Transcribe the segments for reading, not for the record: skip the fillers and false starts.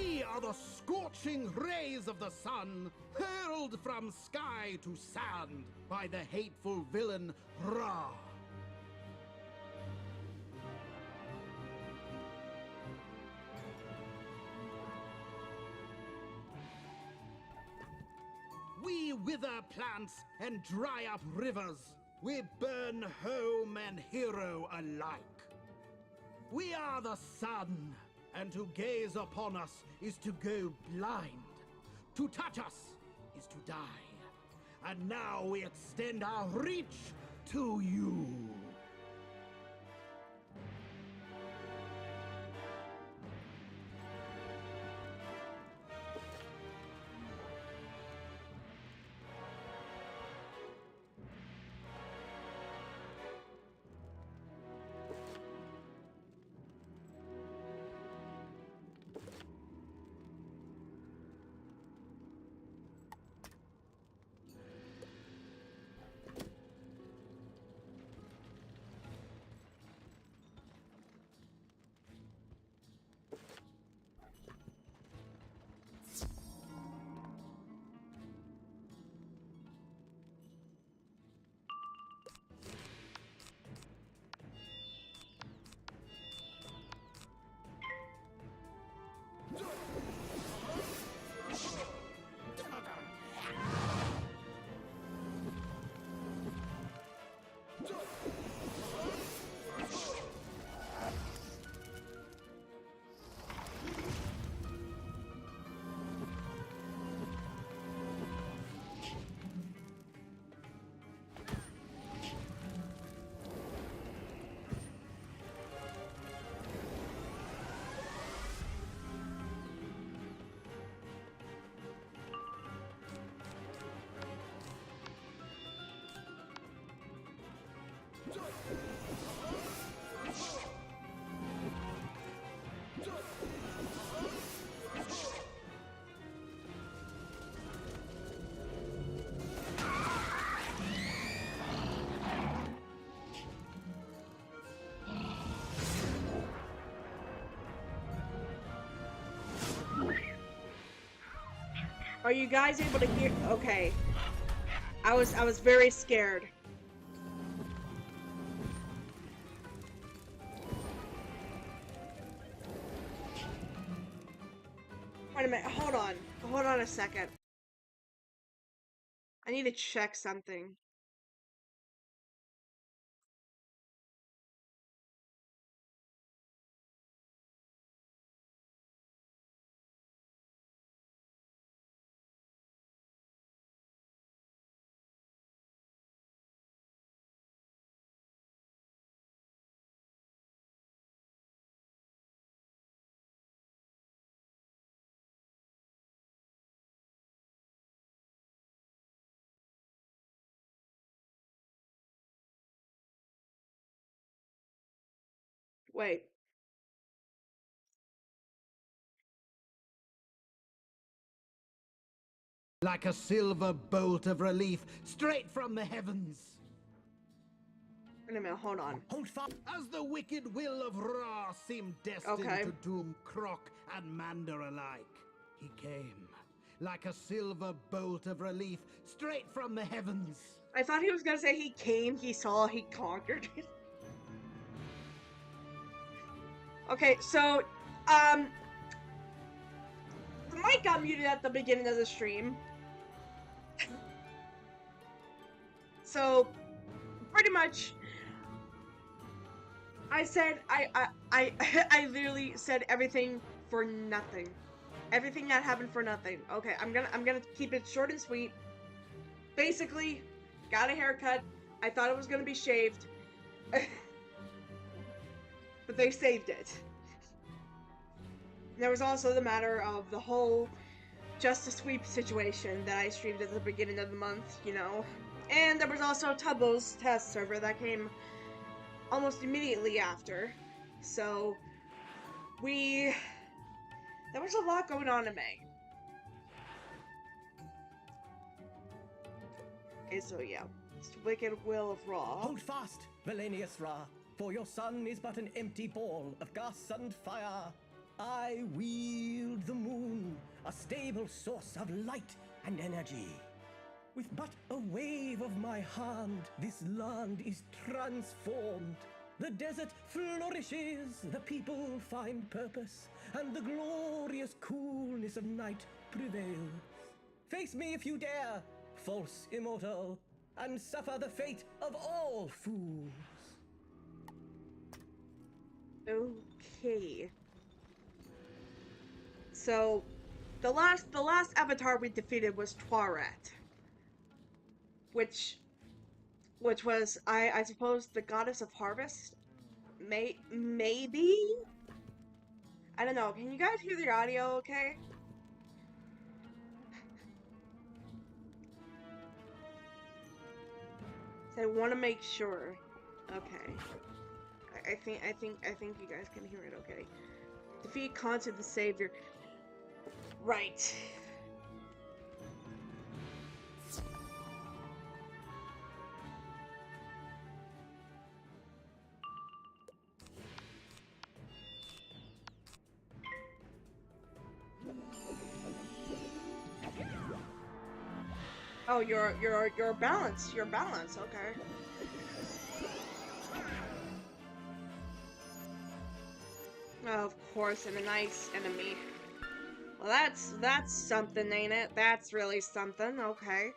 We are the scorching rays of the sun, hurled from sky to sand by the hateful villain Ra. We wither plants and dry up rivers. We burn home and hero alike. We are the sun, and to gaze upon us is to go blind. To touch us is to die. And now we extend our reach to you. Are you guys able to hear? Okay. I was very scared. Wait a minute, hold on. Hold on a second. I need to check something. Wait. Like a silver bolt of relief straight from the heavens. Wait a minute, hold on. Hold fast. As the wicked will of Ra seemed destined Okay. to doom Croc and Mander alike, he came. Like a silver bolt of relief straight from the heavens. I thought he was gonna say he came, he saw, he conquered. Okay, so, the mic got muted at the beginning of the stream. So, pretty much, I said, I literally said everything for nothing. Everything that happened for nothing. Okay, I'm gonna keep it short and sweet. Basically, got a haircut. I thought it was gonna be shaved. But they saved it. There was also the matter of the whole Justice Sweep situation that I streamed at the beginning of the month, you know. And there was also Tubbo's test server that came almost immediately after. So, there was a lot going on in May. Okay, so yeah. It's the wicked will of Ra. Hold fast, Valenius Ra, for your sun is but an empty ball of gas and fire. I wield the moon, a stable source of light and energy. With but a wave of my hand, this land is transformed. The desert flourishes, the people find purpose, and the glorious coolness of night prevails. Face me if you dare, false immortal, and suffer the fate of all fools. Okay. So, the last avatar we defeated was Twaret, which was I suppose the goddess of harvest. Maybe. I don't know. Can you guys hear the audio? Okay. So I want to make sure. Okay. I think you guys can hear it. Okay. Defeat KHONSU the Savior. Right. Oh, your balance. Your balance. Okay. Oh, of course, and a nice enemy. Well, that's something, ain't it? That's really something. Okay.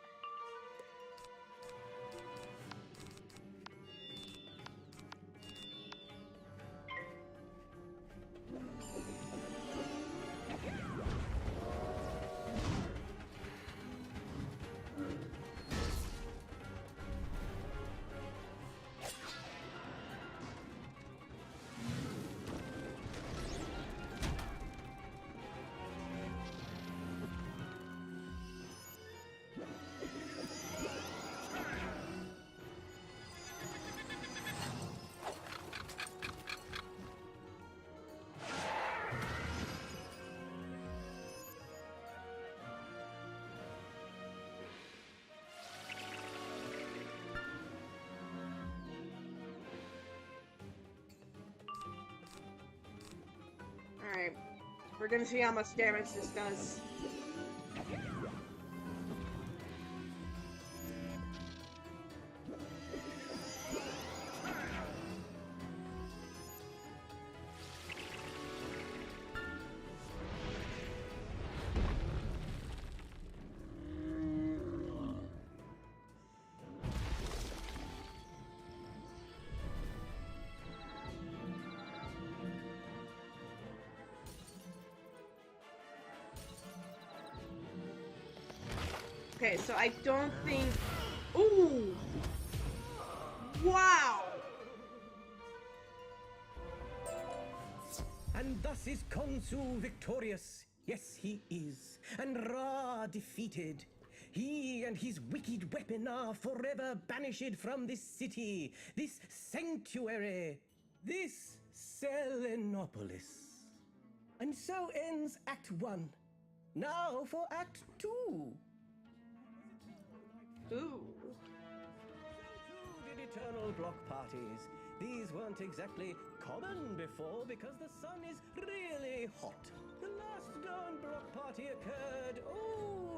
Alright. We're gonna see how much damage this does. Okay, so I don't think... Ooh! Wow! And thus is KHONSU victorious. Yes, he is. And Ra defeated. He and his wicked weapon are forever banished from this city, this sanctuary, this Selenopolis. And so ends Act 1. Now for Act 2. Ooh. So did eternal block parties. These weren't exactly common before because the sun is really hot. The last known block party occurred,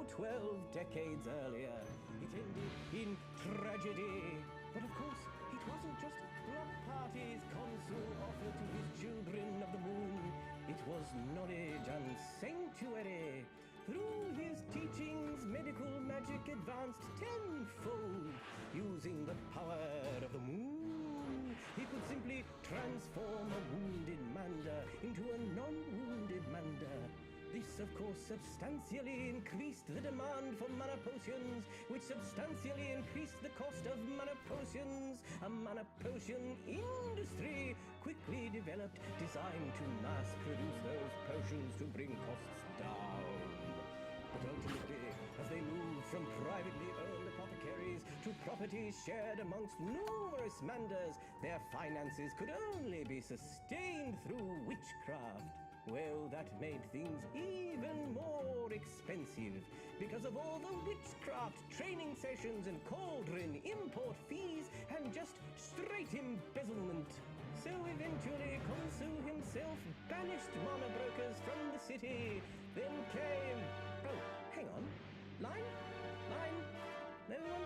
12 decades earlier. It ended in tragedy. But of course, it wasn't just block parties KHONSU offered to his children of the moon. It was knowledge and sanctuary. Through his teachings, medical magic advanced tenfold. Using the power of the moon, he could simply transform a wounded Manda into a non-wounded Manda. This, of course, substantially increased the demand for mana potions, which substantially increased the cost of mana potions. A mana potion industry quickly developed, designed to mass-produce those potions to bring costs down. But ultimately, as they moved from privately owned apothecaries to properties shared amongst numerous Mandas, their finances could only be sustained through witchcraft. Well, that made things even more expensive because of all the witchcraft training sessions and cauldron import fees and just straight embezzlement. So eventually, KHONSU himself banished mana brokers from the city. Then came... Oh, hang on. Line? No one?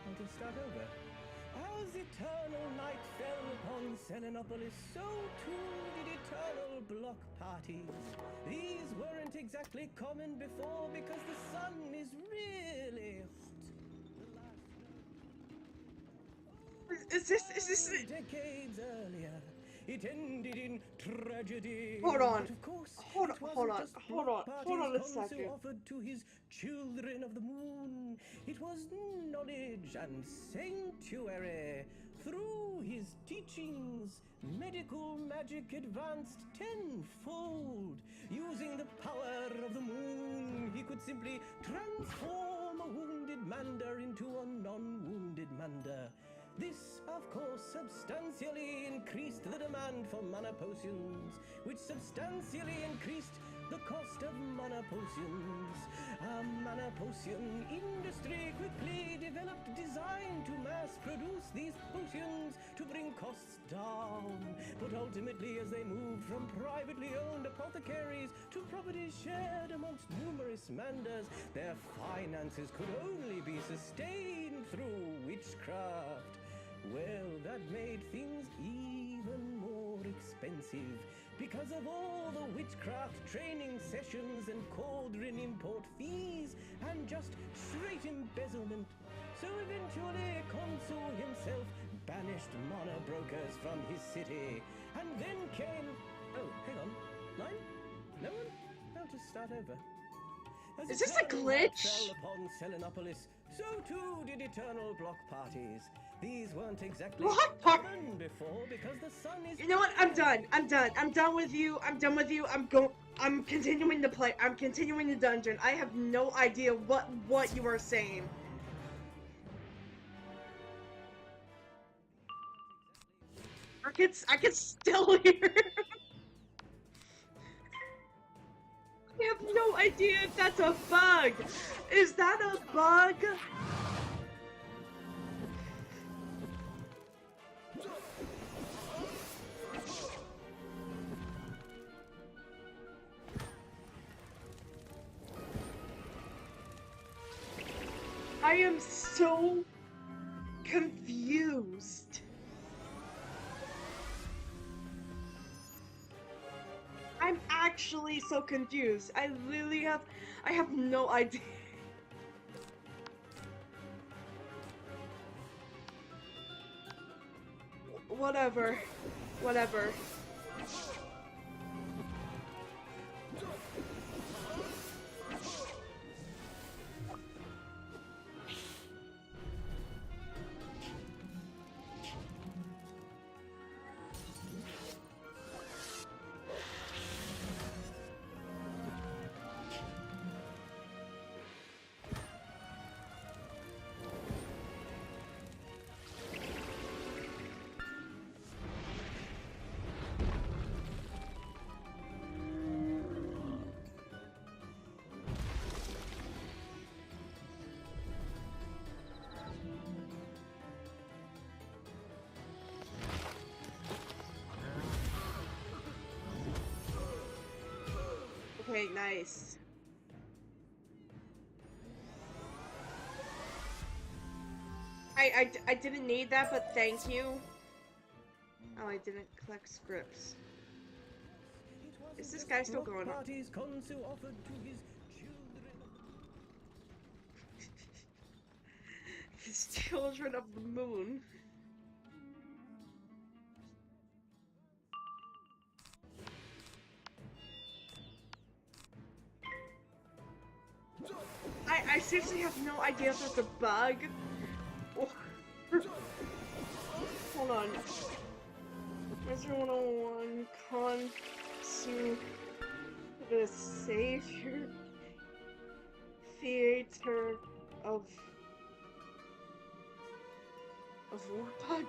I'll just start over. As eternal night fell upon Selenopolis, so too did eternal block parties. These weren't exactly common before because the sun is really hot. Is this Decades earlier, it ended in tragedy. Hold on. But of course, Hold it on, wasn't hold on, just hold block on, parties hold on a KHONSU second. offered to his children of the moon. It was knowledge and sanctuary. Through his teachings, medical magic advanced tenfold. Using the power of the moon, he could simply transform a wounded Manda into a non-wounded Manda. This, of course, substantially increased the demand for mana potions, which substantially increased the cost of mana potions. A mana potion industry quickly developed design to mass produce these potions to bring costs down. But ultimately, as they moved from privately owned apothecaries to properties shared amongst numerous Mandas, their finances could only be sustained through witchcraft. Well, that made things even more expensive because of all the witchcraft training sessions and cauldron import fees and just straight embezzlement. So eventually, KHONSU himself banished mana brokers from his city. And then came... Oh, hang on. Line? No one? I'll just start over. As Is this a eternal night glitch? fell upon Selenopolis, so too did eternal block parties. These weren't exactly What? common before because the sun is... You know what? I'm done. I'm done with you. I'm continuing to play. I'm continuing the dungeon. I have no idea what you are saying. I can still hear. I have no idea if that's a bug. Is that a bug? I am so confused. I'm actually so confused. I have no idea. Whatever. Okay, nice. I didn't need that, but thank you. Oh, I didn't collect scripts. Is this guy still going on? Parties KHONSU offered to his children. His children of the moon. I seriously have no idea if that's a bug. Oh. Hold on. Wizard 101 KHONSU, the savior theater of Warpug.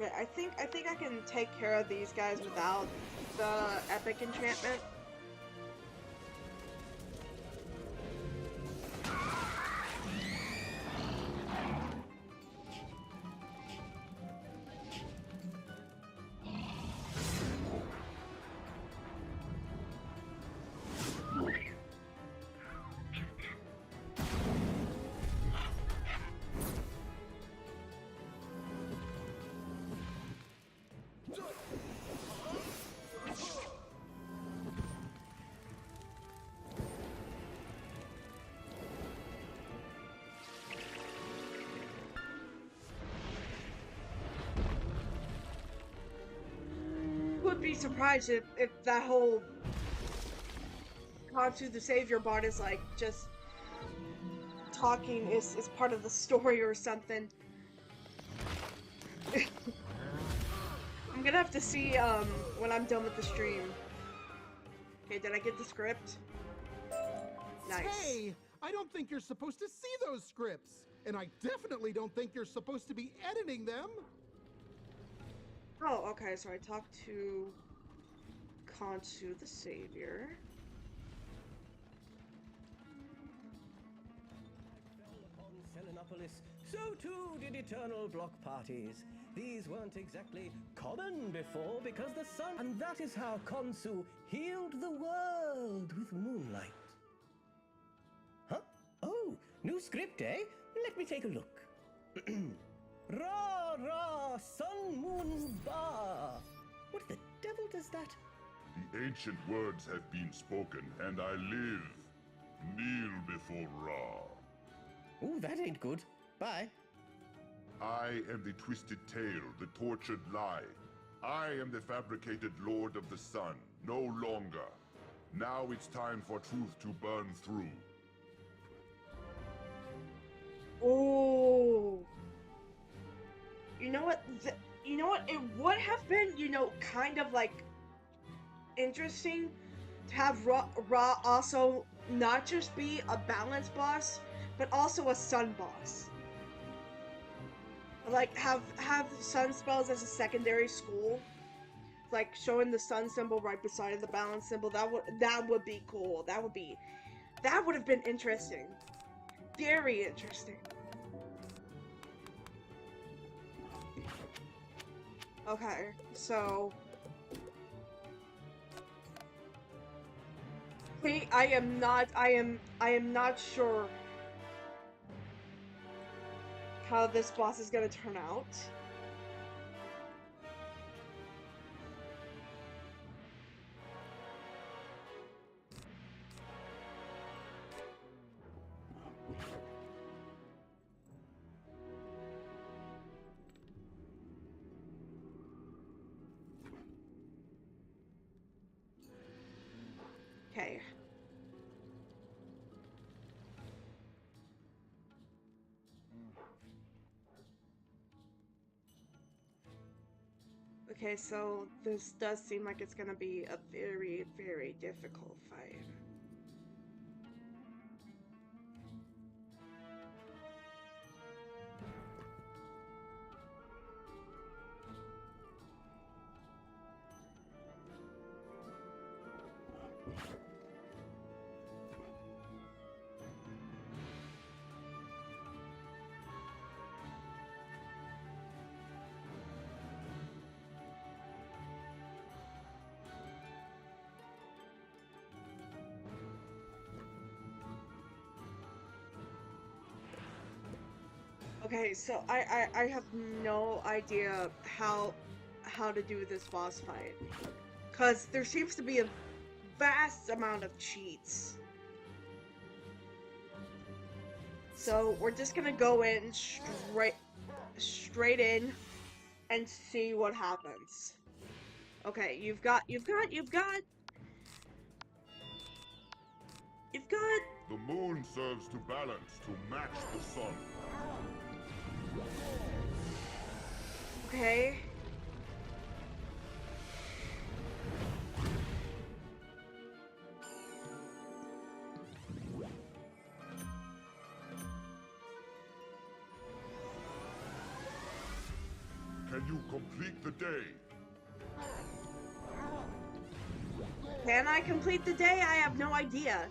Okay, I think I can take care of these guys without the epic enchantment. Would be surprised if that whole KHONSU the Savior bot is like just talking is part of the story or something. I'm gonna have to see when I'm done with the stream. Okay, did I get the script? Nice. Hey, I don't think you're supposed to see those scripts, and I definitely don't think you're supposed to be editing them. Oh, okay, so I talked to KHONSU the Savior. Upon Selenopolis, so too did eternal block parties. These weren't exactly common before because the sun... And that is how KHONSU healed the world with moonlight. Huh? Oh, new script, eh? Let me take a look. Ra, ra, sun, moon, ba. What the devil does that? The ancient words have been spoken, and I live. Kneel before Ra. Ooh, that ain't good. Bye. I am the twisted tale, the tortured lie. I am the fabricated lord of the sun, no longer. Now it's time for truth to burn through. Oh. You know what? You know what? It would have been, you know, kind of like interesting to have Ra also not just be a balance boss, but also a sun boss. Like have sun spells as a secondary school, like showing the sun symbol right beside the balance symbol. That would be cool. That would have been interesting. Very interesting. Okay, so I am not sure how this boss is gonna turn out. Okay. Okay, so this does seem like it's gonna be a very, very difficult fight. Okay, so I have no idea how to do this boss fight, cause there seems to be a vast amount of cheats. So we're just gonna go in straight in and see what happens. Okay, you've got. The moon serves to balance, to match the sun. Okay. Can you complete the day? Can I complete the day? I have no idea.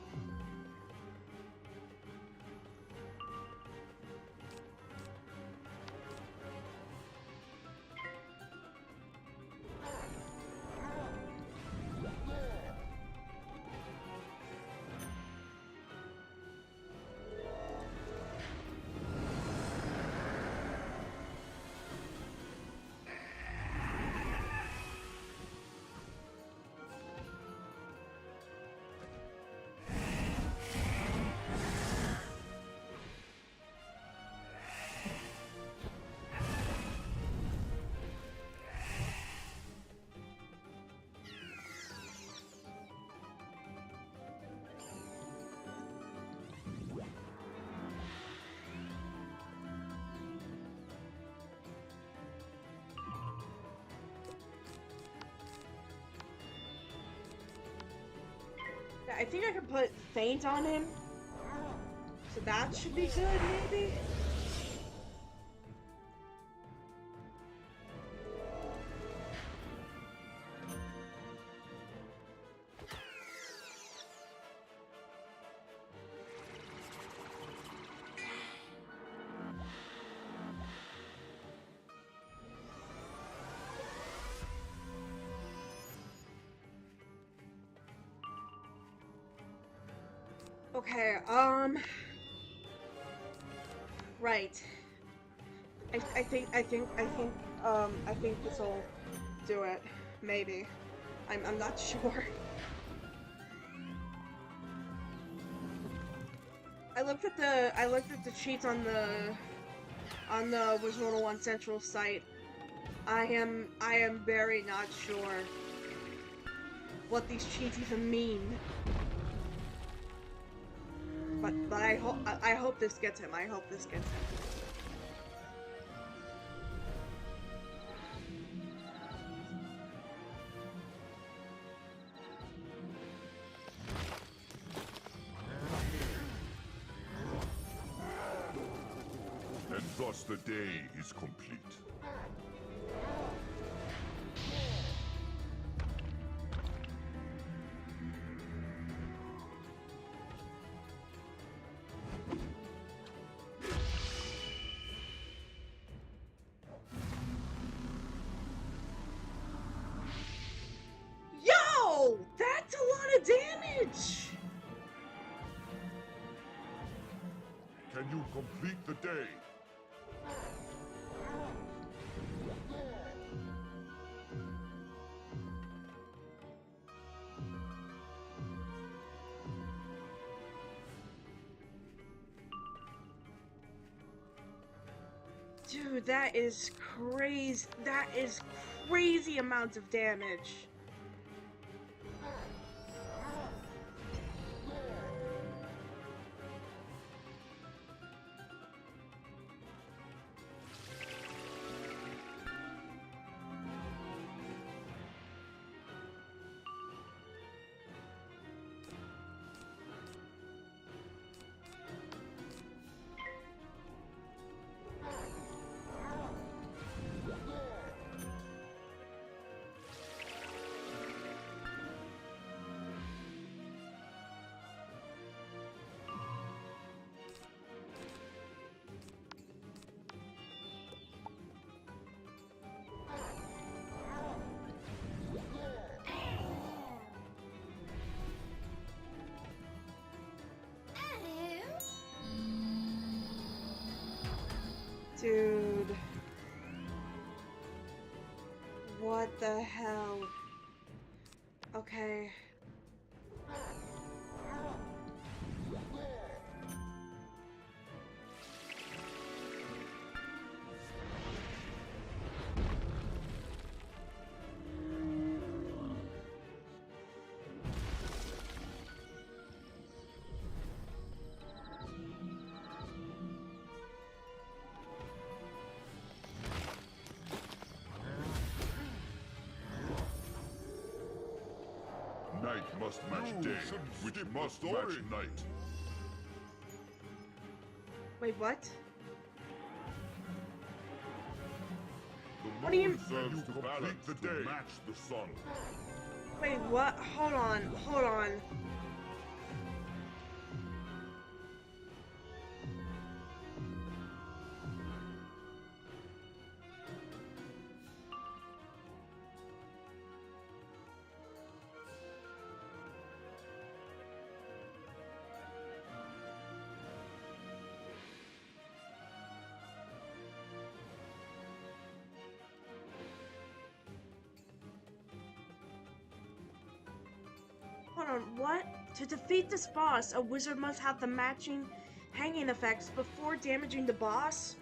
I think I can put Faint on him. So that should be good, maybe? Okay, right. I think this'll do it. Maybe. I'm not sure. I looked at the cheats on the Wizard 101 Central site. I am very not sure what these cheats even mean. But I hope this gets him. I hope this gets him. And thus the day is complete. Yo! That's a lot of damage! Can you complete the day? Dude, that is crazy. That is crazy amounts of damage. Dude. What the hell? Okay. Night must match day, which must match night. Wait, what? The do you... Serves to balance the day. Match the sun. Wait, what? Hold on, hold on. Hold on, what? To defeat this boss, a wizard must have the matching hanging effects before damaging the boss?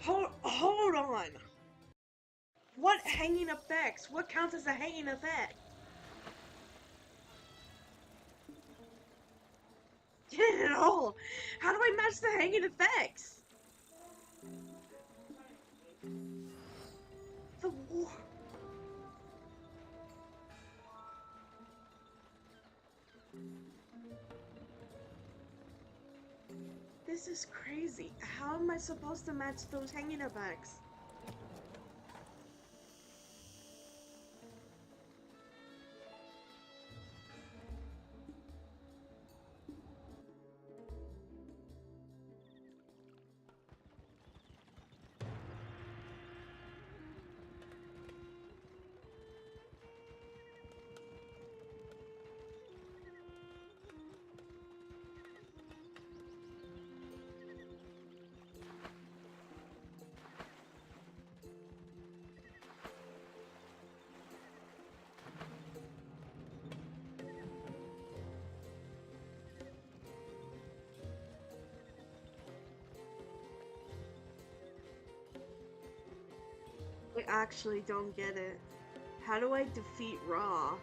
Hold on! What hanging effects? What counts as a hanging effect? Get it all! How do I match the hanging effects? The war... This is crazy. How am I supposed to match those hanging effects? I actually don't get it. How do I defeat Ra?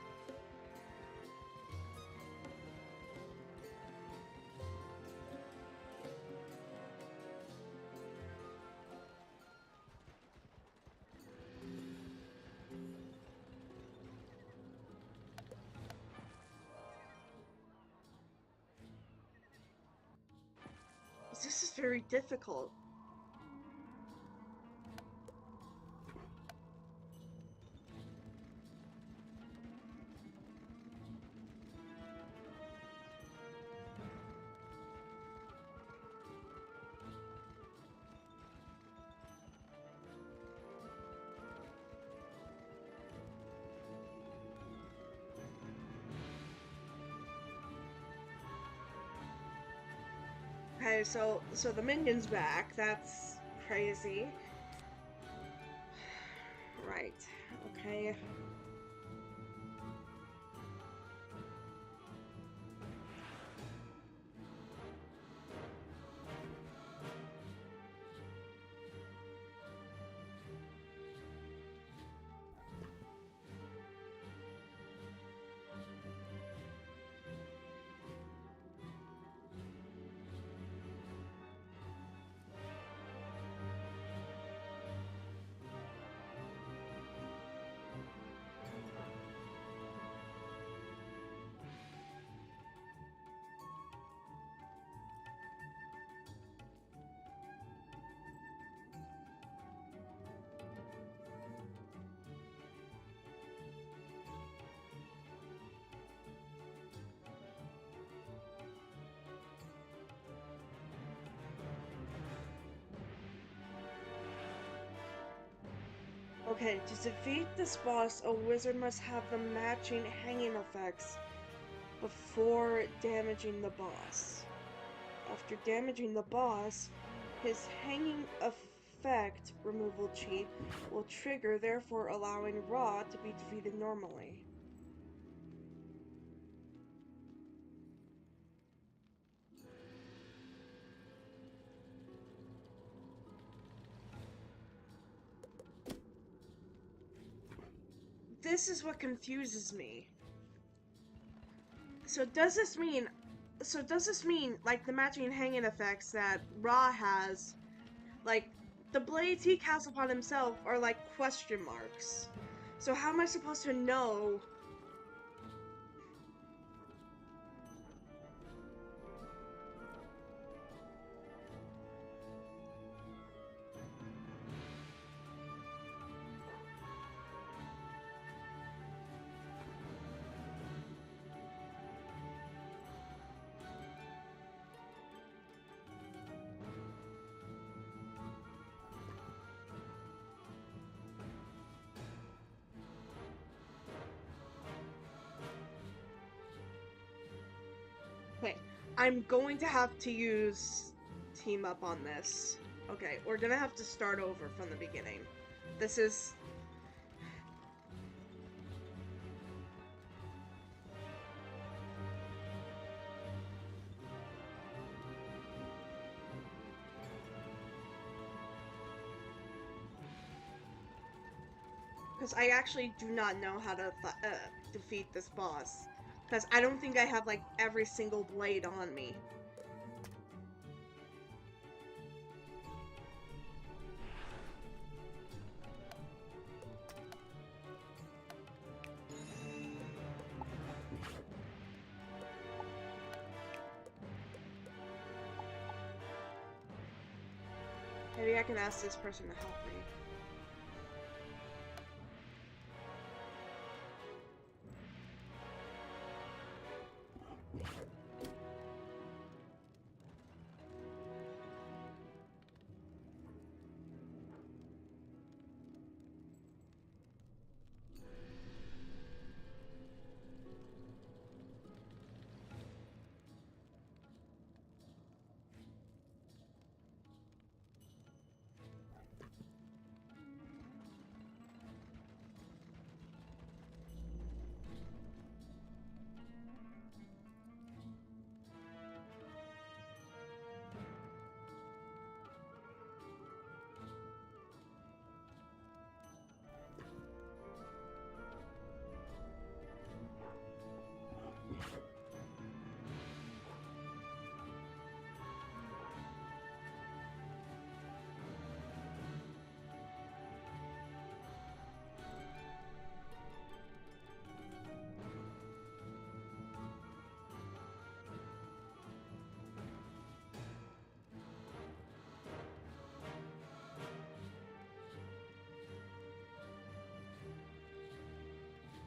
This is very difficult. Okay, so the minion's back. That's crazy. Right. Okay. Okay, to defeat this boss, a wizard must have the matching hanging effects before damaging the boss. After damaging the boss, his hanging effect removal cheat will trigger, therefore allowing Ra to be defeated normally. This is what confuses me. So does this mean like the matching hanging effects that Ra has, like the blades he casts upon himself are like question marks. So how am I supposed to know? I'm going to have to use team up on this. Okay, we're gonna have to start over from the beginning. This is... Because I actually do not know how to defeat this boss. Because I don't think I have, like, every single blade on me. Maybe I can ask this person to help me.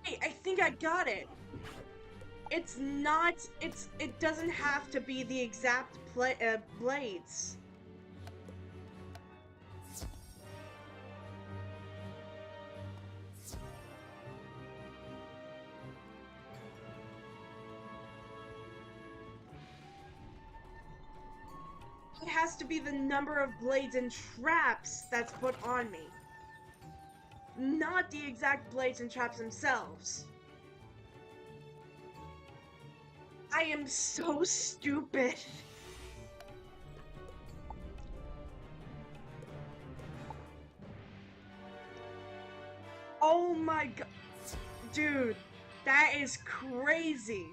Hey, I think I got it. It's not. It doesn't have to be the exact blades. It has to be the number of blades and traps that's put on me. Not the exact blades and traps themselves. I am so stupid. Oh my god. Dude, that is crazy.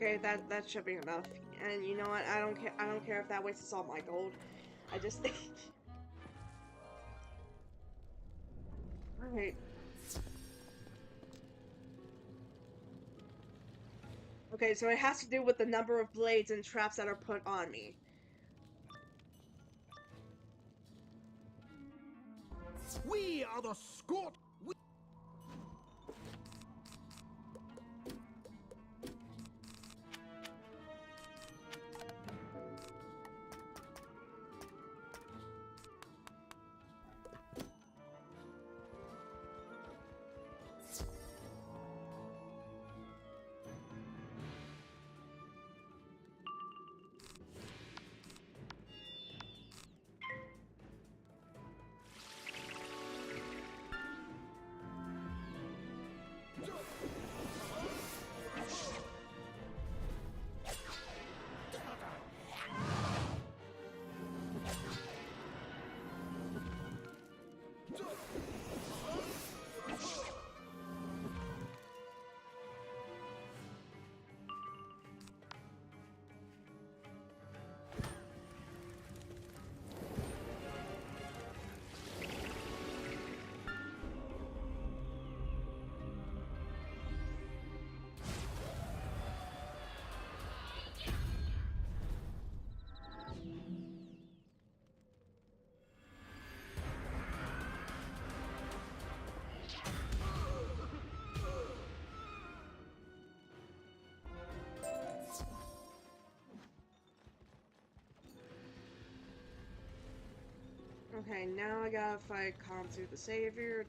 Okay, that should be enough. And you know what? I don't care if that wastes all my gold. I just think. Alright. Okay, so it has to do with the number of blades and traps that are put on me. We are the Scot. Okay, now I gotta fight KHONSU the Savior.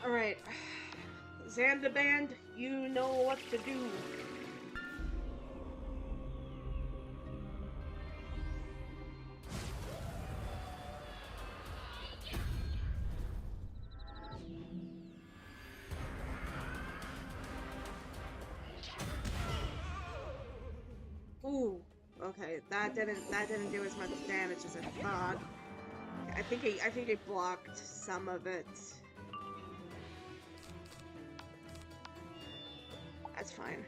Alright. Xanda Band, you know what to do. Ooh, okay, that didn't do as much damage as I thought. I think I blocked some of it. That's fine.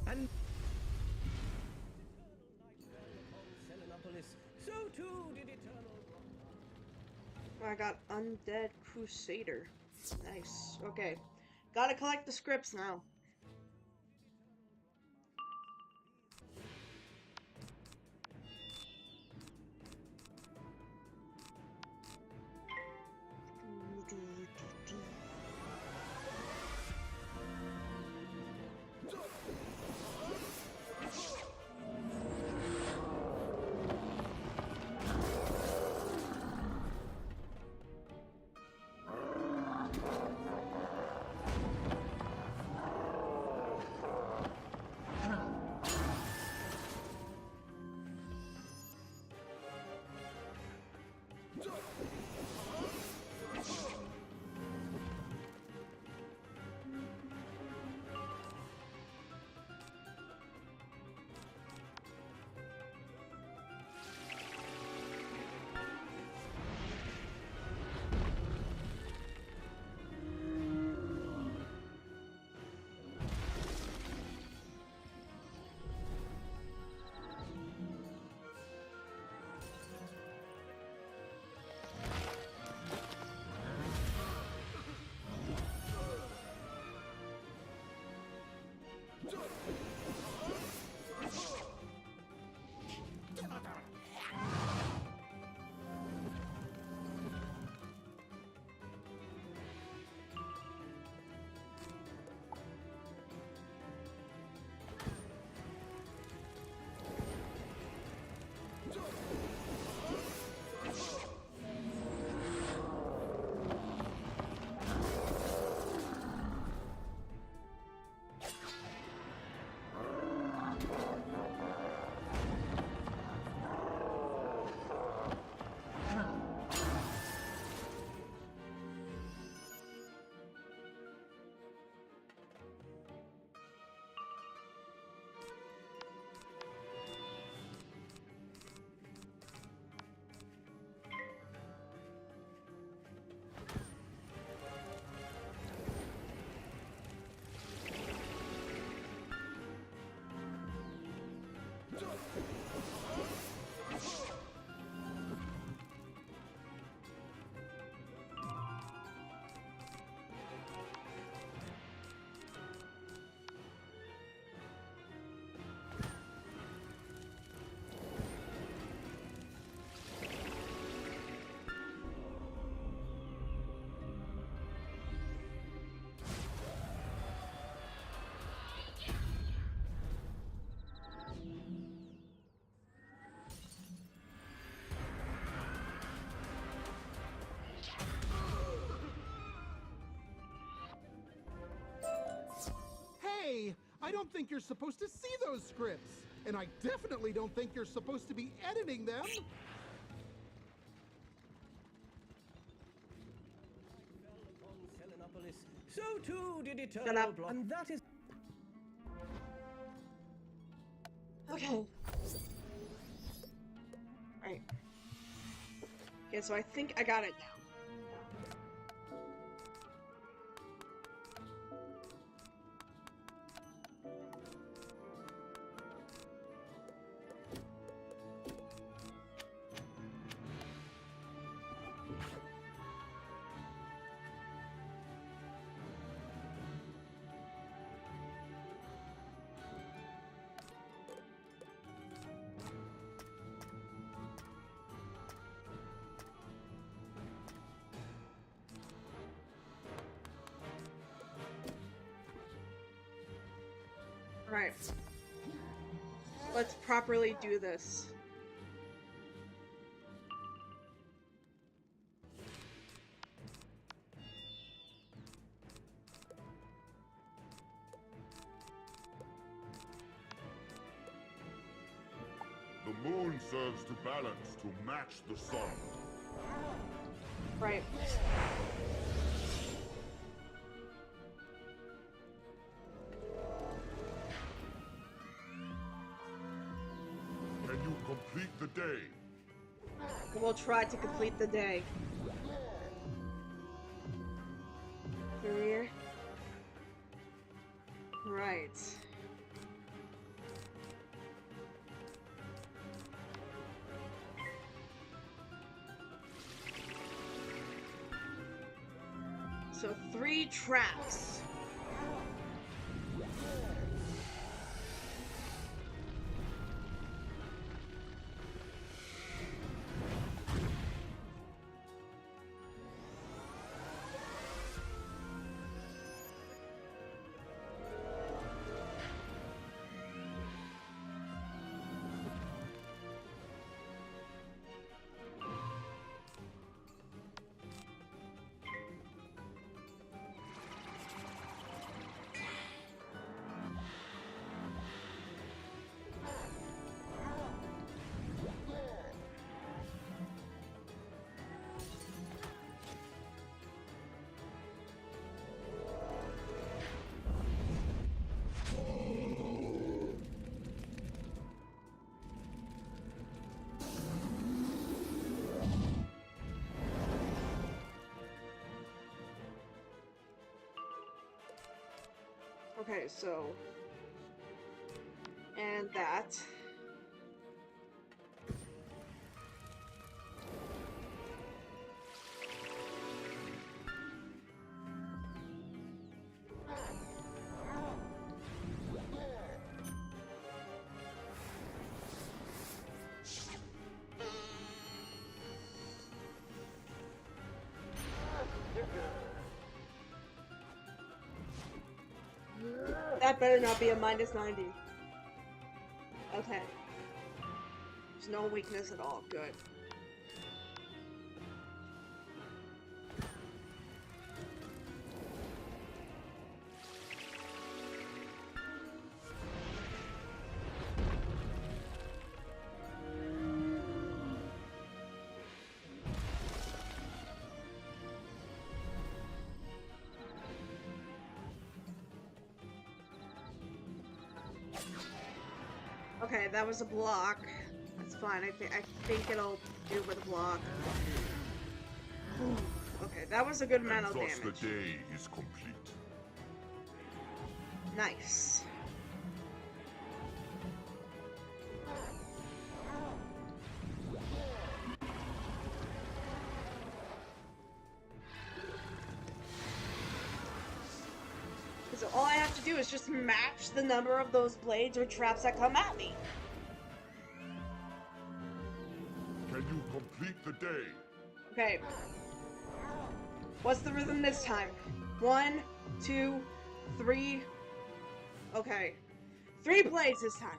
And Selenopolis, so too did eternal. I got Undead Crusader. Nice. Okay. Gotta collect the scripts now. I don't think you're supposed to see those scripts. And I definitely don't think you're supposed to be editing them. Upon Selenopolis, so too did Shut eternal up. block. And that is Okay. Right. Okay, so I think I got it now. Right. Let's properly do this. The moon serves to balance, to match the sun. Right. Can you complete the day? We'll try to complete the day. 3. Right. So 3 traps. Okay, so... and that. That better not be a minus 90. Okay. There's no weakness at all. Good. Okay, that was a block. That's fine. I think it'll do with a block. Whew. Okay, that was a good amount of And thus damage. the day is complete. Nice. So all I have to do is just match the number of those blades or traps that come at me. Can you complete the day? Okay. What's the rhythm this time? 1, 2, 3. Okay. 3 blades this time.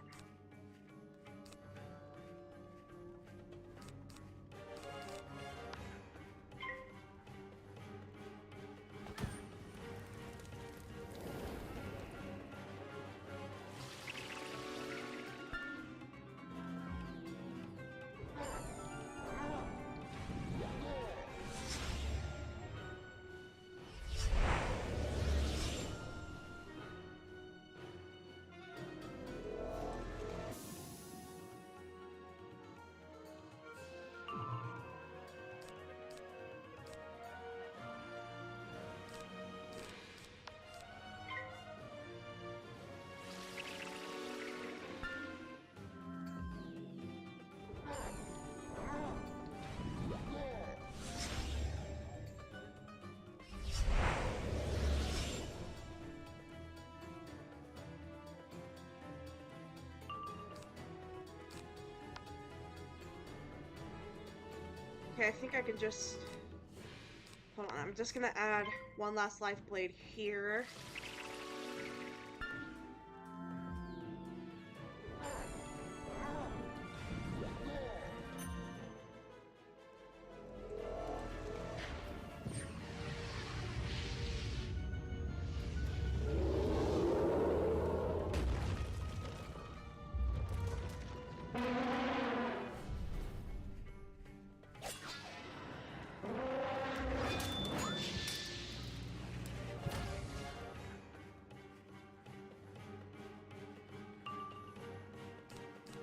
Okay, I think I can just... Hold on, I'm just gonna add one last life blade here.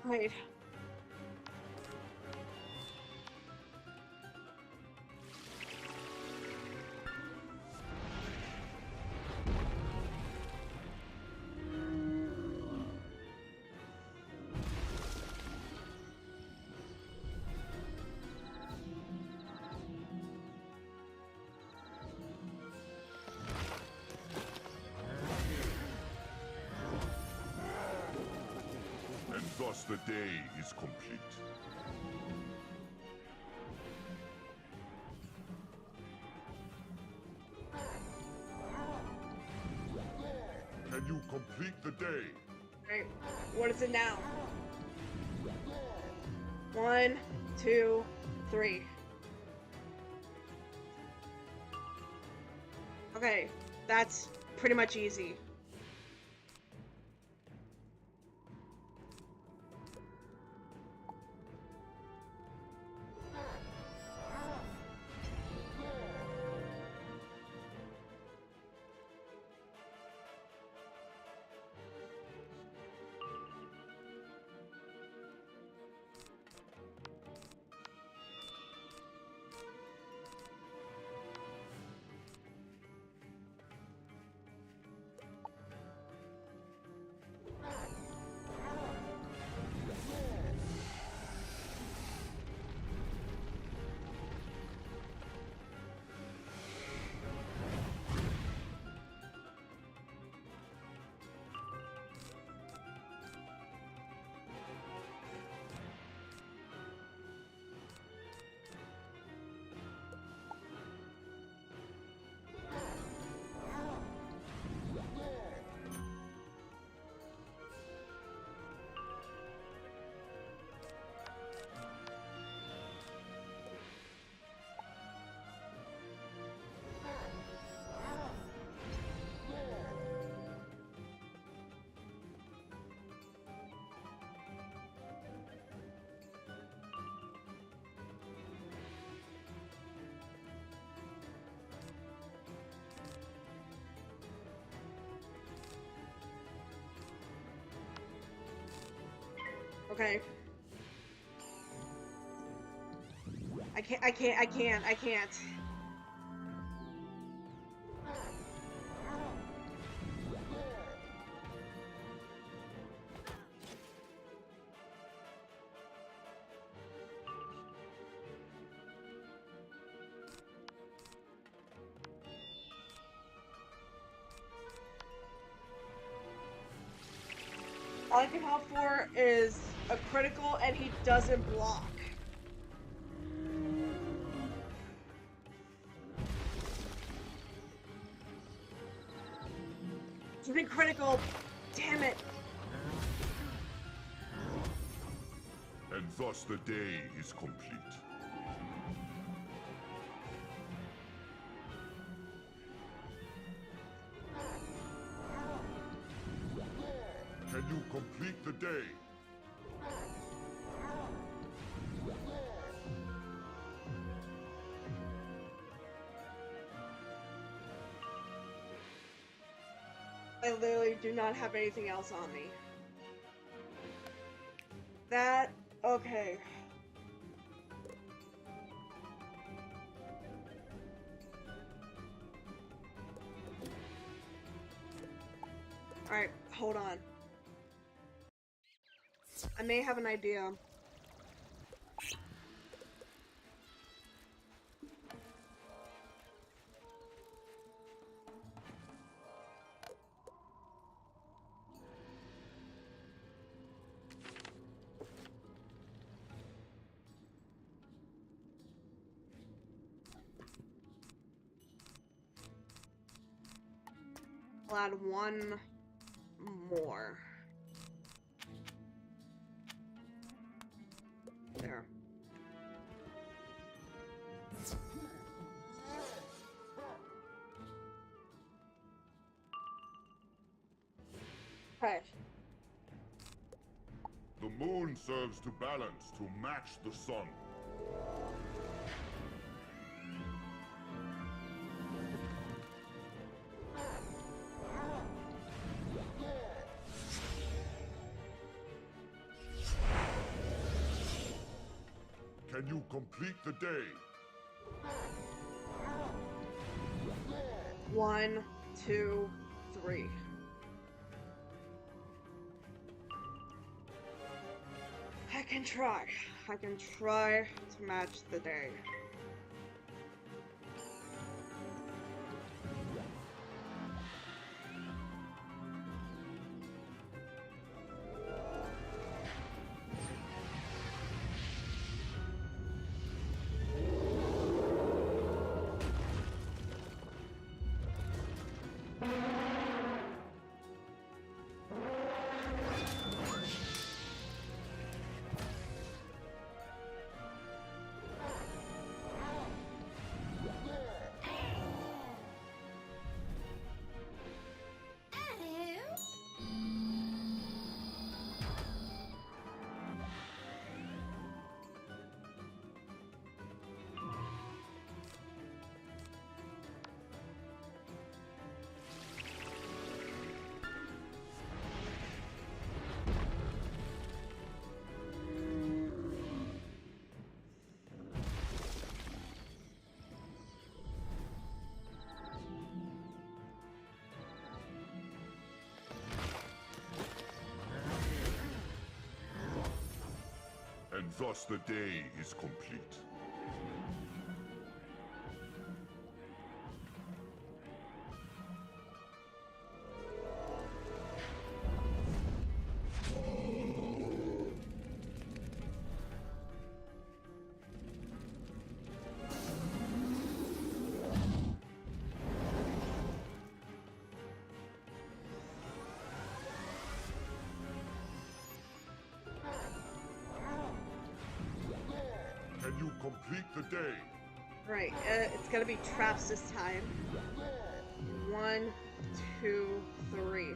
Right. And thus the day is complete. Can you complete the day? Right. What is it now? 1, 2, 3. Okay, that's pretty much easy. Okay. I can't. All I can hope for is a critical and he doesn't block. Something critical. Damn it. And thus the day is complete. Can you complete the day? I literally do not have anything else on me. That, okay. Alright, hold on. I may have an idea. I'll add one more. There. Okay. The moon serves to balance, to match the sun. Can you complete the day? 1, 2, 3. I can try. I can try to match the day. And thus the day is complete. Can you complete the day? Right, it's gonna be traps this time. 1, 2, 3.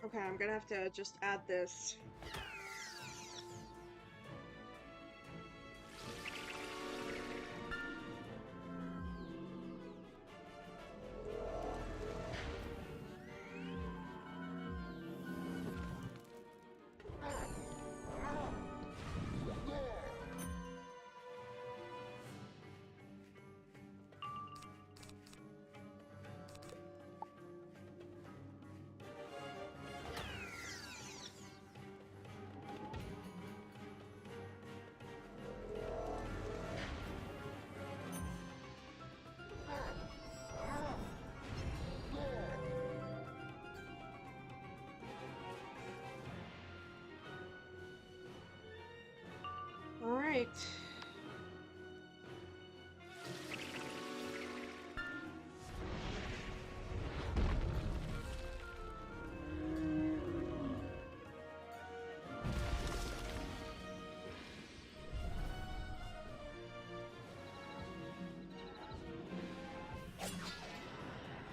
Okay, I'm gonna have to just add this. All right.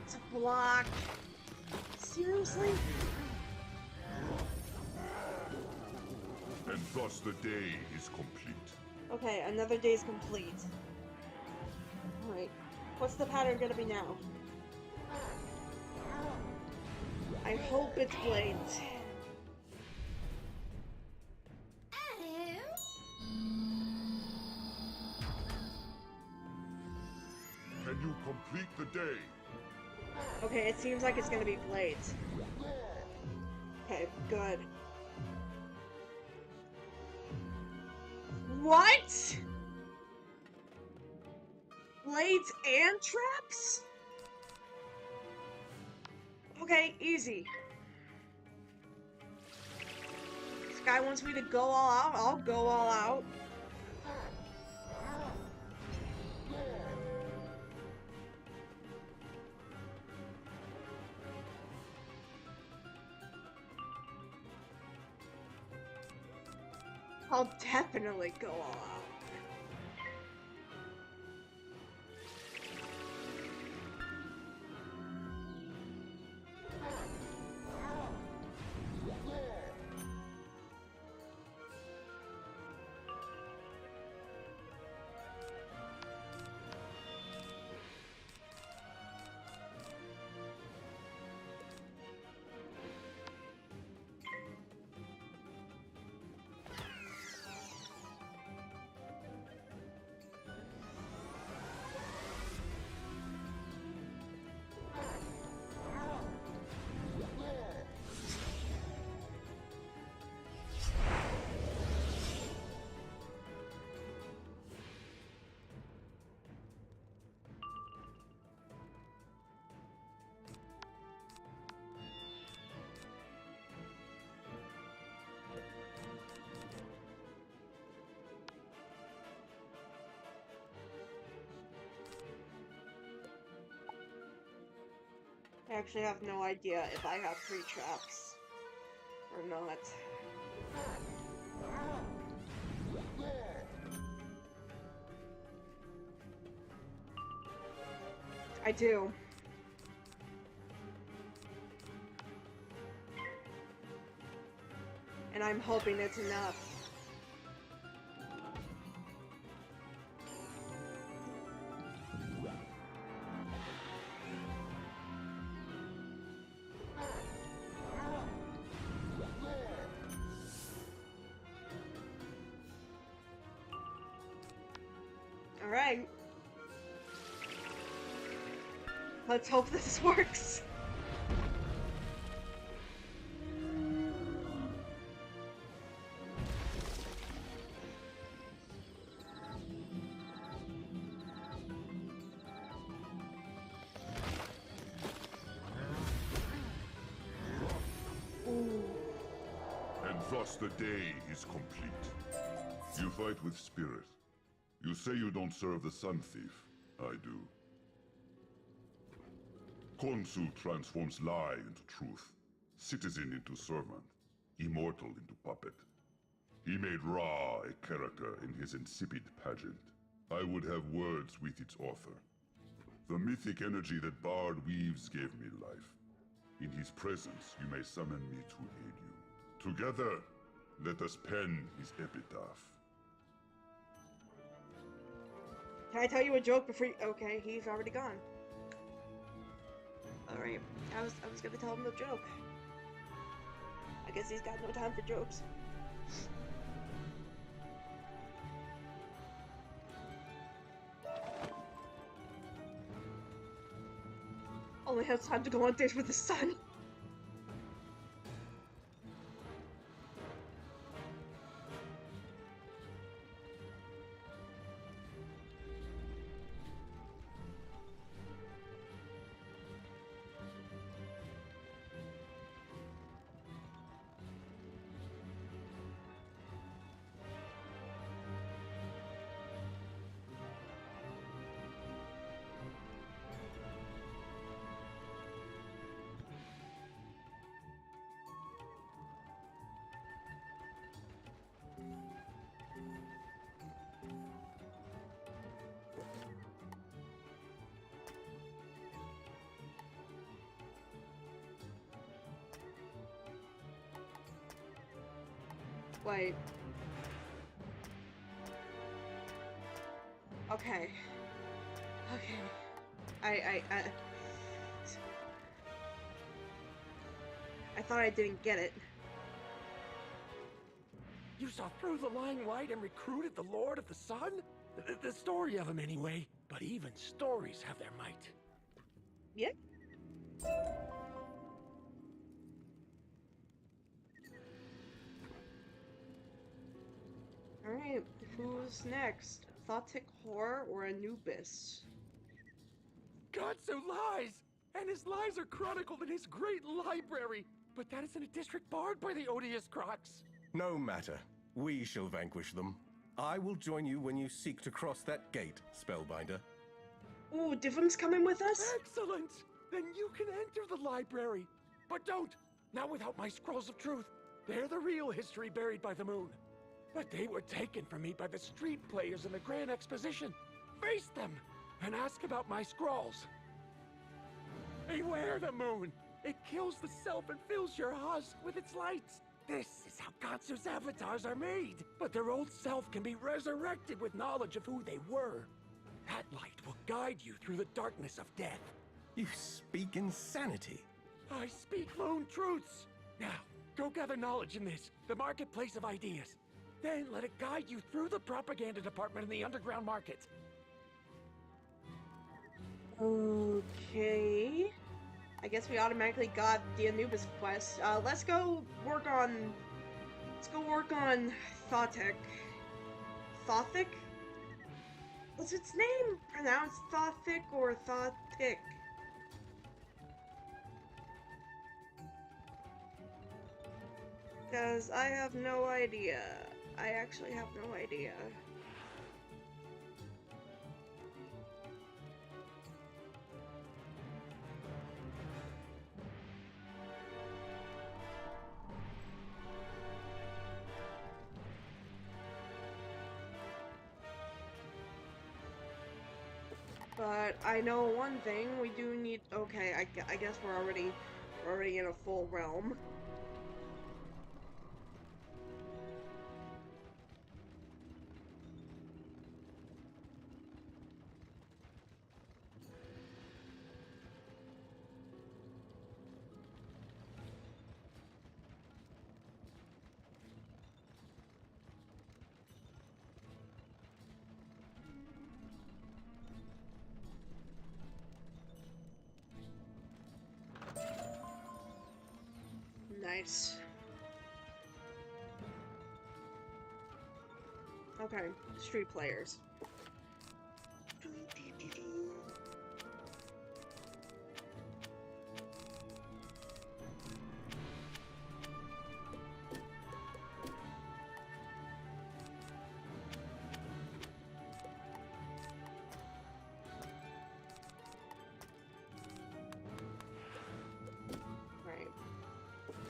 It's a block. Seriously? And thus the day is complete. Okay, another day's complete. Alright. What's the pattern gonna be now? I hope it's blades. Can you complete the day? Okay, it seems like it's gonna be blades. Okay, good. What? Blades and traps? Okay, easy. This guy wants me to go all out, I'll go all out. I'll definitely go all out. I actually have no idea if I have 3 traps or not. I do. And I'm hoping it's enough. Alright. Let's hope this works. And thus the day is complete. You fight with spirit. You say you don't serve the Sun Thief. I do. KHONSU transforms lie into truth, citizen into servant, immortal into puppet. He made Ra a character in his insipid pageant. I would have words with its author. The mythic energy that Bard weaves gave me life. In his presence, you may summon me to aid you. Together, let us pen his epitaph. Can I tell you a joke before you... Okay, he's already gone. Alright, I was gonna tell him a joke. I guess he's got no time for jokes. Only has time to go on dates with the sun. Wait. Okay. Okay. I thought I didn't get it. You saw through the lying light and recruited the Lord of the Sun? The story of him, anyway. But even stories have their might. Yeah. Alright, who's next? Thotic Horror or Anubis? KHONSU lies! And his lies are chronicled in his great library! But that is in a district barred by the odious Crocs. No matter. We shall vanquish them. I will join you when you seek to cross that gate, Spellbinder. Ooh, Divum's coming with us? Excellent! Then you can enter the library. But don't! Not without my scrolls of truth. They're the real history buried by the moon. But they were taken from me by the street players in the Grand Exposition. Face them and ask about my scrolls. Beware the moon. It kills the self and fills your husk with its lights. This is how KHONSU's avatars are made. But their old self can be resurrected with knowledge of who they were. That light will guide you through the darkness of death. You speak insanity. I speak moon truths. Now, go gather knowledge in this, the marketplace of ideas. Then let it guide you through the propaganda department in the underground market. Okay. I guess we automatically got the Anubis quest. Let's go work on Thotic. Thothic? What's its name? Pronounced Thothic or Thotic? Because I have no idea. I actually have no idea. But I know one thing, we do need... Okay, I guess we're already in a full realm. Nice. Okay, street players.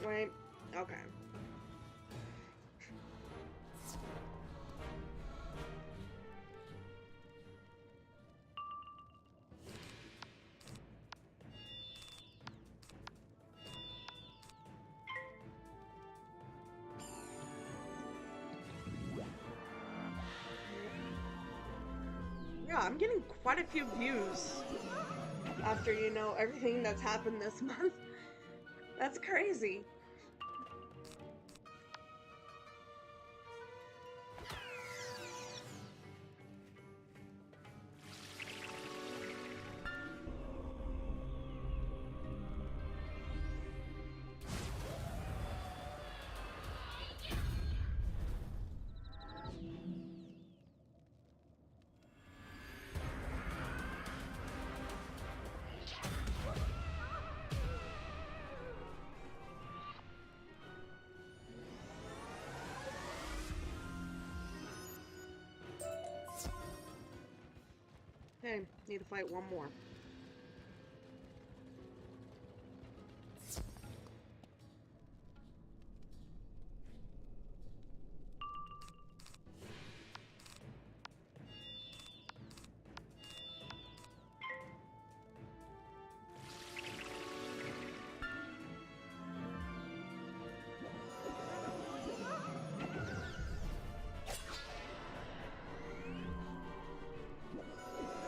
Right. Okay. I'm getting quite a few views after, you know, everything that's happened this month. That's crazy. Okay, need to fight one more.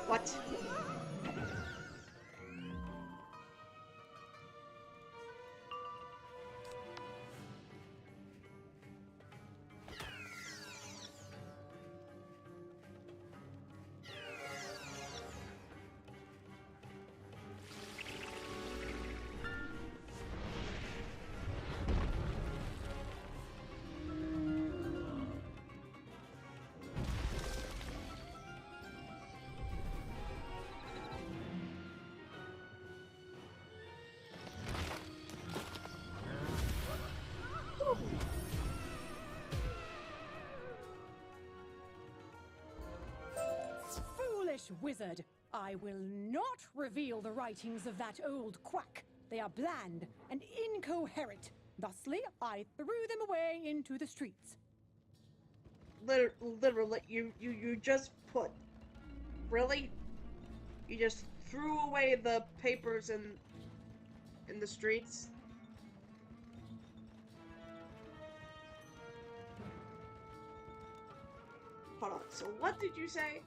What? Foolish wizard! I will not reveal the writings of that old quack. They are bland and incoherent. Thusly, I threw them away into the streets. Literally, you just put... Really? You just threw away the papers in the streets? Hold on, so what did you say?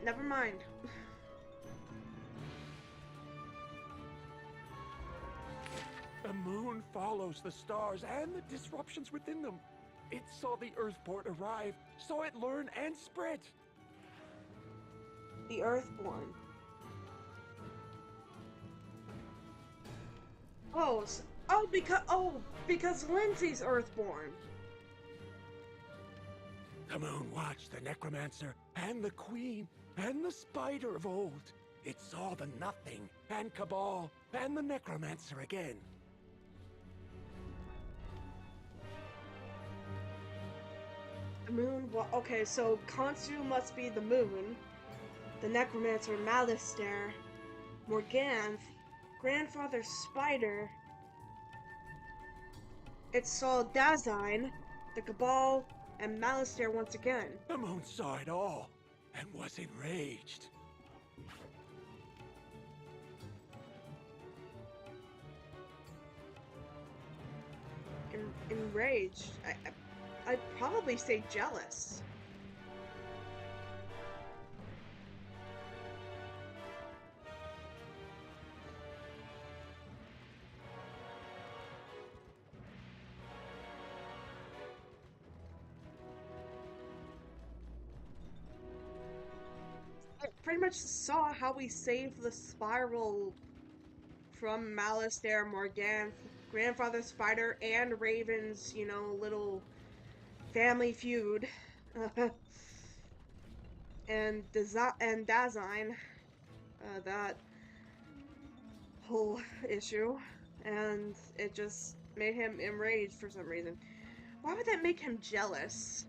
Never mind. The moon follows the stars and the disruptions within them. It saw the Earthport arrive, saw it learn and spread. The Earthborn. Oh, because Lindsay's Earthborn. The moon watched the necromancer and the queen and the spider of old. It saw the nothing and cabal and the necromancer again. The moon. Okay, so KHONSU must be the moon. The necromancer Malistaire, Morganth, grandfather spider. It saw Dasein, the cabal, and Malistaire once again. The moon saw it all and was enraged. Enraged. I'd probably say jealous. I pretty much saw how we saved the spiral from Malistaire, Morganth, grandfather spider, and Raven's, you know, little family feud. and Dasein, that whole issue, and it just made him enraged for some reason. Why would that make him jealous?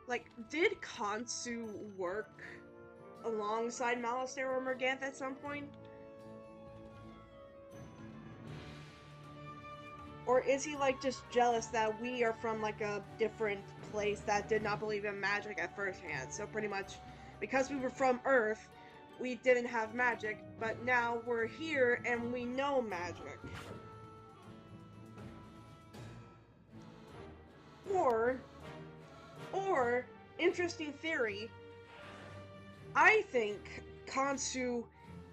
Like, did KHONSU work alongside Malistaire or Morganth at some point? Or is he, like, just jealous that we are from, like, a different place that did not believe in magic at first hand? So pretty much, because we were from Earth, we didn't have magic, but now we're here and we know magic. Or, interesting theory, I think KHONSU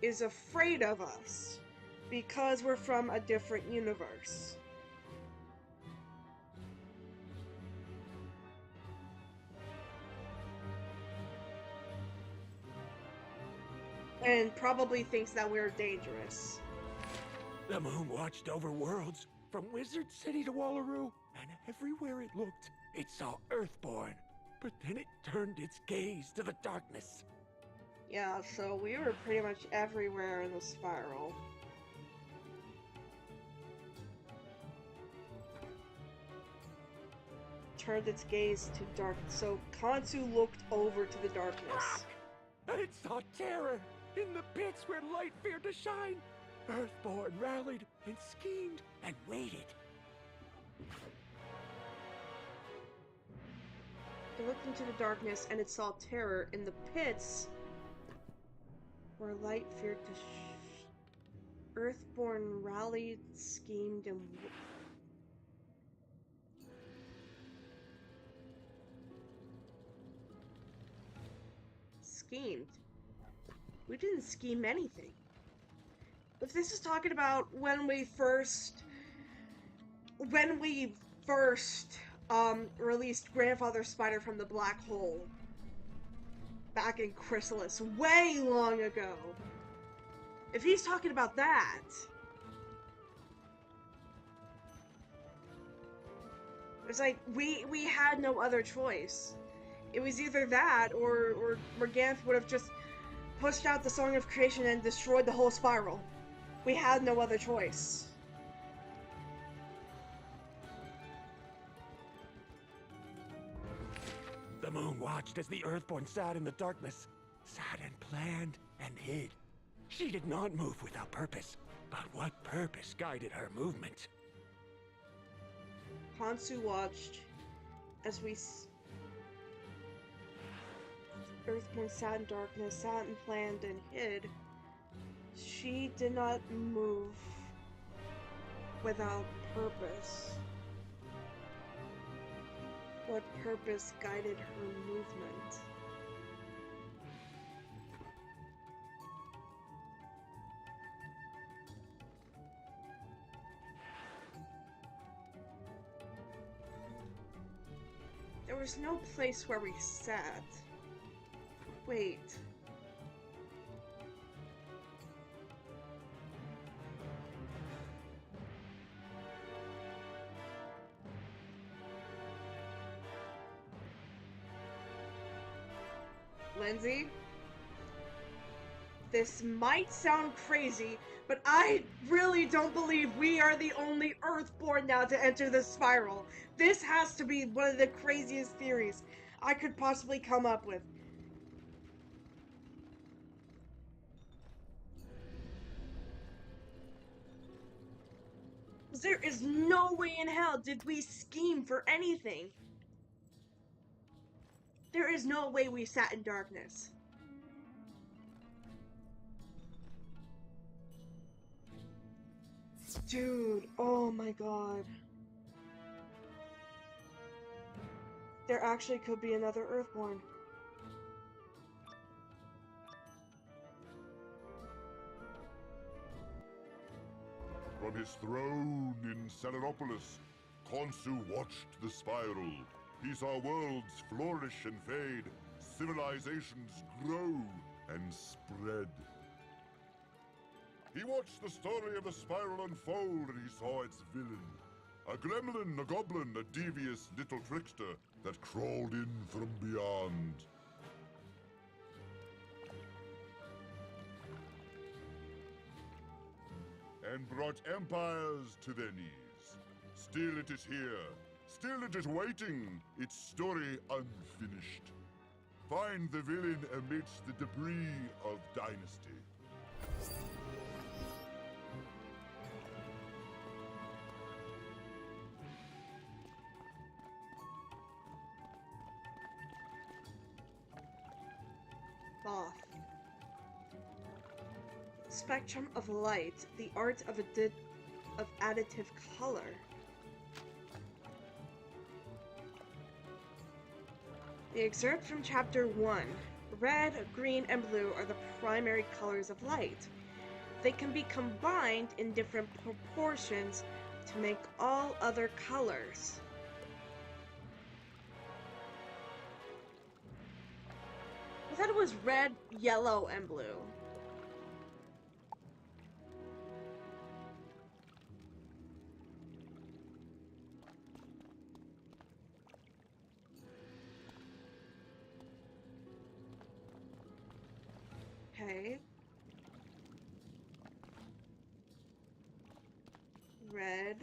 is afraid of us because we're from a different universe. And probably thinks that we're dangerous. The moon watched over worlds, from Wizard City to Wallaroo, and everywhere it looked, it saw Earthborn. But then it turned its gaze to the darkness. Yeah, so we were pretty much everywhere in the spiral. Turned its gaze to darkness. So KHONSU looked over to the darkness. And it saw terror in the pits where light feared to shine. Earthborn rallied and schemed and waited. It looked into the darkness and it saw terror in the pits where light feared to Earthborn rallied, schemed, and schemed. We didn't scheme anything. If this is talking about when we first released Grandfather Spider from the black hole back in Chrysalis way long ago. If he's talking about that, it's like we had no other choice. It was either that or Morganth would have just pushed out the Song of Creation and destroyed the whole spiral. We had no other choice. The moon watched as the Earthborn sat in the darkness, sat and planned and hid. She did not move without purpose, but what purpose guided her movement? KHONSU watched as Earthborn sat in darkness, sat and planned and hid. She did not move without purpose. What purpose guided her movement? There was no place where we sat. Wait. Lindsay, this might sound crazy, but I really don't believe we are the only Earthborn now to enter the spiral. This has to be one of the craziest theories I could possibly come up with. There is no way in hell did we scheme for anything. There is no way we sat in darkness. Dude, oh my god. There actually could be another Earthborn. From his throne in Selenopolis, KHONSU watched the spiral. He saw worlds flourish and fade, civilizations grow and spread. He watched the story of the spiral unfold, and he saw its villain. A gremlin, a goblin, a devious little trickster that crawled in from beyond. And brought empires to their knees. Still it is here. Still it is waiting, its story unfinished. Find the villain amidst the debris of dynasty. Thoth. spectrum of light, the art of additive color. The excerpt from Chapter 1. Red, green, and blue are the primary colors of light. They can be combined in different proportions to make all other colors. I thought it was red, yellow, and blue. Okay. Red.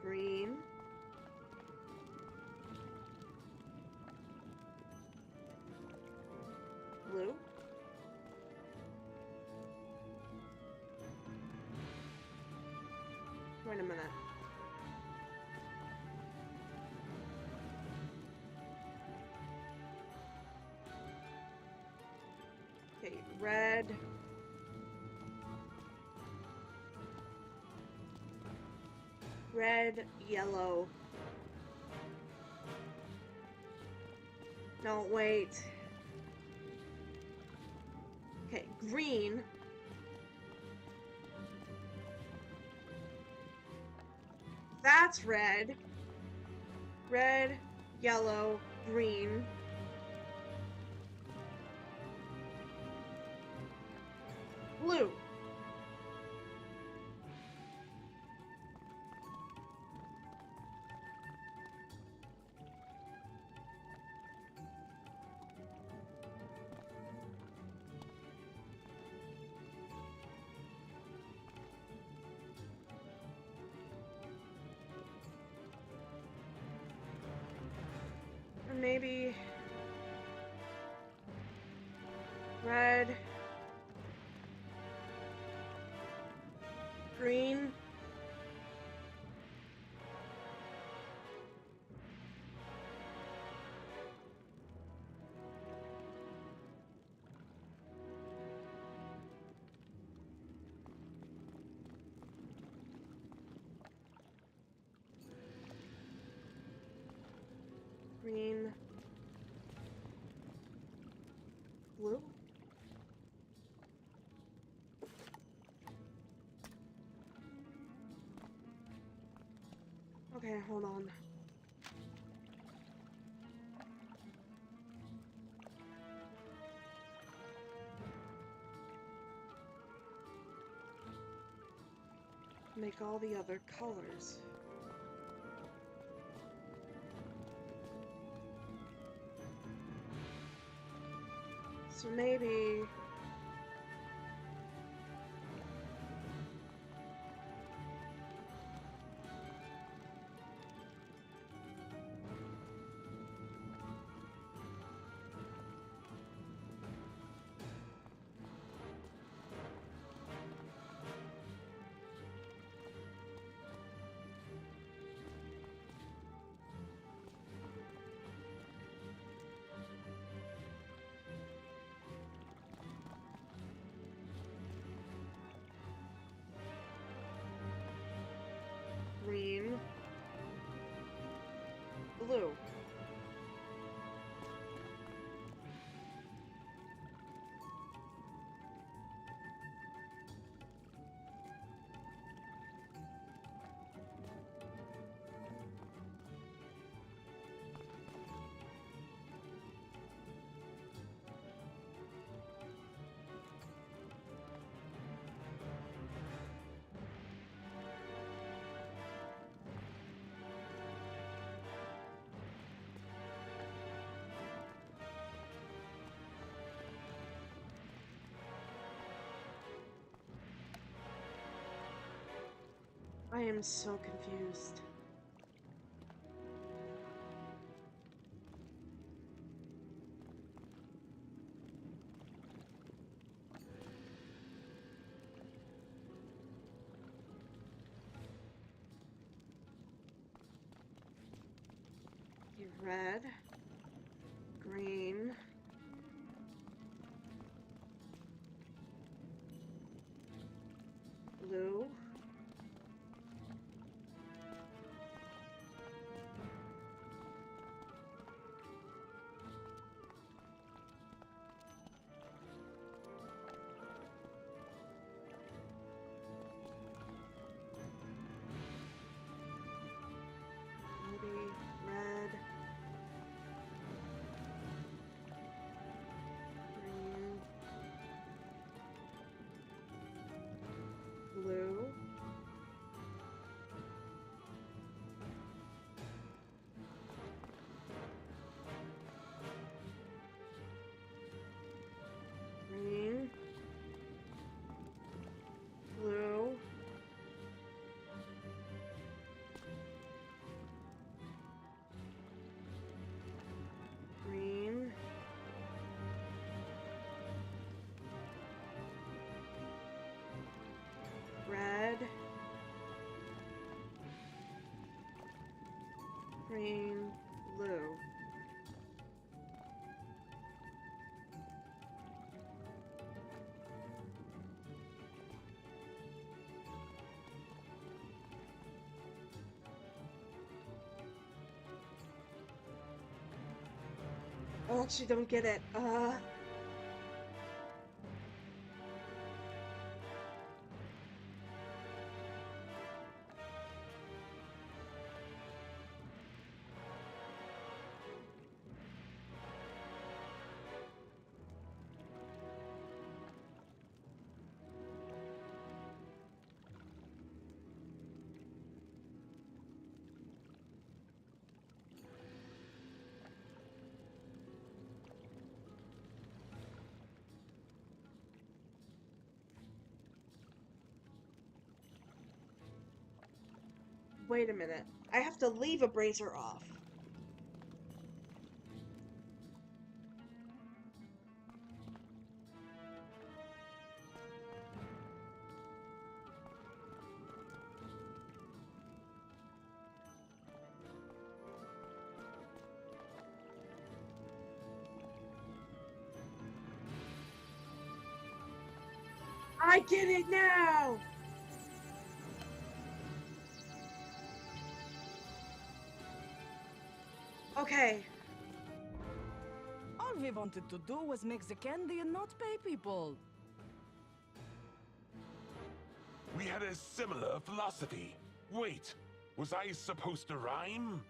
Green. Blue. Wait a minute. Okay, red. Red, yellow. No, wait. Okay, green. That's red. Red, yellow, green. Blue. Or maybe red, green, green, blue. Okay, hold on. Make all the other colors. So maybe green, blue. I am so confused. red, green, blue, maybe red, green, blue, green, blue, green, red, green, blue. I actually don't get it. Wait a minute. I have to leave a brazier off. I get it now! Okay. All we wanted to do was make the candy and not pay people. We had a similar philosophy. Wait, was I supposed to rhyme?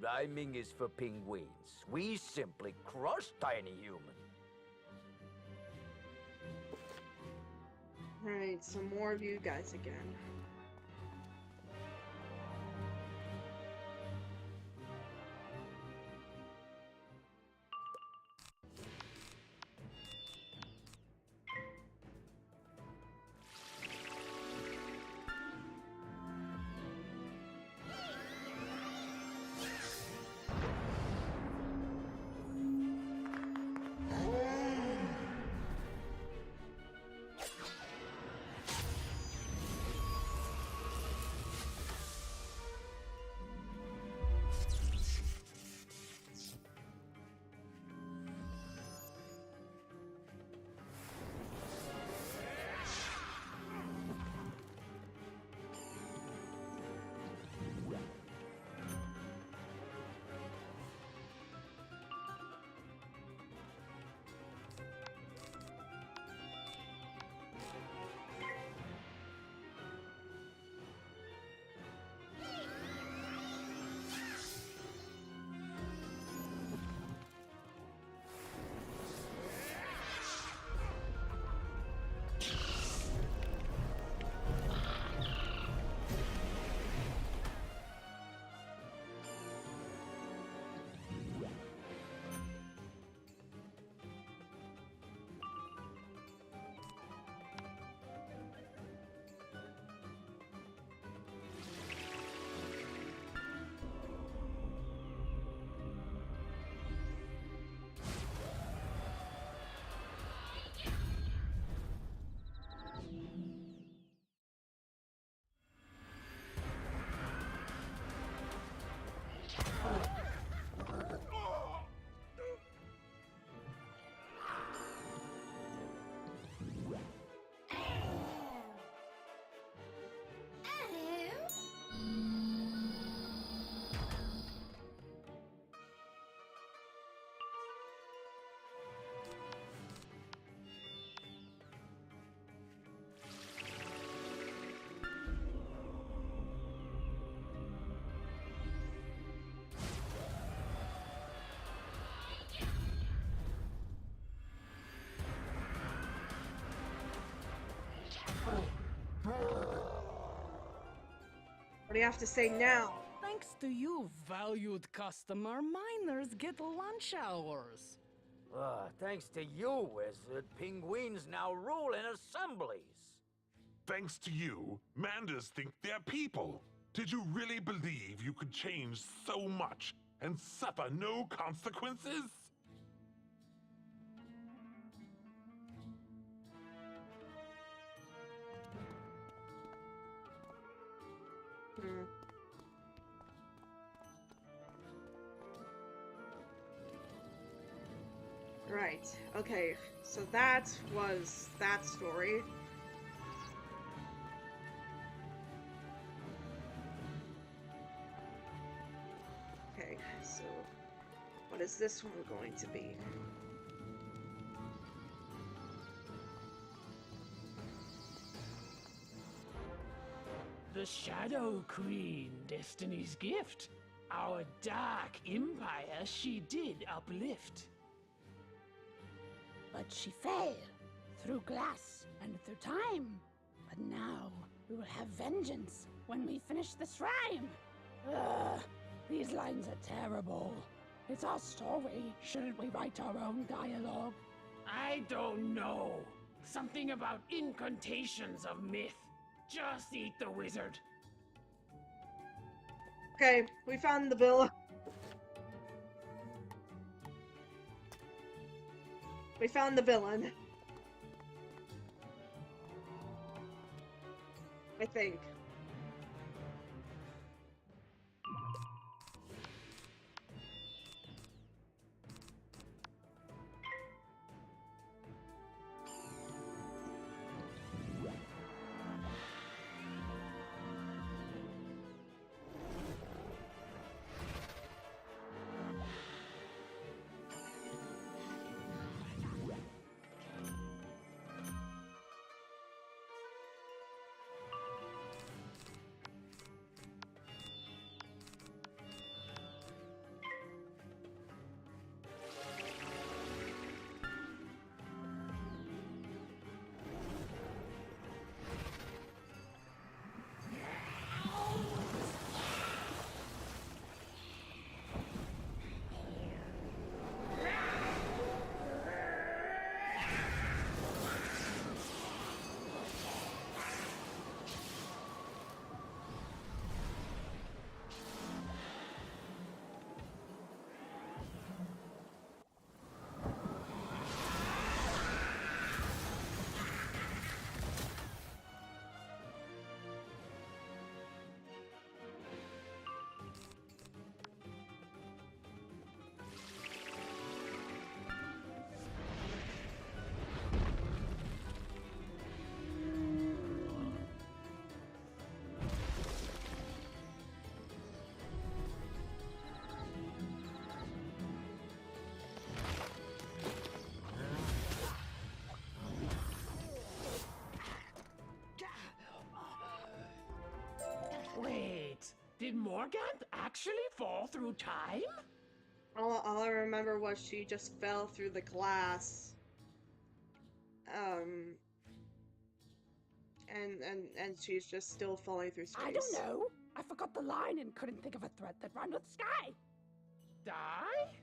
Rhyming is for penguins. We simply crush tiny humans. Alright, some more of you guys again. What do you have to say now? Thanks to you, valued customer, miners get lunch hours. Thanks to you, Wizard, penguins now rule in assemblies. Thanks to you, Manders think they're people. Did you really believe you could change so much and suffer no consequences? Right, okay, so that was that story. Okay, so what is this one going to be? The Shadow Queen, Destiny's gift. Our dark empire she did uplift. But she fell through glass and through time. But now we will have vengeance when we finish this rhyme. Ugh, these lines are terrible. It's our story. Shouldn't we write our own dialogue? I don't know. Something about incantations of myth. Just eat the wizard. Okay, we found the bill. We found the villain. I think. Wait, did Morgant actually fall through time? All I remember was she just fell through the glass. And she's just still falling through space. I don't know. I forgot the line and couldn't think of a threat that rhymed with sky. Die?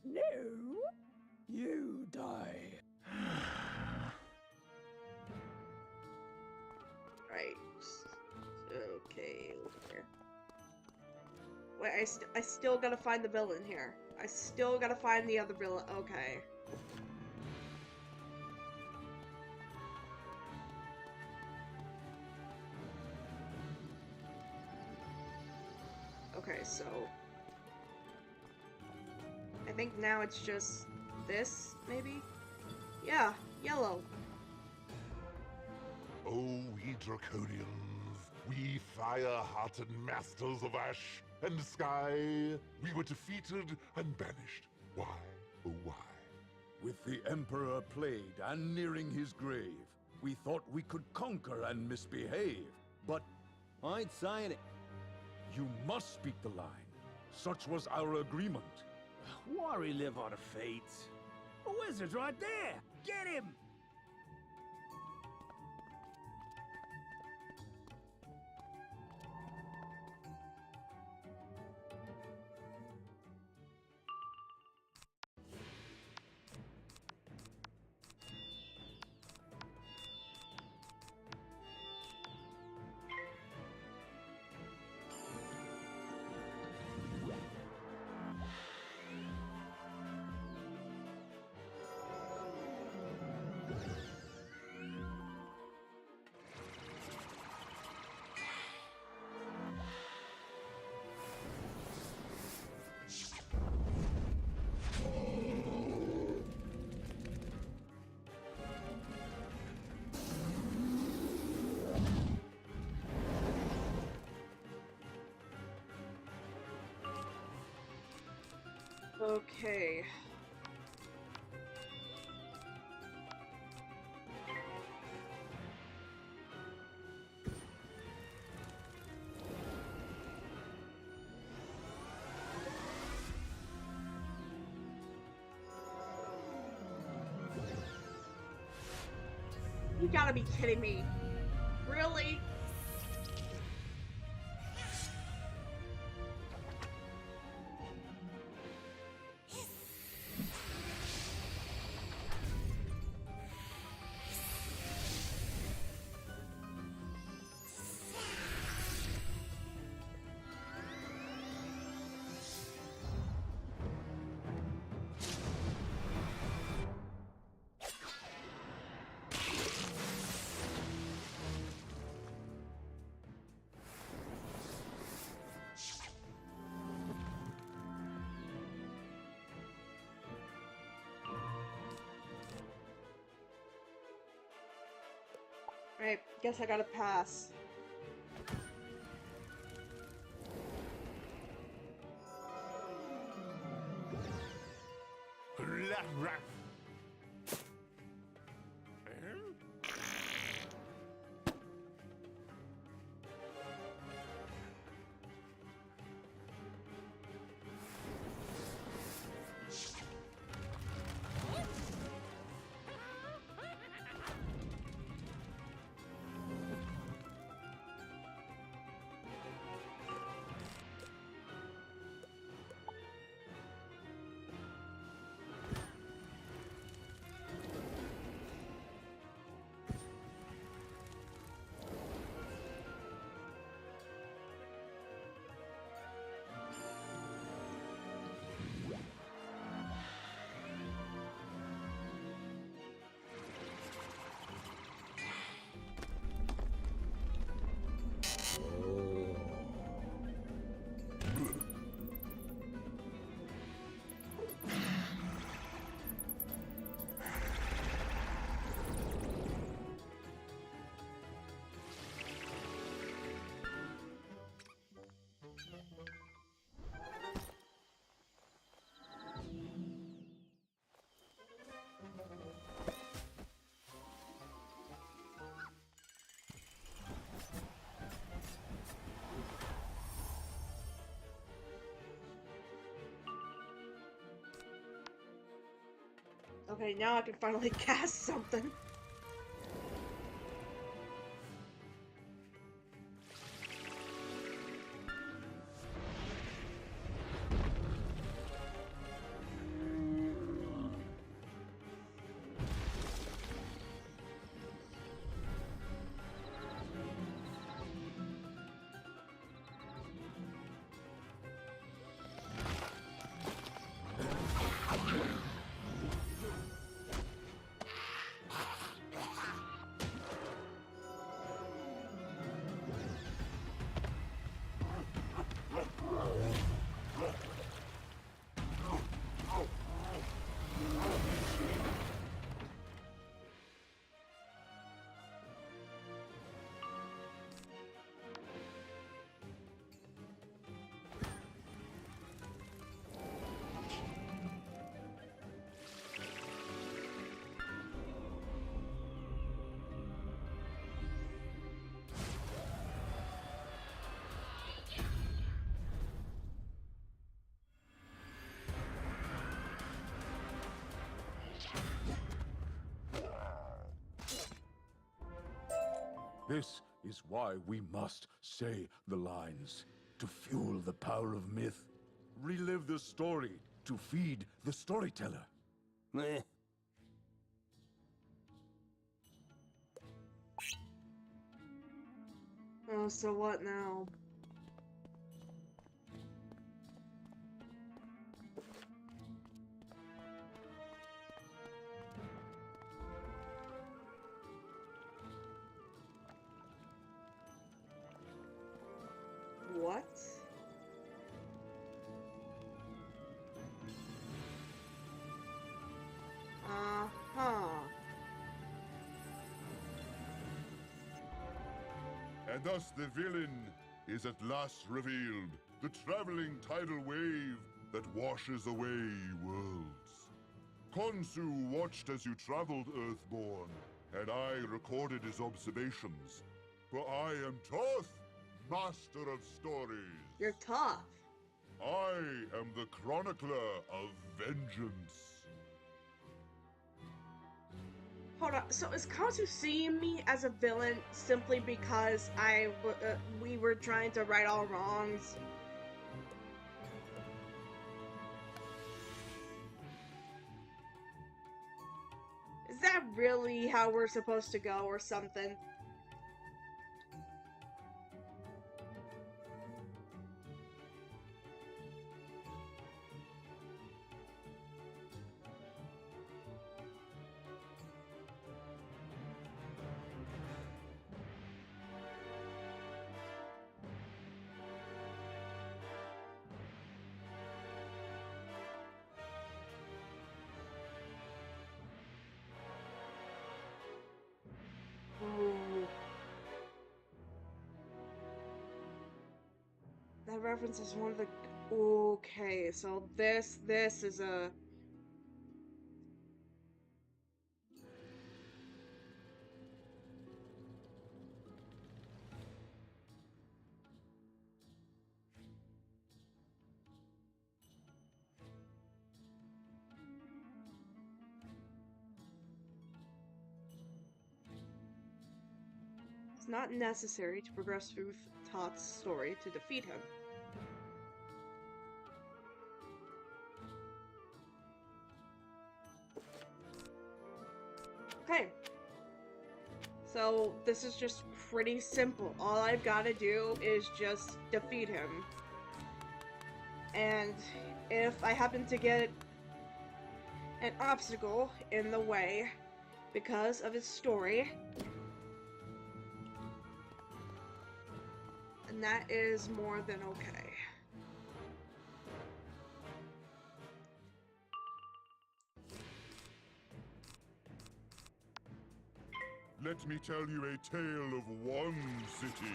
No, you die. Right. Okay, look here. Wait, I still gotta find the villain here. I still gotta find the other villain. Okay. Okay, so I think now it's just this, maybe? Yeah, yellow. Oh, we Draconians, we fire-hearted masters of ash and sky, we were defeated and banished. Why, oh why? With the Emperor played and nearing his grave, we thought we could conquer and misbehave, but I'd sign it. you must speak the line. Such was our agreement. Worry live on a fate. A wizard's right there. Get him! Okay. You gotta be kidding me. Really? Right, guess I gotta pass. Okay, now I can finally cast something. This is why we must say the lines. To fuel the power of myth. Relive the story to feed the storyteller. Eh. Oh, so what now? What? Uh-huh. And thus the villain is at last revealed. The traveling tidal wave that washes away worlds. KHONSU watched as you traveled Earthborn, and I recorded his observations. For I am Toth, master of stories. You're Toth. I am the chronicler of vengeance. Hold on, so is KHONSU seeing me as a villain simply because we were trying to right all wrongs? Is that really how we're supposed to go or something? Ooh. That references one of the... Okay, so this is a... It's not necessary to progress through Toth's story to defeat him. Okay. So this is just pretty simple. All I've got to do is just defeat him. And if I happen to get an obstacle in the way because of his story, and that is more than okay. Let me tell you a tale of one city.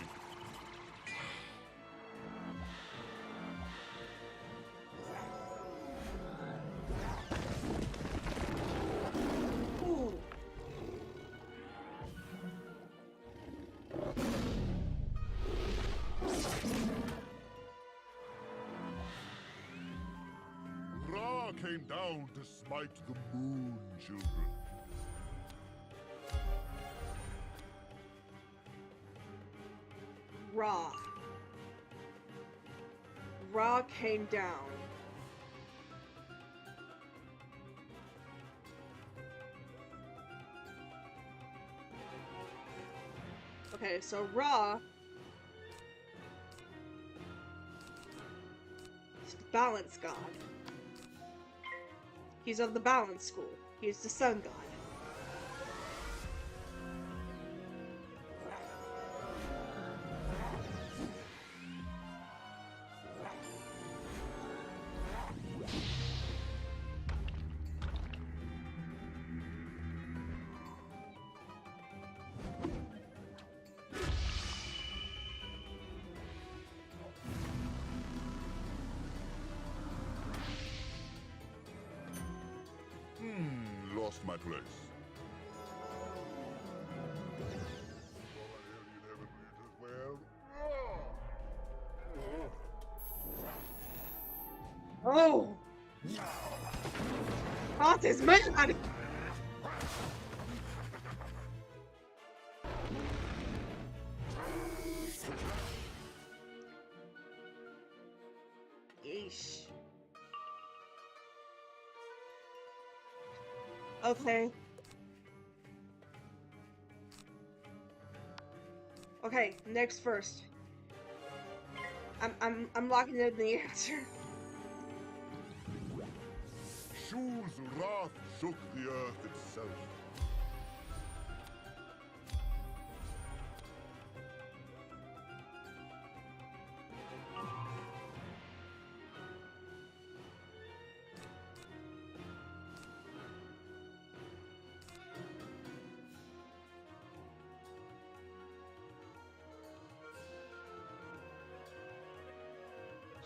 Ooh. Ra came down to smite the moon children. Ra came down. Okay, so Ra is the balance god. He's of the balance school. He's the sun god. Lost my place. Oh! Toth is mad! Yeesh. Okay. Okay, next first. I'm locking in the answer. Shu's wrath shook the earth itself.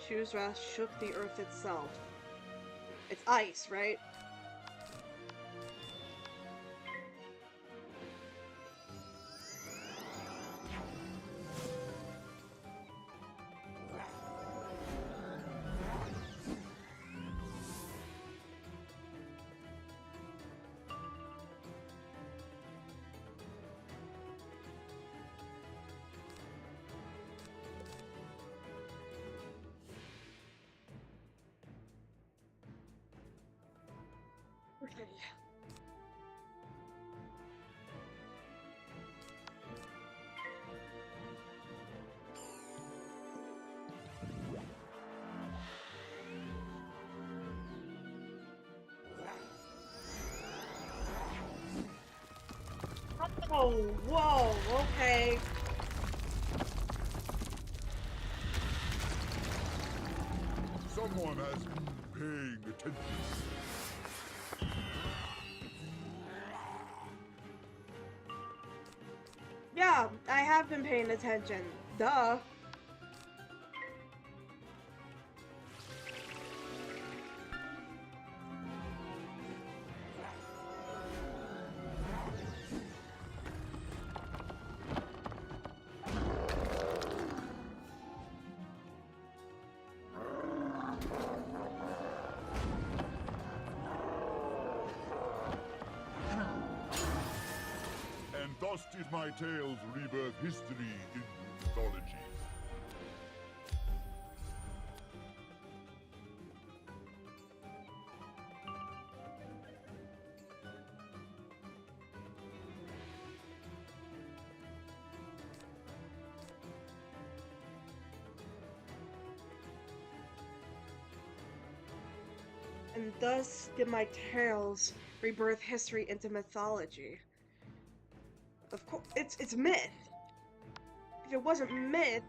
Shu's wrath shook the earth itself. It's ice, right? Okay. Oh, whoa, okay. Someone has been paying attention. Yeah, I have been paying attention. Duh. And thus did my tales rebirth history in mythology. And thus did my tales rebirth history into mythology. Of course, it's myth. If it wasn't myth,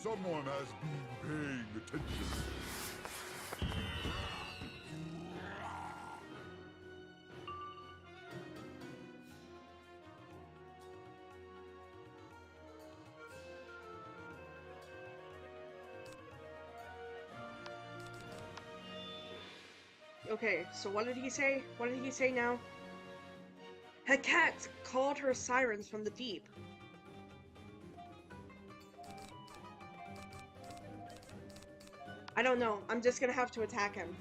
Someone has been paying attention. okay, so what did he say? What did he say now? Heket called her sirens from the deep. I don't know. I'm just gonna have to attack him.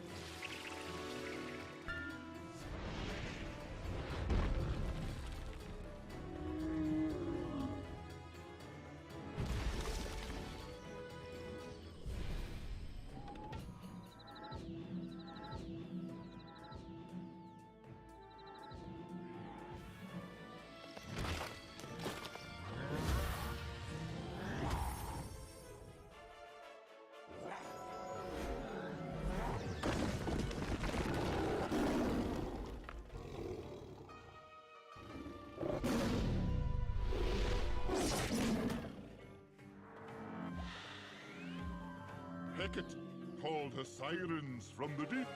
Heket called her sirens from the deep.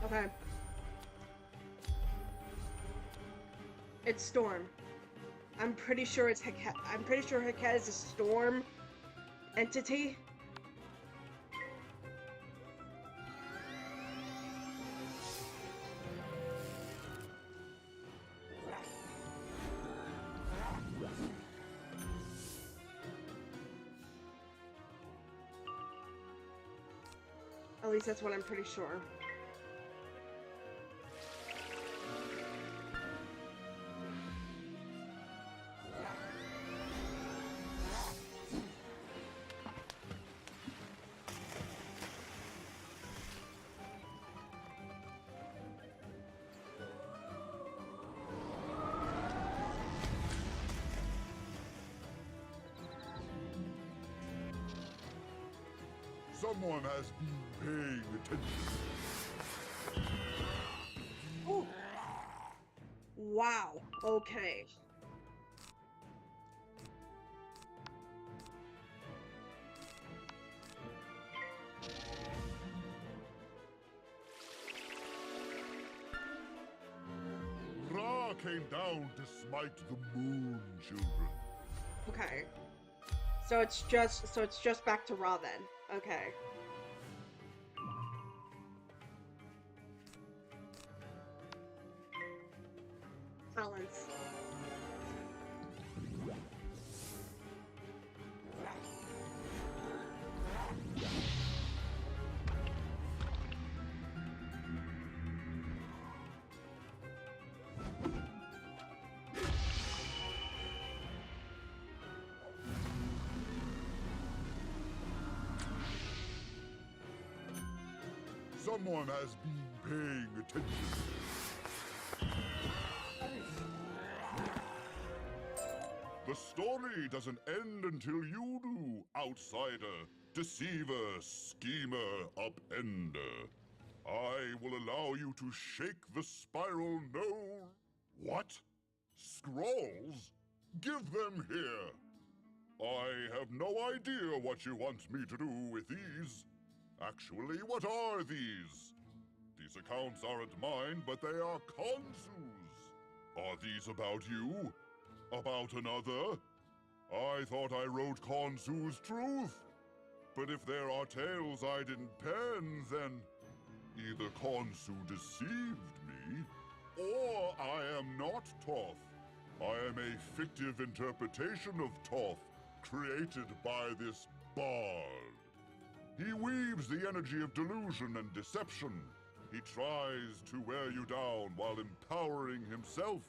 Okay. It's Storm. I'm pretty sure it's Heket. I'm pretty sure Heket is a storm entity. At least that's what I'm pretty sure. Someone has been paying attention. Ooh. Wow. Okay. Ra came down to smite the moon children. Okay. So it's just back to Ra then. Okay. Balance. Someone has been paying attention. The story doesn't end until you do, outsider, deceiver, schemer, upender. I will allow you to shake the spiral no... What? Scrolls? Give them here. I have no idea what you want me to do with these. Actually, what are these? These accounts aren't mine, but they are KHONSU's. Are these about you? About another? I thought I wrote KHONSU's truth. But if there are tales I didn't pen, then either KHONSU deceived me, or I am not Toth. I am a fictive interpretation of Toth, created by this bard. He weaves the energy of delusion and deception. He tries to wear you down while empowering himself.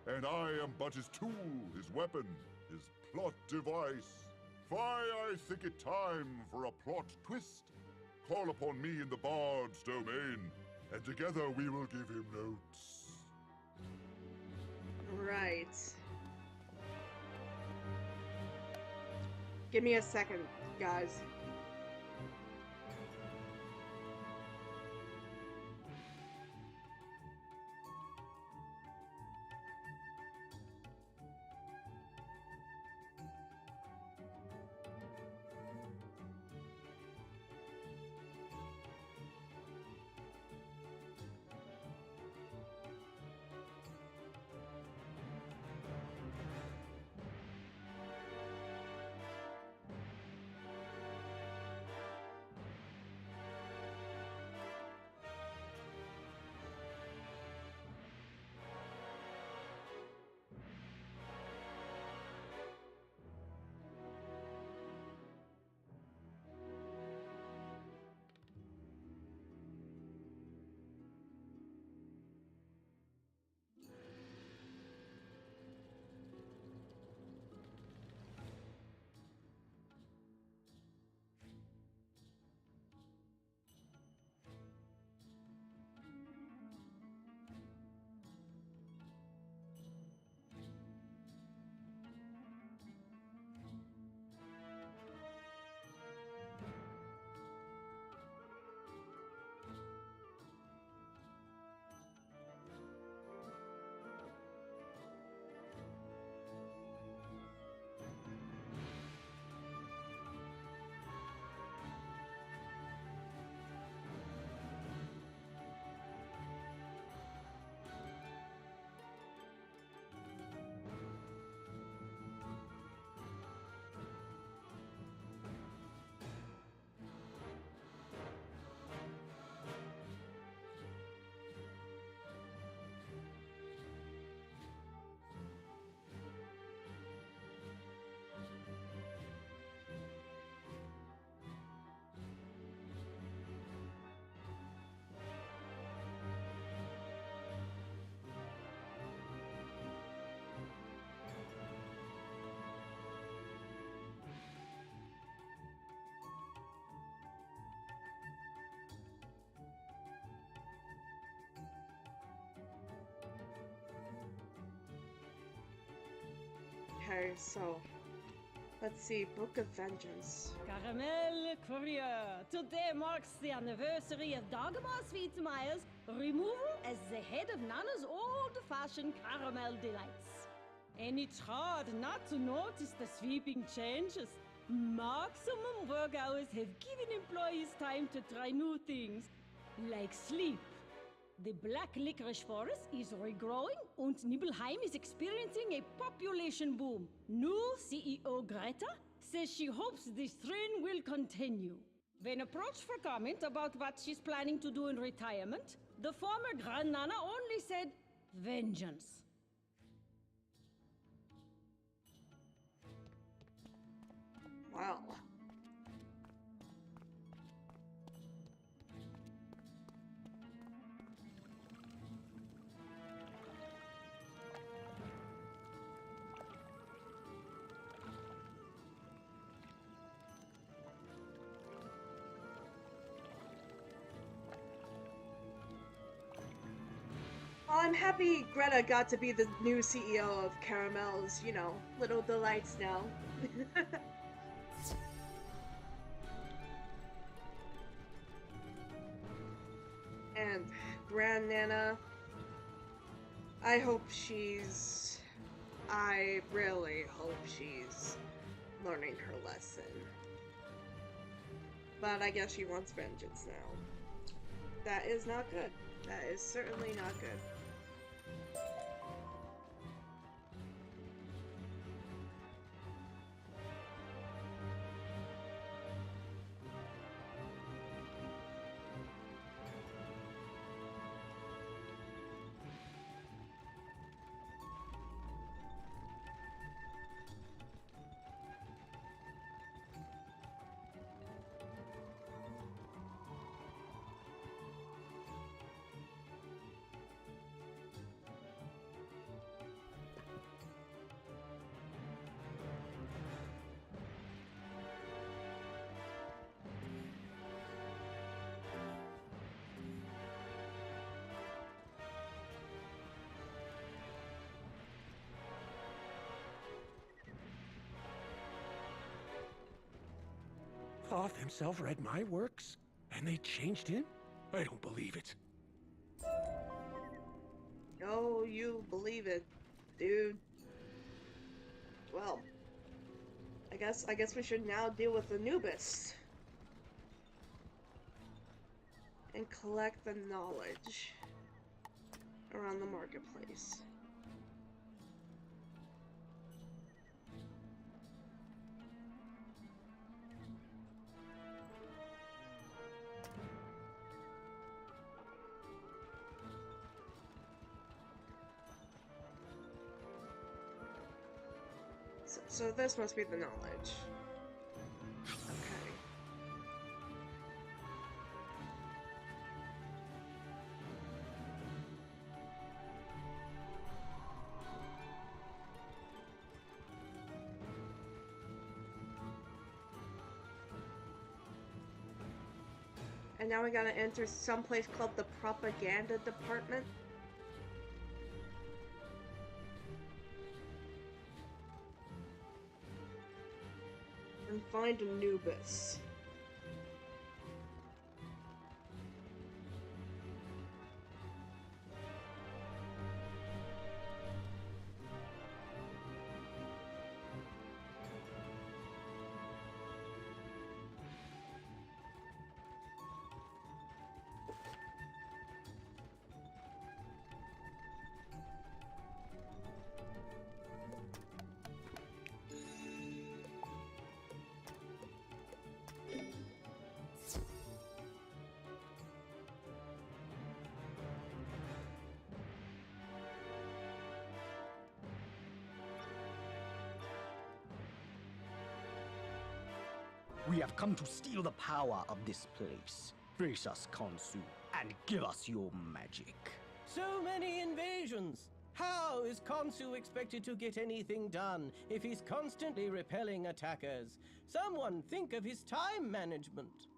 And I am but his tool, his weapon, his plot device. I think it time for a plot twist. Call upon me in the bard's domain, and together we will give him notes. Right. Give me a second, guys. Okay, so Let's see, Book of Vengeance. Caramel Courier. Today marks the anniversary of Dagmar Sweetmeyer's removal as the head of Nana's old-fashioned caramel delights. And it's hard not to notice the sweeping changes. Maximum work hours have given employees time to try new things, like sleep. The black licorice forest is regrowing, and Nibelheim is experiencing a population boom. New CEO Greta says she hopes this trend will continue. When approached for comment about what she's planning to do in retirement, the former Grand Nana only said, vengeance. Wow. Well, I'm happy Greta got to be the new CEO of Caramel's, you know, Little Delights now. And Grand Nana, I really hope she's learning her lesson. But I guess she wants vengeance now. That is not good. That is certainly not good. Thoth himself read my works, and they changed him? I don't believe it. Oh, you believe it, dude. Well, I guess we should now deal with Anubis. And collect the knowledge around the marketplace. So this must be the knowledge. Okay. And now we gotta enter someplace called the Propaganda Department. And find Anubis. We have come to steal the power of this place. Face us, KHONSU, and give us your magic. So many invasions! How is KHONSU expected to get anything done if he's constantly repelling attackers? Someone think of his time management.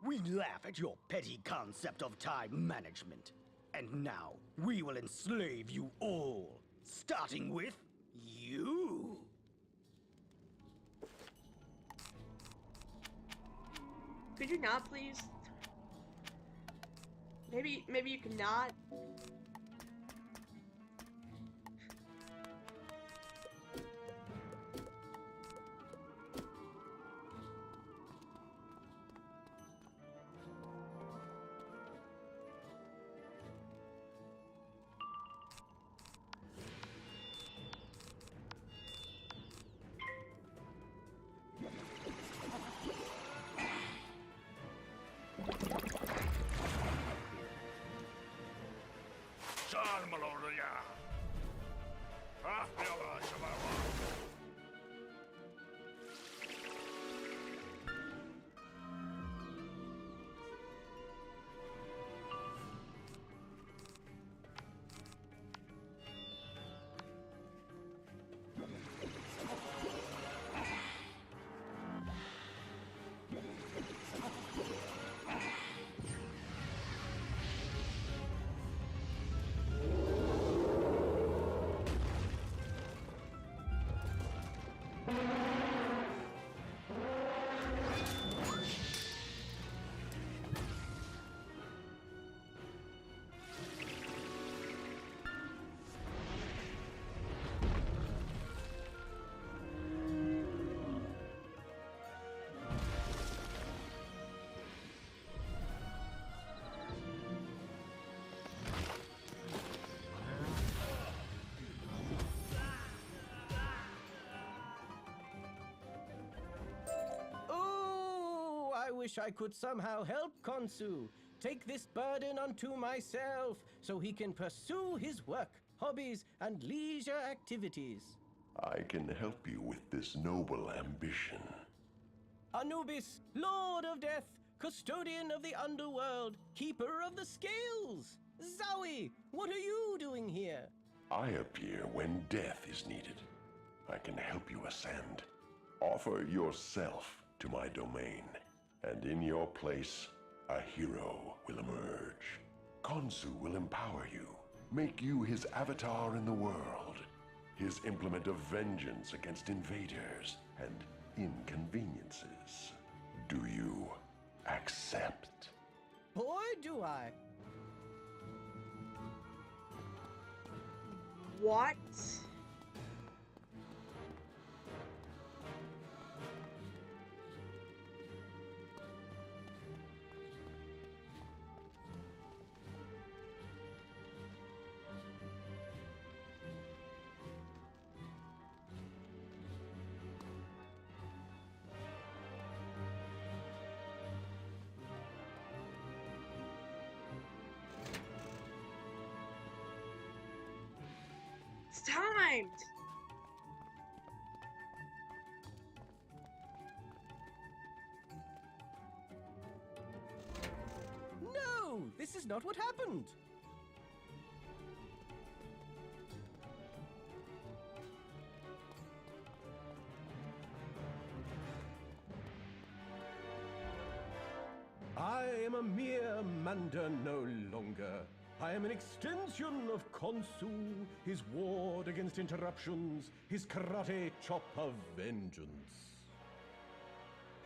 We laugh at your petty concept of time management. And now, we will enslave you all, starting with you. Could you not, please? Maybe you could not. I wish I could somehow help KHONSU. Take this burden unto myself so he can pursue his work, hobbies, and leisure activities. I can help you with this noble ambition. Anubis, Lord of Death, Custodian of the Underworld, Keeper of the Scales. Zowie, what are you doing here? I appear when death is needed. I can help you ascend. Offer yourself to my domain, and in your place, a hero will emerge. KHONSU will empower you, make you his avatar in the world, his implement of vengeance against invaders and inconveniences. Do you accept? Boy, do I. What? It's timed! No, this is not what happened. I am a mere Manda no longer. I am an extension of KHONSU, his ward against interruptions, his karate chop of vengeance.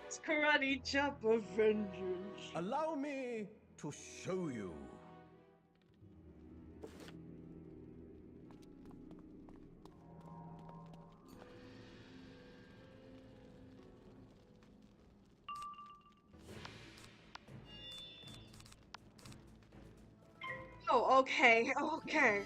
It's karate chop of vengeance. Allow me to show you. Oh, okay, okay.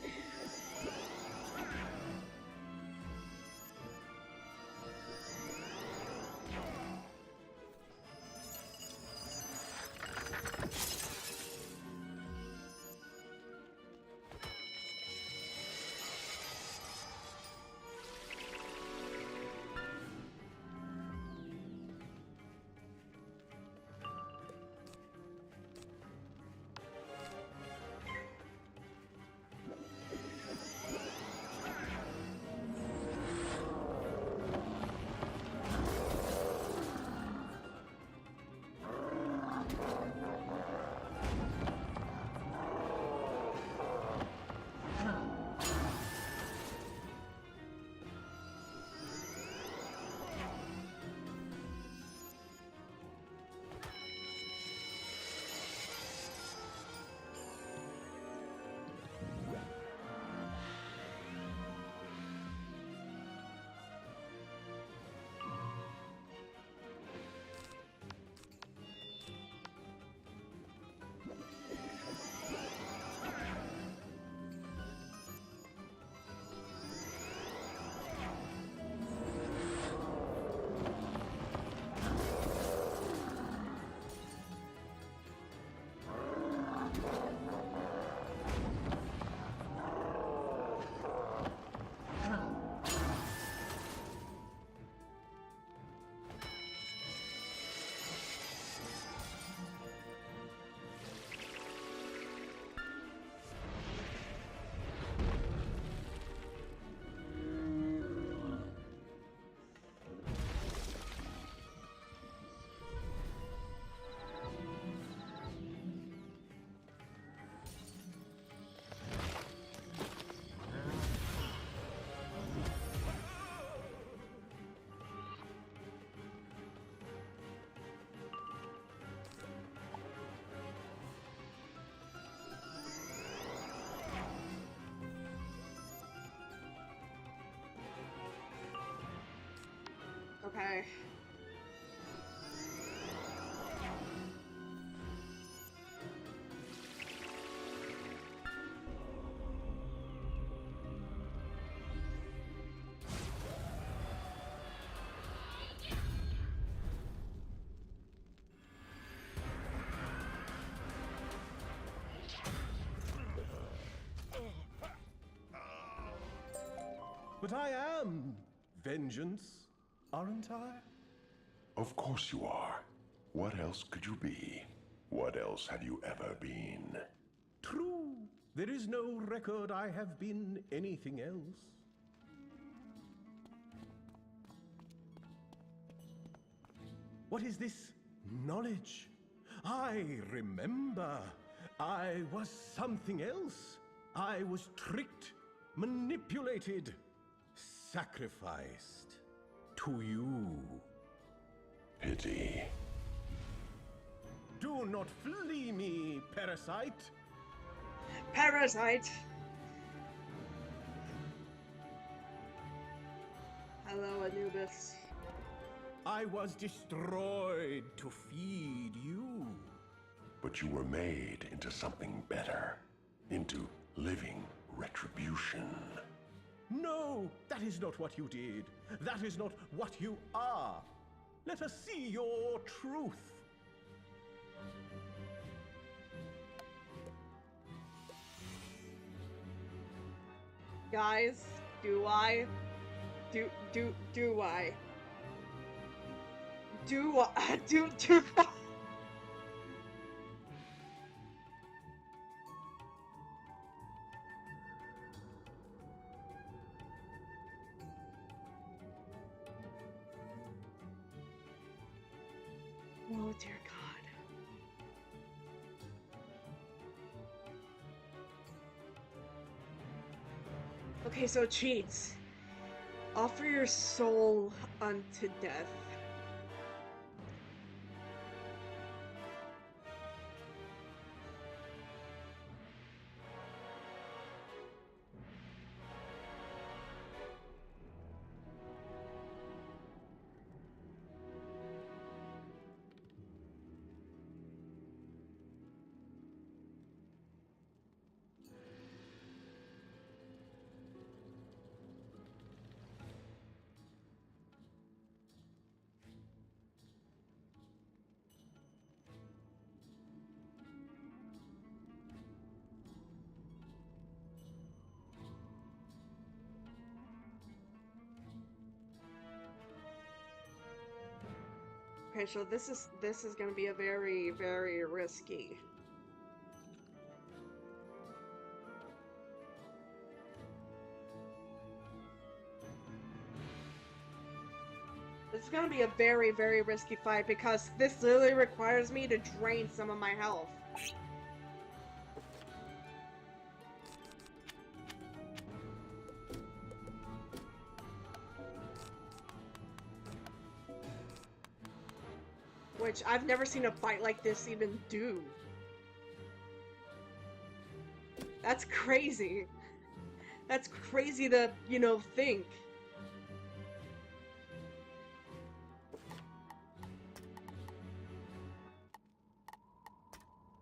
Okay. But I am vengeance, aren't I? Of course you are. What else could you be? What else have you ever been? True. There is no record I have been anything else. What is this knowledge? I remember. I was something else. I was tricked, manipulated, sacrificed to you. Pity. Do not flee me, parasite. Parasite! Hello, Anubis. I was destroyed to feed you. But you were made into something better. Into living retribution. No, that is not what you did. That is not what you are. Let us see your truth. Guys, do I? Do I? Oh dear God. Okay, so cheats. Offer your soul unto death. Okay, so this is gonna be a very, very risky. This is gonna be a very, very risky fight because this literally requires me to drain some of my health. Which I've never seen a fight like this even do. That's crazy. That's crazy to, you know, think.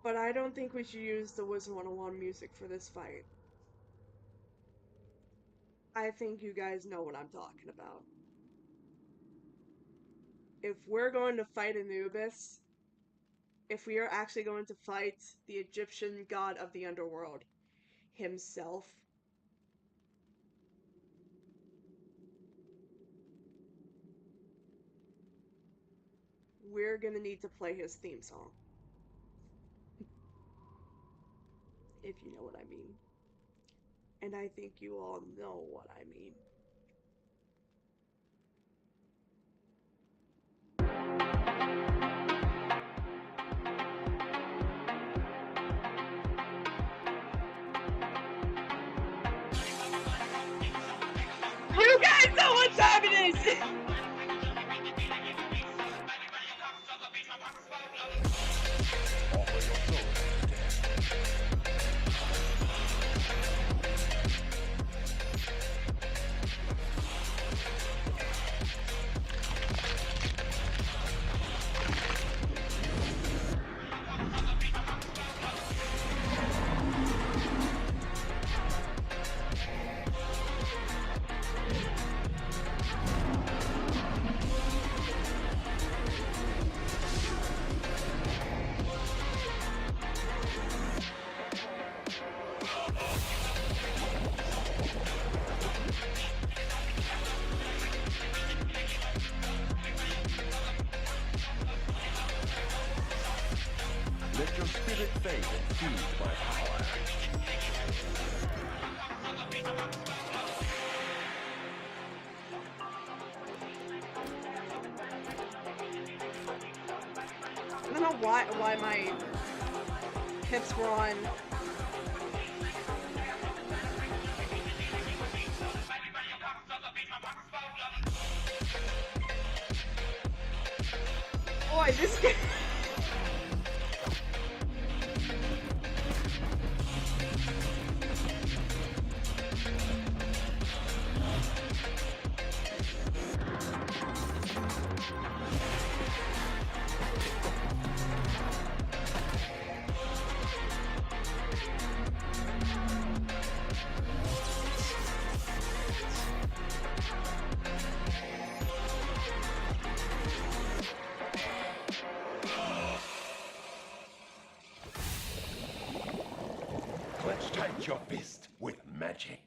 But I don't think we should use the Wizard 101 music for this fight. I think you guys know what I'm talking about. If we're going to fight Anubis, if we are actually going to fight the Egyptian god of the underworld himself, we're gonna need to play his theme song. If you know what I mean. And I think you all know what I mean. You guys know what time it is! feed my power. I don't know why my hips were on. Boy, this game. Clench tight your fist with magic.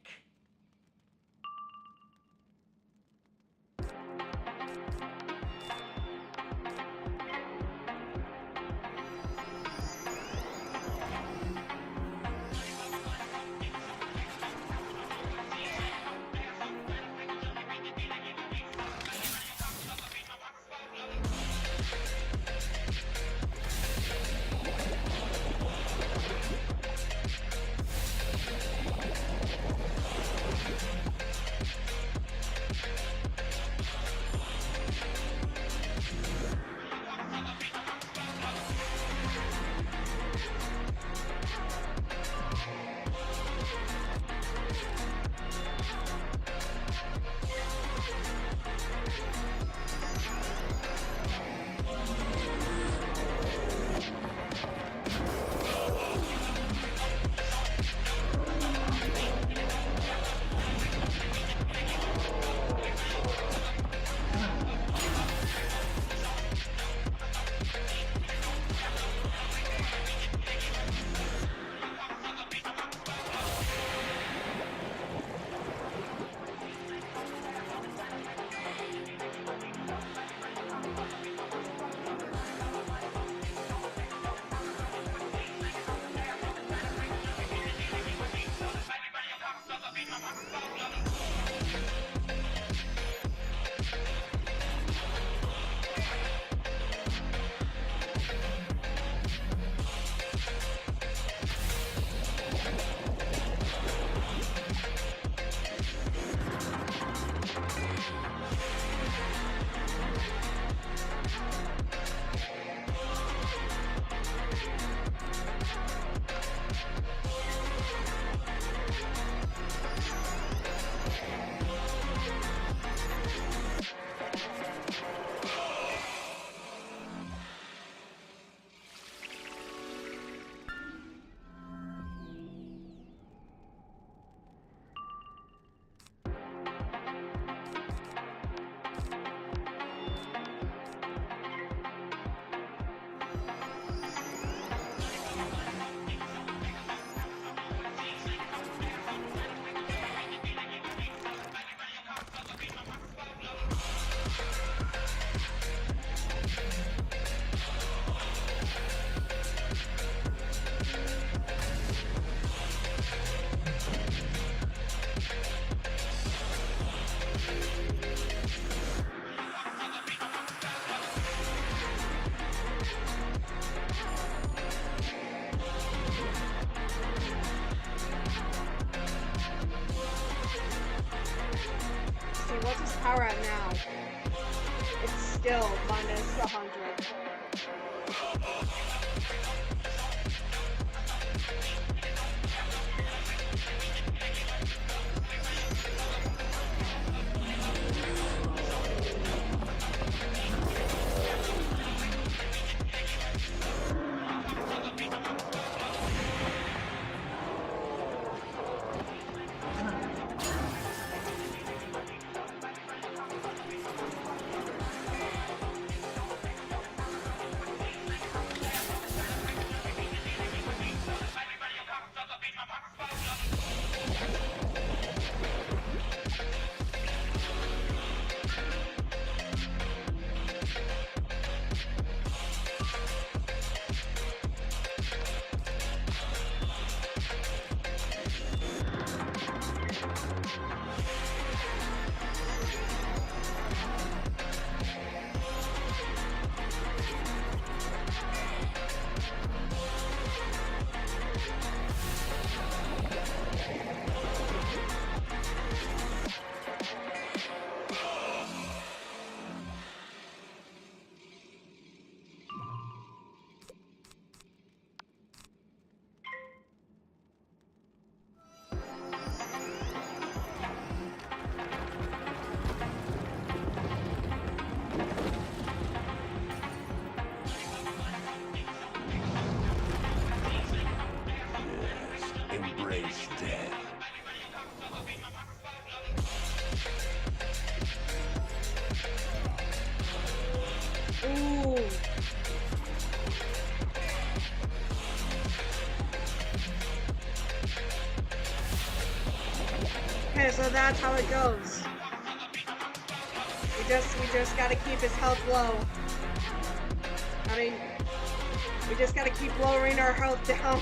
What's his power at now? It's still minus 100. So that's how it goes. We just gotta keep his health low. I mean, we just gotta keep lowering our health down.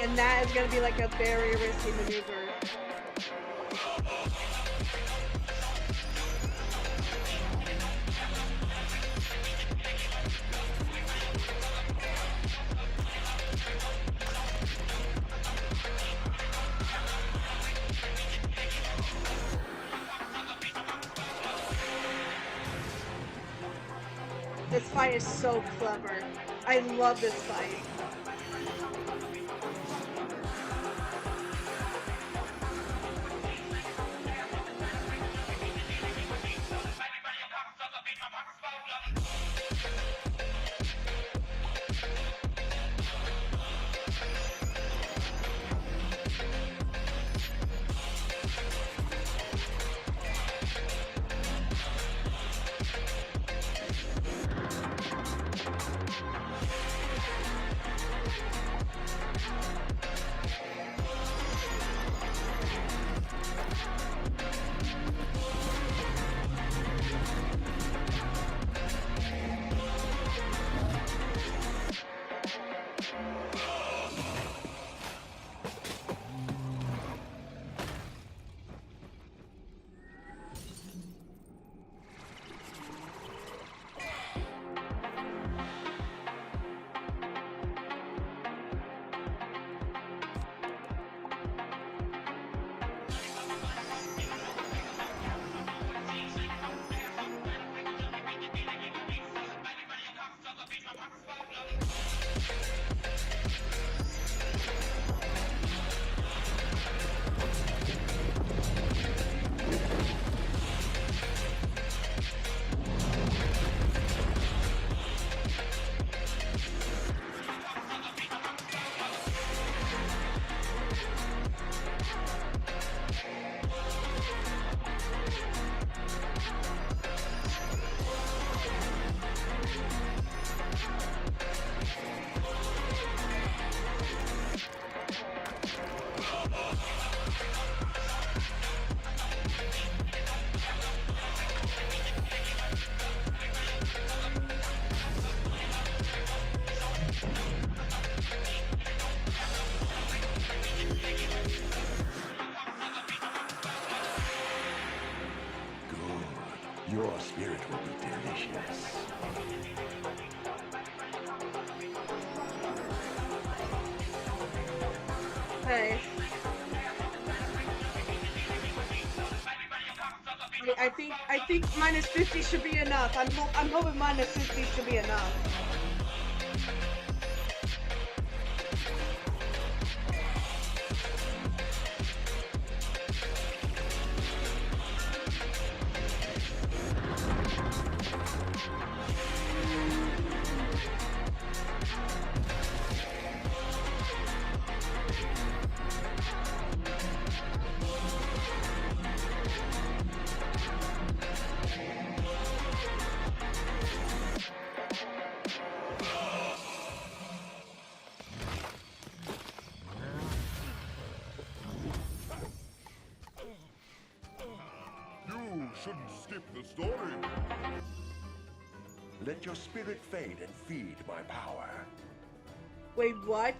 And that is gonna be like a very risky maneuver. This fight is so clever. I love this fight. Your spirit will be delicious. Hey. I think minus 50 should be enough. I'm hoping minus 50 should be enough. You shouldn't skip the story. Let your spirit fade and feed my power. Wait, what?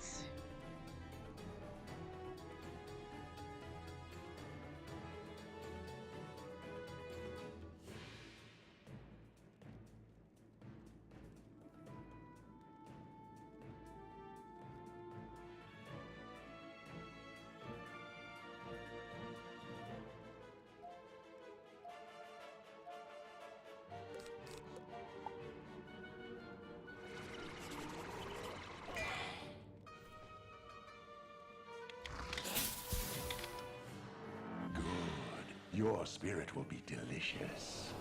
Your spirit will be delicious.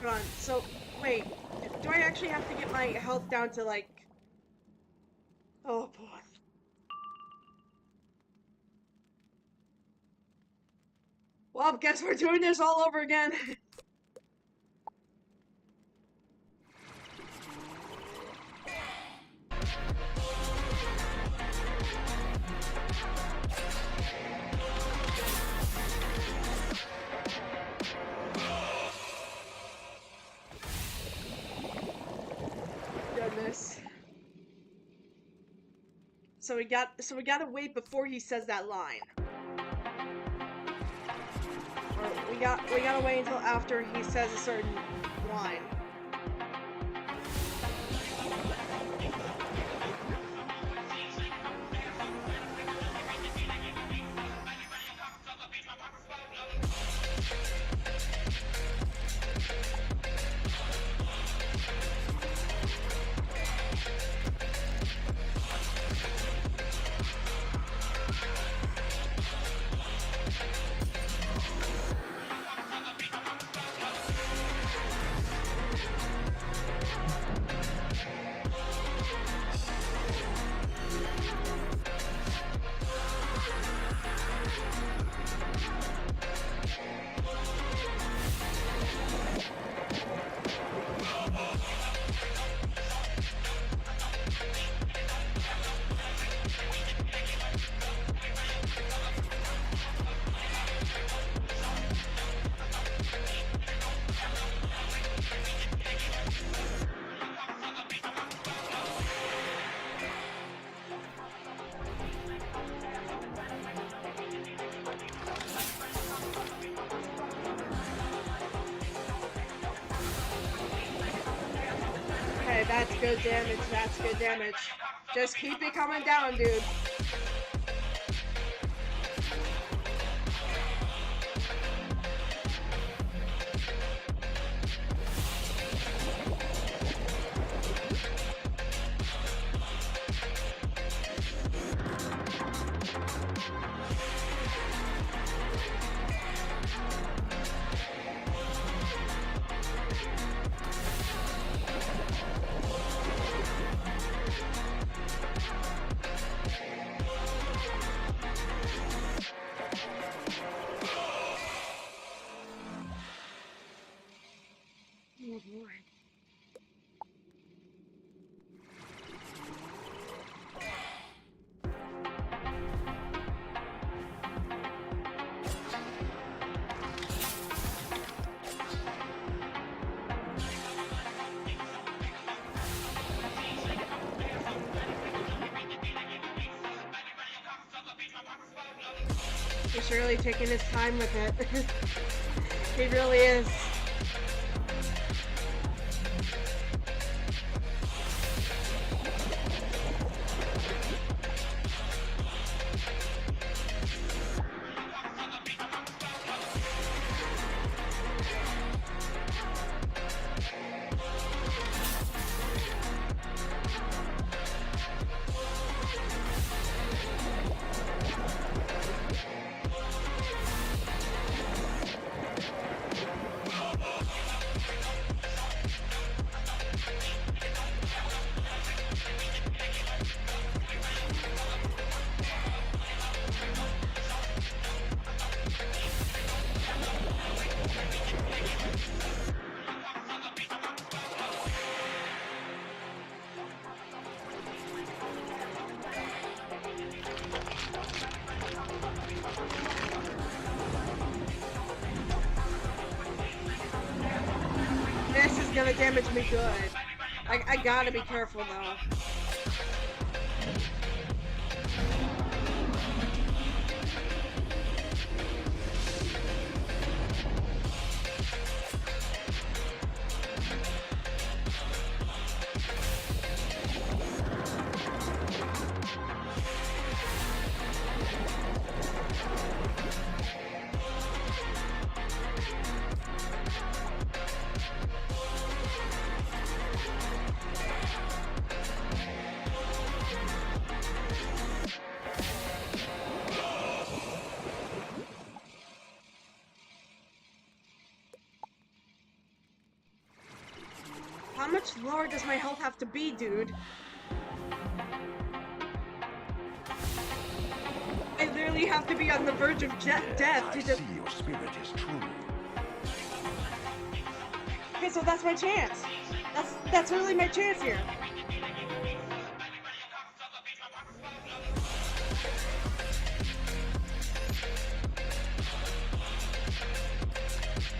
Hold on. So, wait. Do I actually have to get my health down to, like... Oh, boy. Well, guess we're doing this all over again. Goodness. So we gotta wait before he says that line. Or we gotta wait until after he says a certain line. Okay, that's good damage, that's good damage. Just keep it coming down, dude. Oh boy. He's really taking his time with it. He really is. This is gonna damage me good. I gotta be careful though. How much lower does my health have to be, dude? I literally have to be on the verge of death to I see your spirit is true. Okay, so that's my chance. That's really my chance here.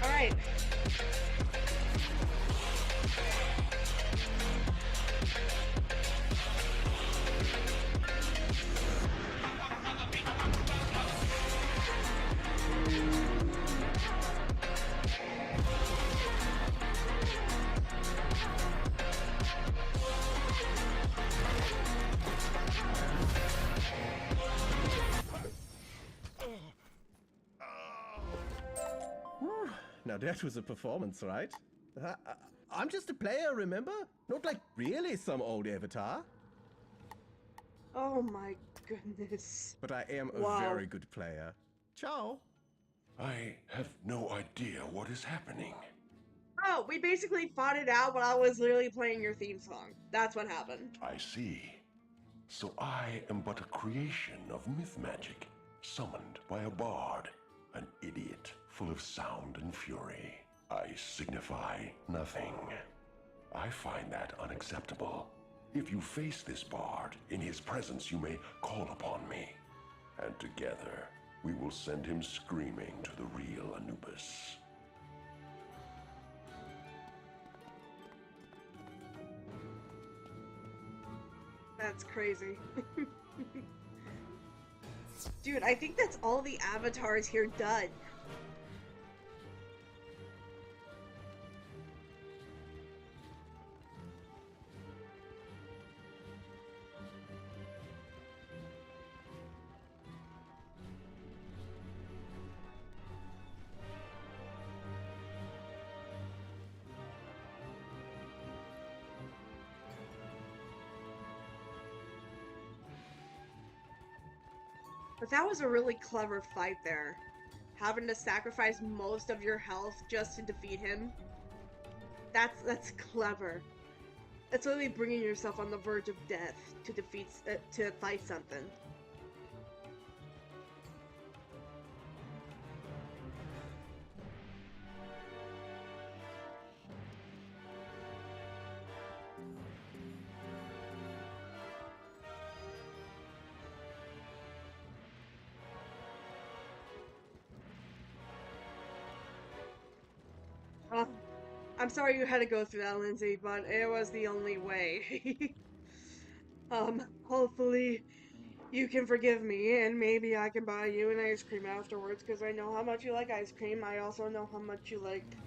All right. Now that was a performance, right? I'm just a player, remember? Not like really some old avatar. Oh my goodness. But I am a very good player. Ciao. I have no idea what is happening. Oh, we basically fought it out when I was literally playing your theme song. That's what happened. I see. So I am but a creation of myth magic, summoned by a bard, an idiot full of sound and fury. I signify nothing. I find that unacceptable. If you face this bard, in his presence you may call upon me, and together we will send him screaming to the real Anubis. That's crazy. Dude, I think that's all the avatars here done. But that was a really clever fight there. Having to sacrifice most of your health just to defeat him. That's clever. It's literally bringing yourself on the verge of death to fight something. I'm sorry you had to go through that, Lindsay, but it was the only way. Hopefully you can forgive me, and maybe I can buy you an ice cream afterwards, because I know how much you like ice cream. I also know how much you like,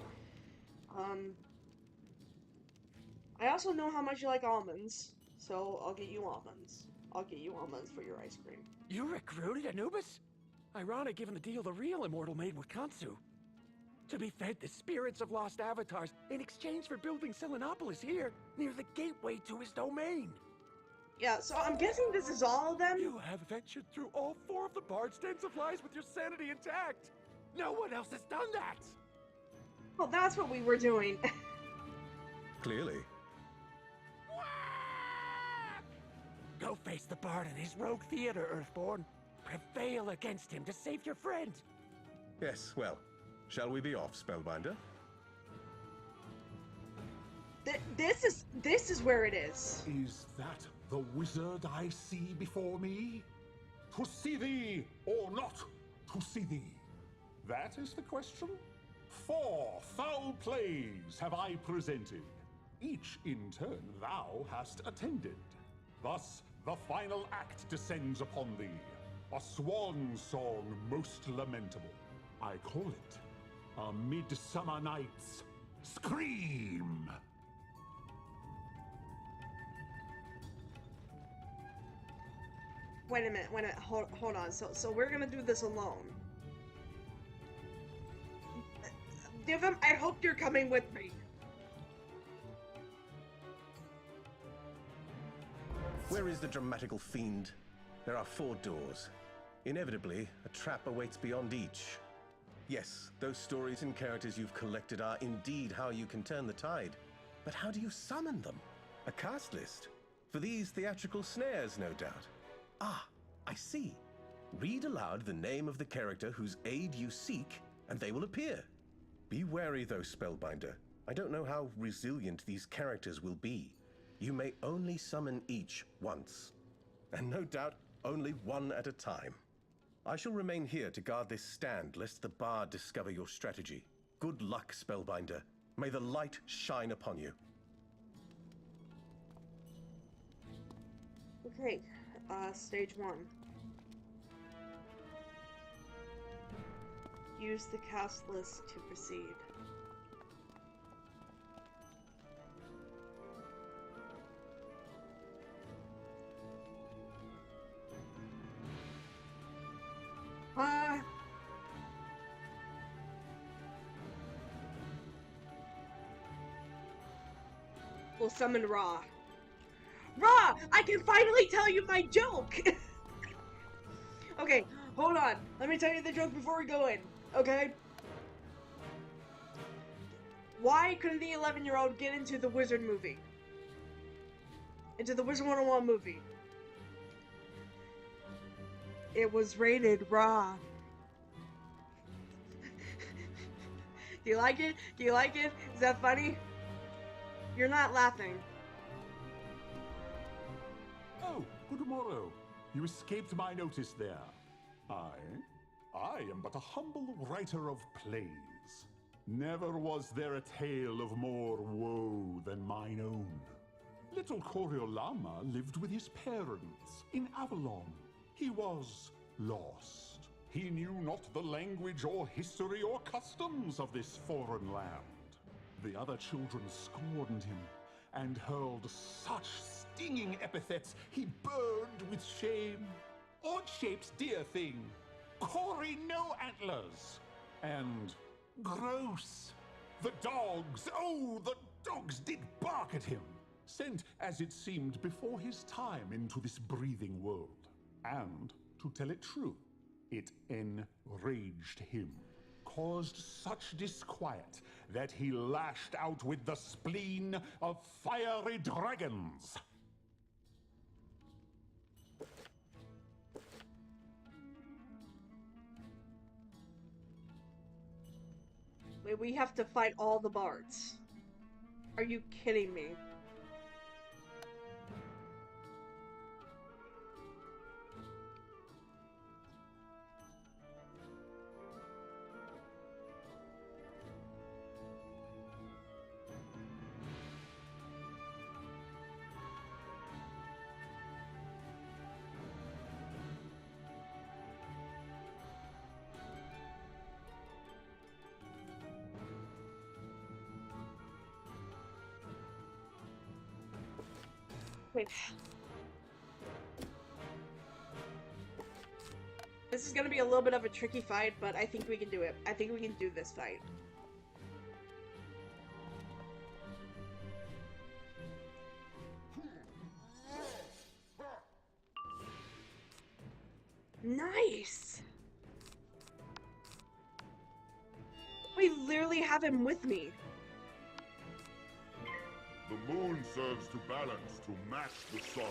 I also know how much you like almonds, so I'll get you almonds. I'll get you almonds for your ice cream. You recruited Anubis? Ironic given the deal the real immortal made with KHONSU. To be fed the spirits of lost avatars in exchange for building Selenopolis here, near the gateway to his domain. Yeah, so I'm guessing this is all of them? You have ventured through all 4 of the Bard's dens of lies with your sanity intact. No one else has done that. Well, that's what we were doing. Clearly. Go face the Bard in his rogue theater, Earthborn. Prevail against him to save your friend. Yes, well. Shall we be off, Spellbinder? This is where it is. Is that the wizard I see before me? To see thee, or not to see thee? That is the question? 4 foul plays have I presented. Each in turn thou hast attended. Thus, the final act descends upon thee. A swan song most lamentable. I call it A Midsummer Night's Scream! Wait a minute, hold on. So we're gonna do this alone. Divim, I hope you're coming with me. Where is the dramatical fiend? There are 4 doors. Inevitably, a trap awaits beyond each. Yes, those stories and characters you've collected are indeed how you can turn the tide. But how do you summon them? A cast list? For these theatrical snares, no doubt. Ah, I see. Read aloud the name of the character whose aid you seek, and they will appear. Be wary, though, Spellbinder. I don't know how resilient these characters will be. You may only summon each once. And no doubt, only one at a time. I shall remain here to guard this stand, lest the bard discover your strategy. Good luck, Spellbinder. May the light shine upon you. Okay, stage 1. Use the cast list to proceed. We'll summon Ra. Ra! I can finally tell you my joke! Okay, hold on. Let me tell you the joke before we go in, okay? Why couldn't the 11-year-old get into the Wizard movie? Into the Wizard 101 movie? It was rated raw. Do you like it? Do you like it? Is that funny? You're not laughing. Oh, good morrow. You escaped my notice there. I am but a humble writer of plays. Never was there a tale of more woe than mine own. Little Coriolanus lived with his parents in Avalon. He was lost. He knew not the language or history or customs of this foreign land. The other children scorned him and hurled such stinging epithets he burned with shame. Odd-shaped dear thing, Cory no antlers, and gross. The dogs, oh, the dogs did bark at him, sent, as it seemed, before his time into this breathing world. And, to tell it true, it enraged him, caused such disquiet that he lashed out with the spleen of fiery dragons. Wait, we have to fight all the bards. Are you kidding me? Wait. This is gonna be a little bit of a tricky fight, but I think we can do it. I think we can do this fight. Nice! We literally have him with me. The moon serves to balance, to match the sun.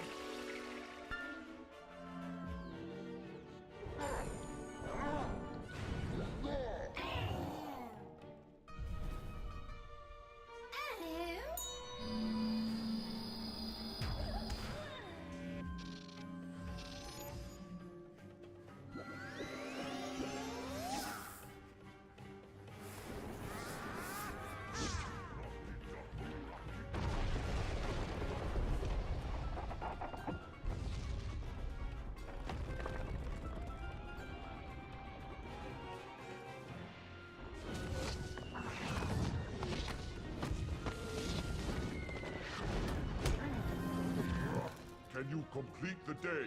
Can you complete the day?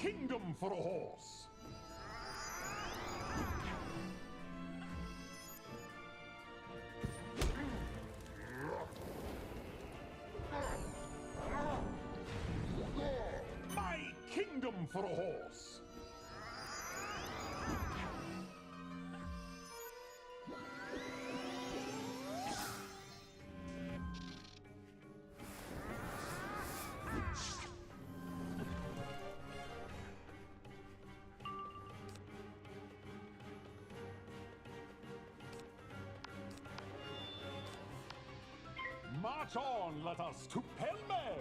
kingdom for a horse! My kingdom for a horse! March on, let us, to Pell-mell!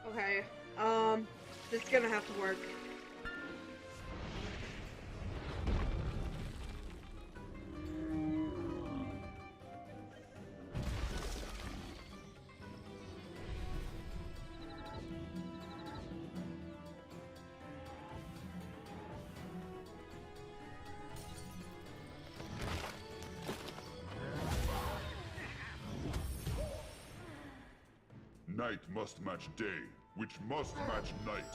Okay, this is gonna have to work. Night must match day, which must match night.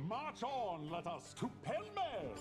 March on, let us, to Pell-mell!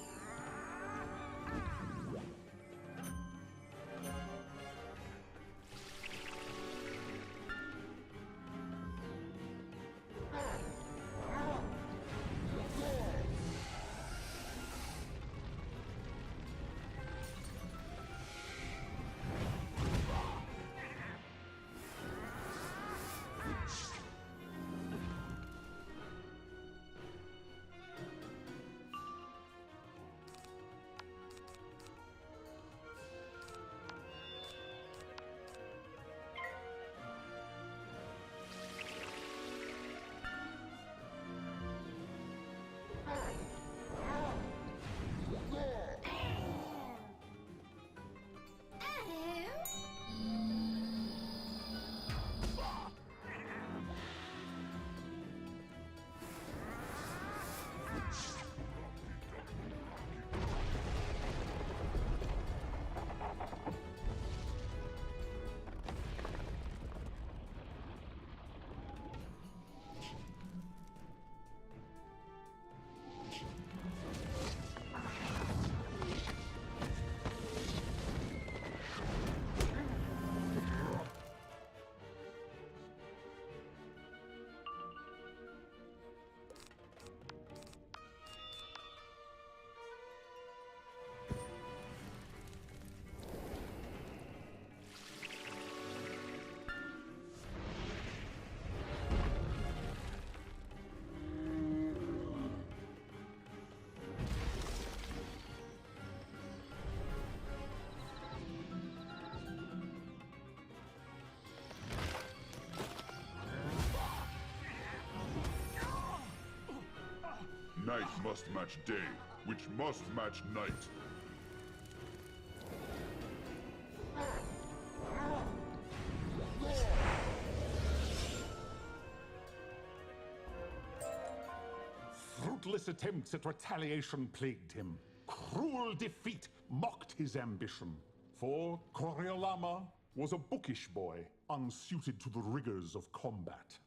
Night must match day, which must match night. Fruitless attempts at retaliation plagued him. Cruel defeat mocked his ambition. For Coriolama was a bookish boy, unsuited to the rigors of combat.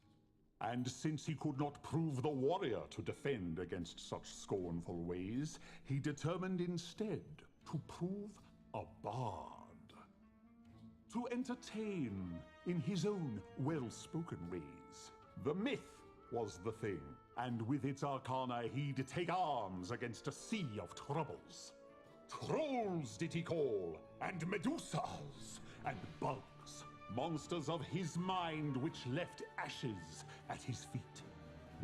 And since he could not prove the warrior to defend against such scornful ways, he determined instead to prove a bard. To entertain in his own well-spoken ways. The myth was the thing, and with its arcana he'd take arms against a sea of troubles. Trolls did he call, and Medusas, and bugs, monsters of his mind which left ashes at his feet.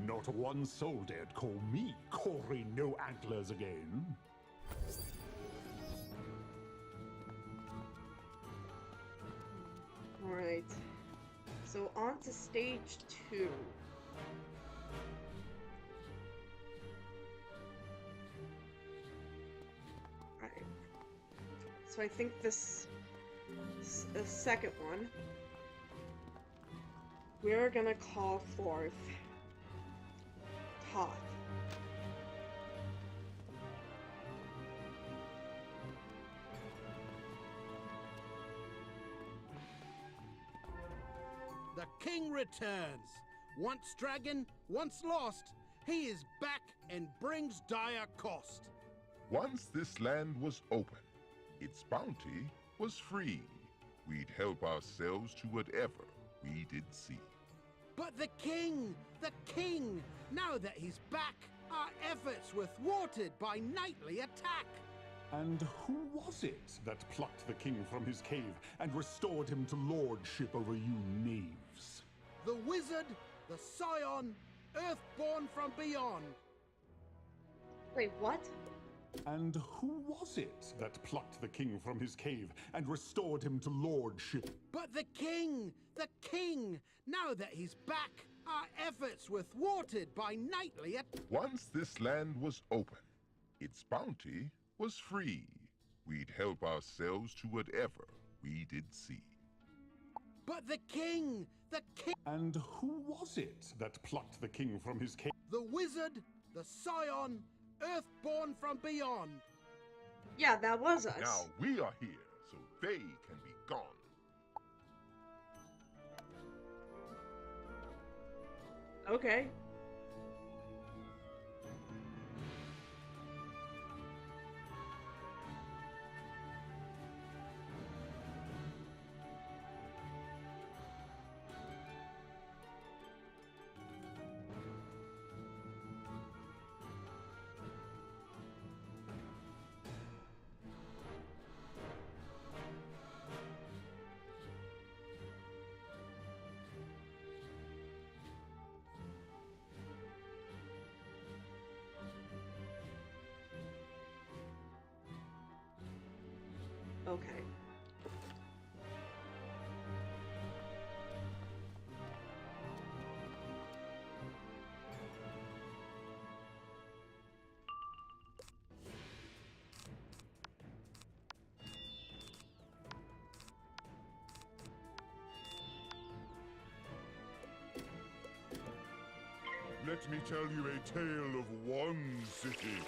Not one soul dared call me Cory No Antlers again. Alright. So on to stage 2. Alright. So I think the second one, we're gonna call forth Todd. The king returns. Once dragon, once lost, he is back and brings dire cost. Once this land was open, its bounty was free. We'd help ourselves to whatever we did see. But the king! Now that he's back, our efforts were thwarted by nightly attack. And who was it that plucked the king from his cave and restored him to lordship over you knaves? The wizard, the scion, earthborn from beyond. Wait, what? And who was it that plucked the king from his cave and restored him to lordship? But the king! Now that he's back, our efforts were thwarted by nightly attack. Once this land was open, its bounty was free. We'd help ourselves to whatever we did see. But the king! And who was it that plucked the king from his cave? The wizard, the scion, earthborn from beyond. Yeah, that was us. Now we are here, so they can be gone. Okay. Okay. Let me tell you a tale of one city.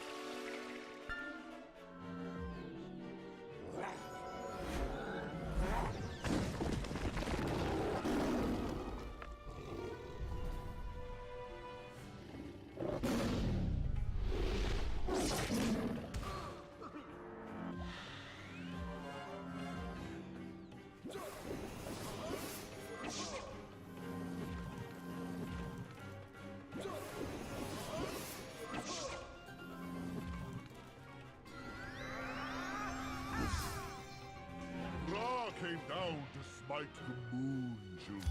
Came down to smite the moon children.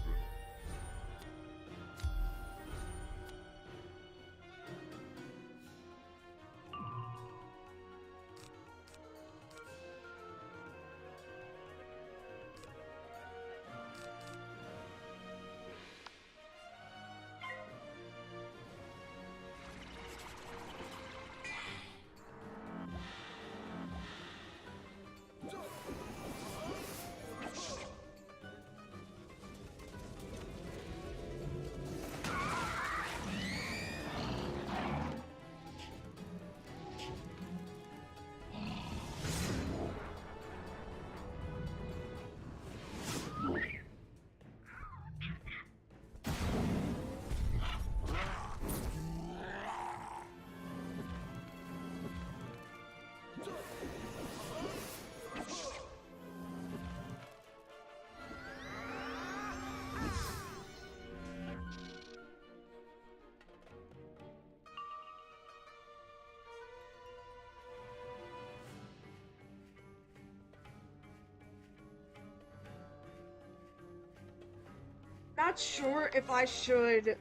not sure if I should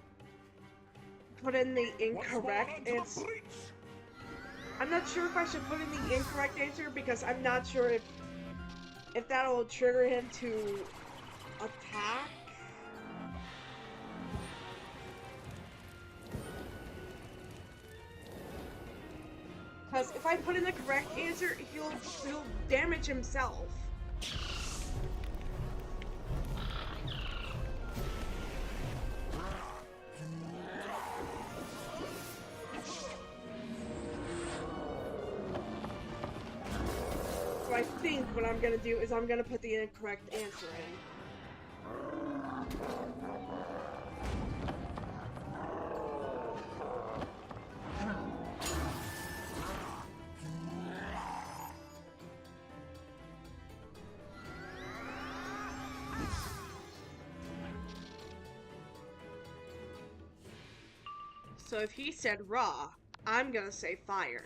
put in the incorrect answer. I'm not sure if I should put in the incorrect answer because I'm not sure if that'll trigger him to attack. Because if I put in the correct answer, he'll damage himself. So I think what I'm gonna do is I'm gonna put the incorrect answer in. So if he said raw, I'm gonna say fire.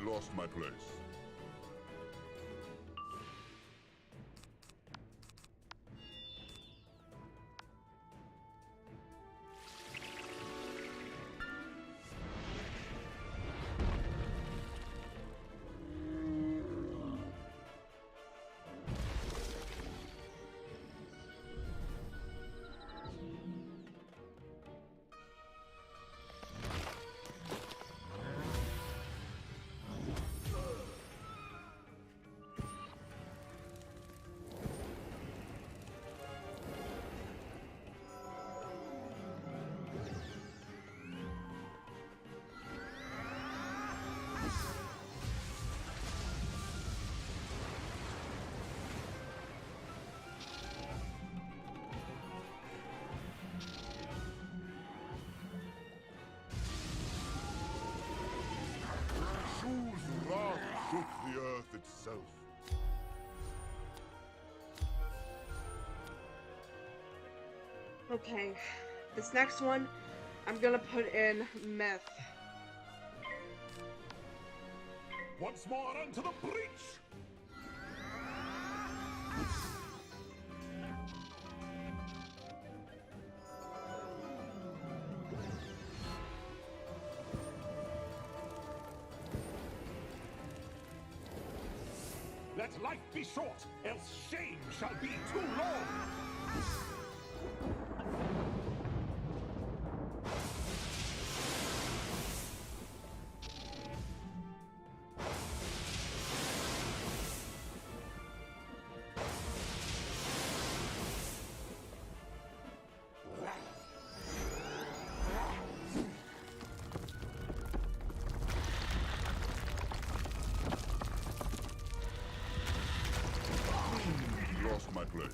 Lost my place. Whose wrath shook the earth itself? Okay, this next one, I'm gonna put in meth. Once more onto the breach! Let life be short, else shame shall be too long! Lost my place.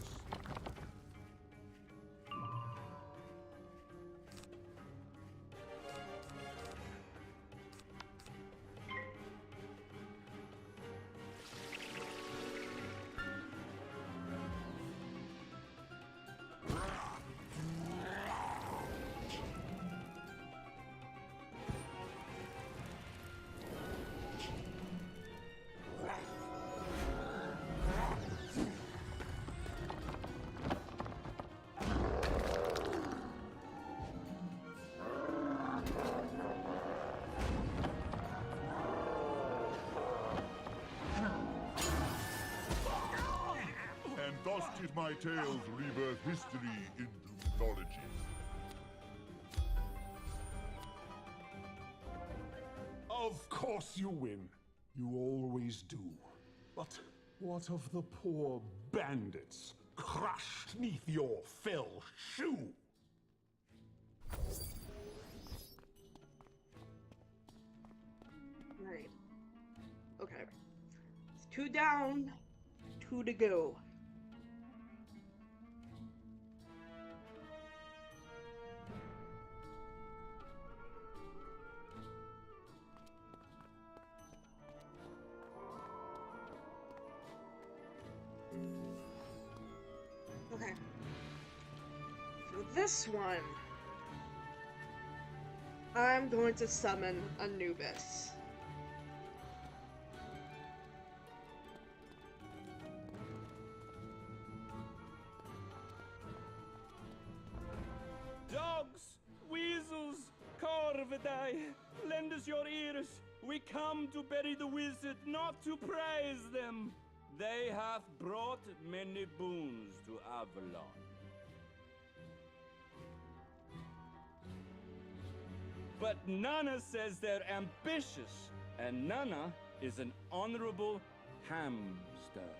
my tales rebirth history into mythology. Of course you win. You always do. But what of the poor bandits crushed neath your fell shoe? Right. Okay. It's 2 down, 2 to go. Okay. For this one, I'm going to summon Anubis. Dogs, weasels, corvidae, lend us your ears. We come to bury the wizard, not to praise them. They hath brought many boons to Avalon. But Nana says they're ambitious, and Nana is an honorable hamster.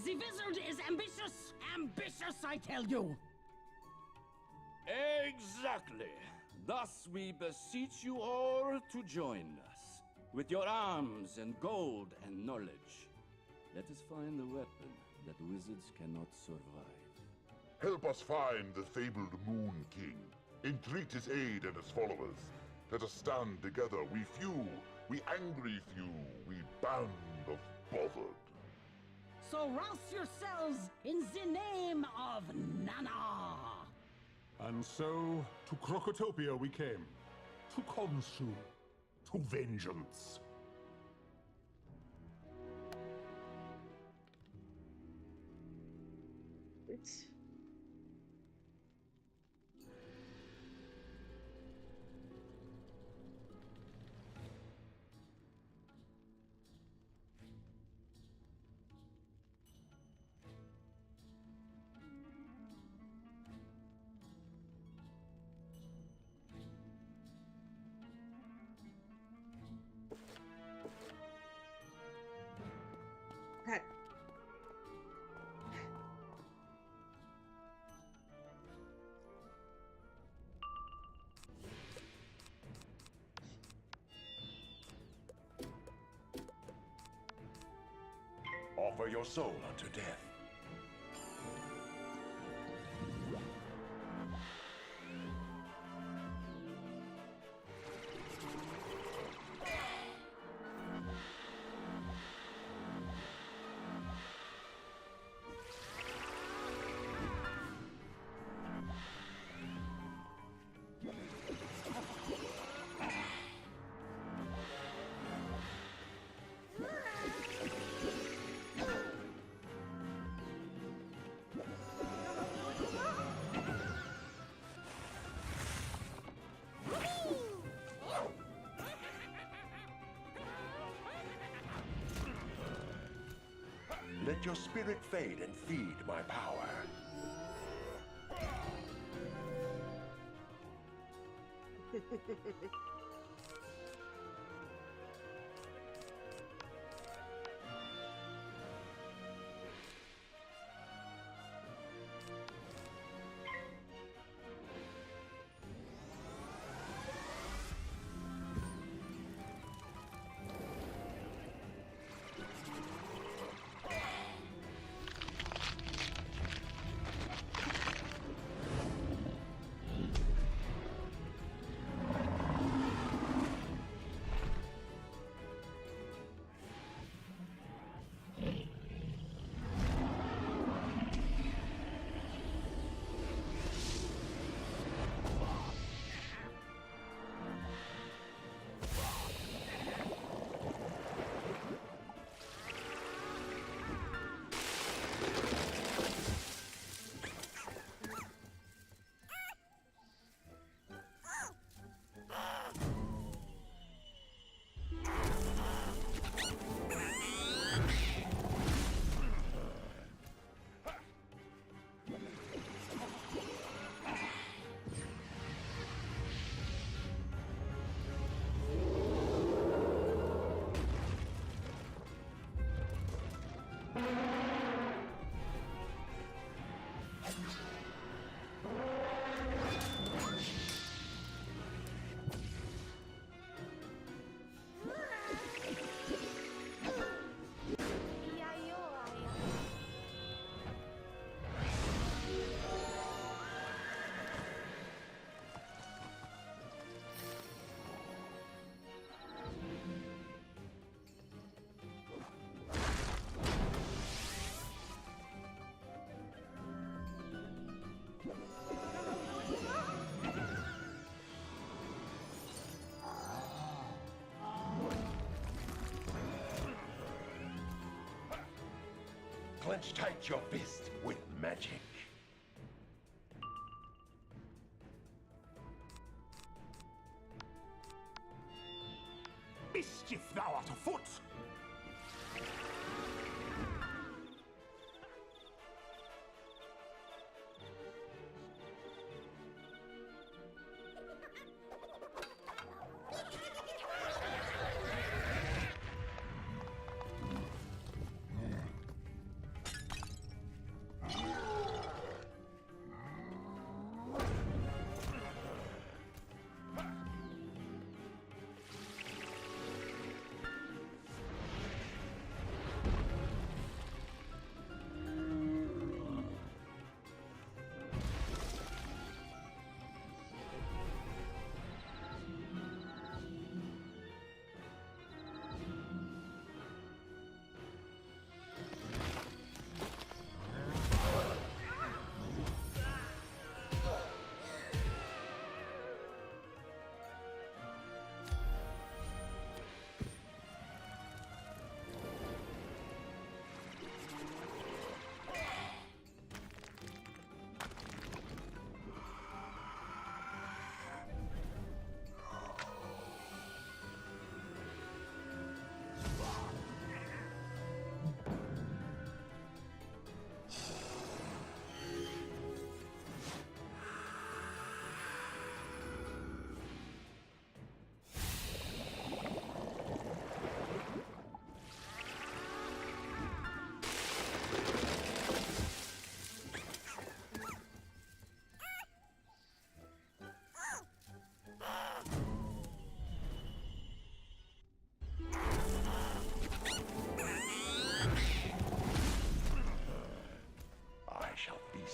The wizard is ambitious! Ambitious, I tell you! Exactly. Thus we beseech you all to join us. With your arms and gold and knowledge, let us find the weapon that wizards cannot survive. Help us find the fabled Moon King. Entreat his aid and his followers. Let us stand together, we few, we angry few, we band of bothered. So rouse yourselves in the name of Nana! And so, to Crocotopia we came. To KHONSU. To vengeance. It's... Okay. Offer your soul unto death. Let your spirit fade and feed my power. Clench tight your fist with magic. Mischief thou art afoot!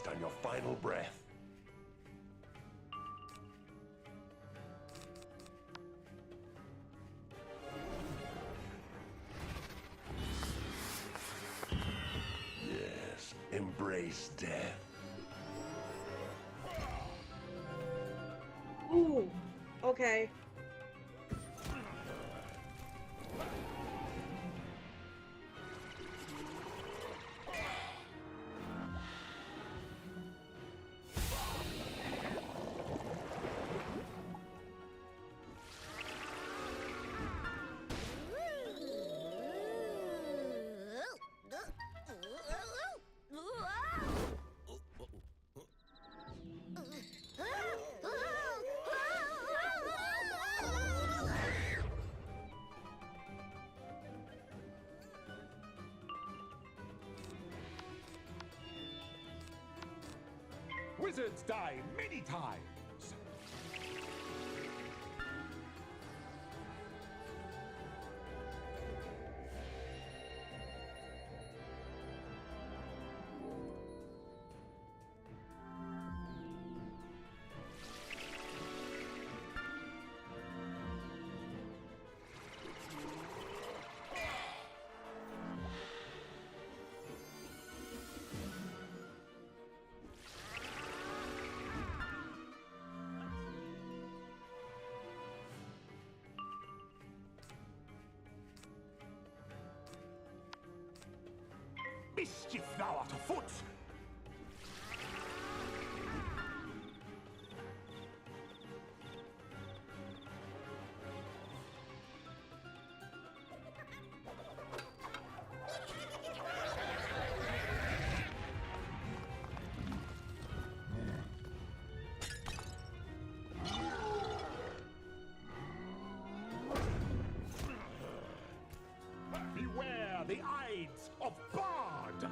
On your final breath. Yes, embrace death. Ooh, okay. Wizards die many times. Mischief thou art afoot! Beware the Ides of Bard!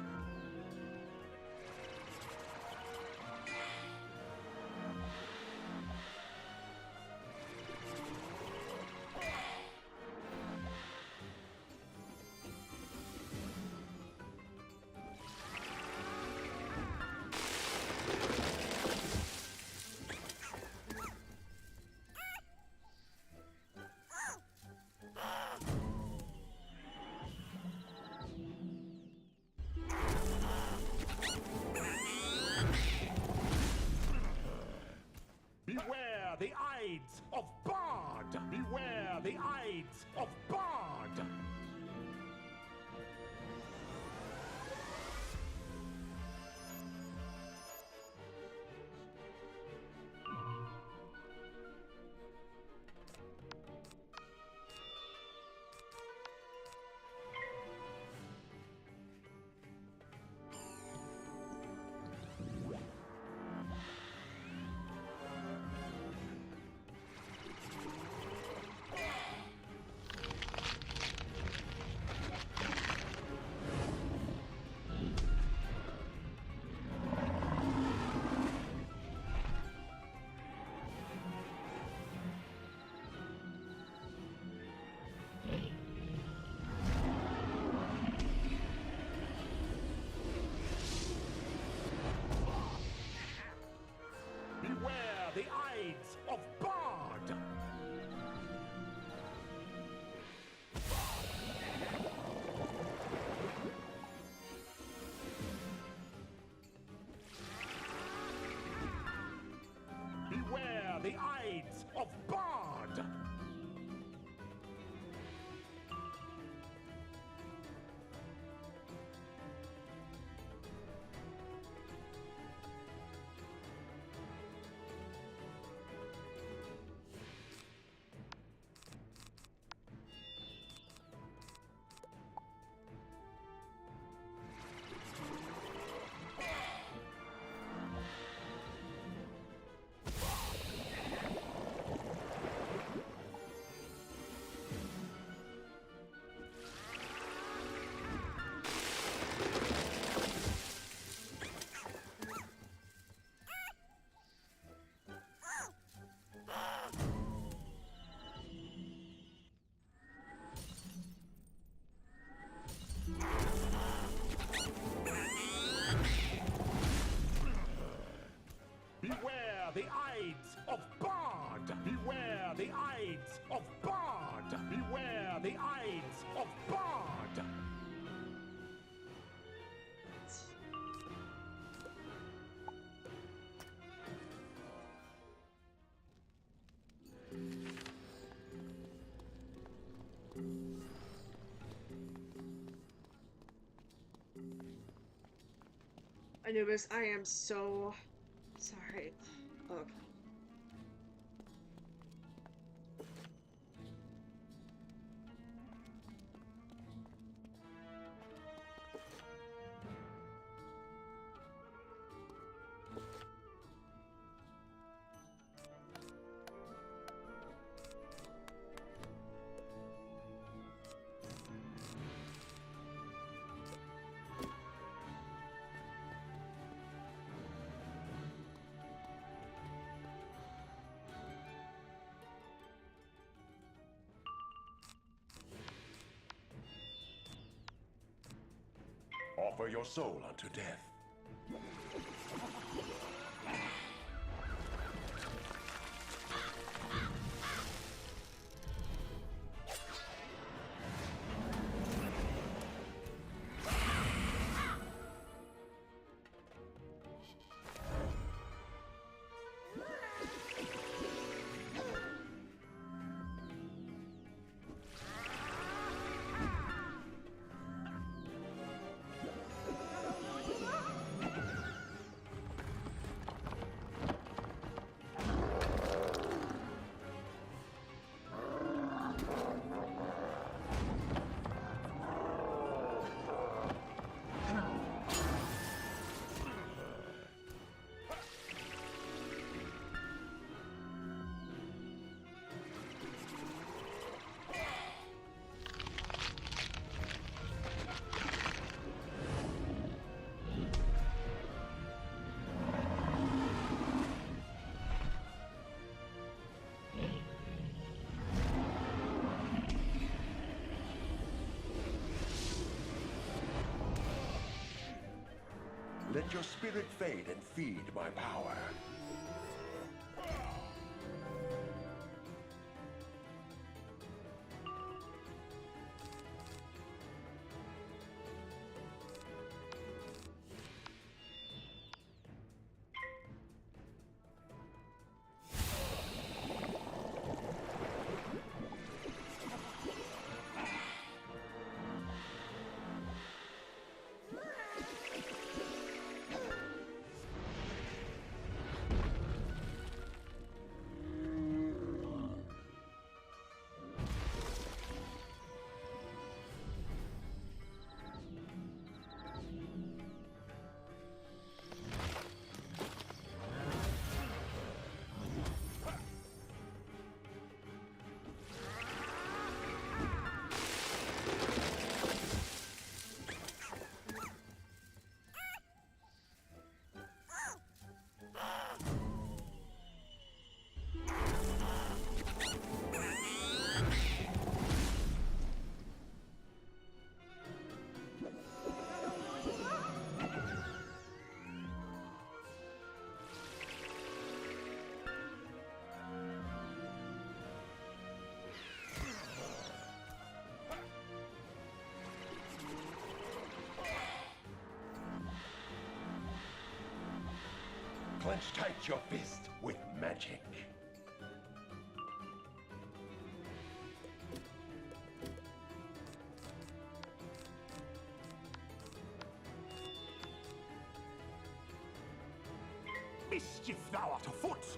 Beware the Ides of Bard! Beware the Ides of Bard! the Ides of Bard! Beware the Ides of Bard! Beware the Ides of Bard! Beware the Ides of Bard! Beware the Ides of Bard! Anubis, I am so sorry. Okay. Offer your soul unto death. Let your spirit fade and feed my power. Clench tight your fist with magic. Mischief thou art afoot!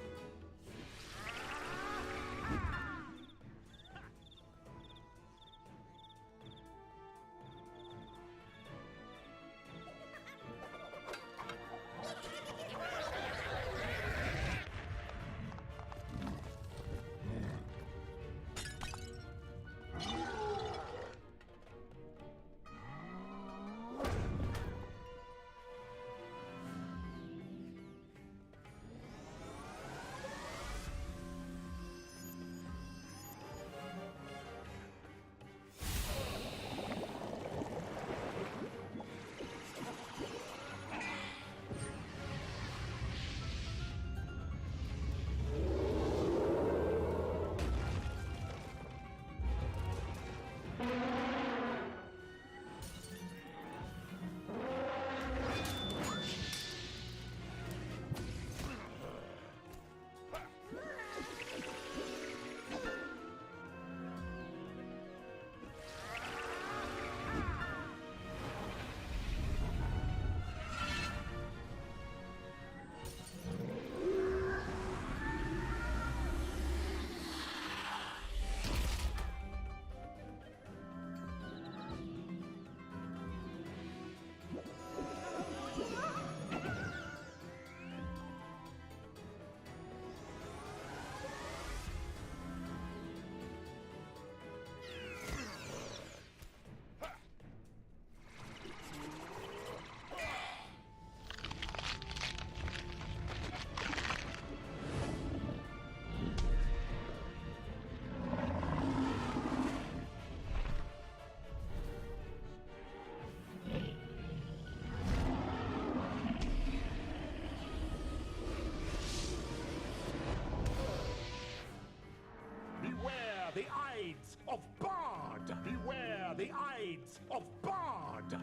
Beware the Ides of Bard! Beware the Ides of Bard!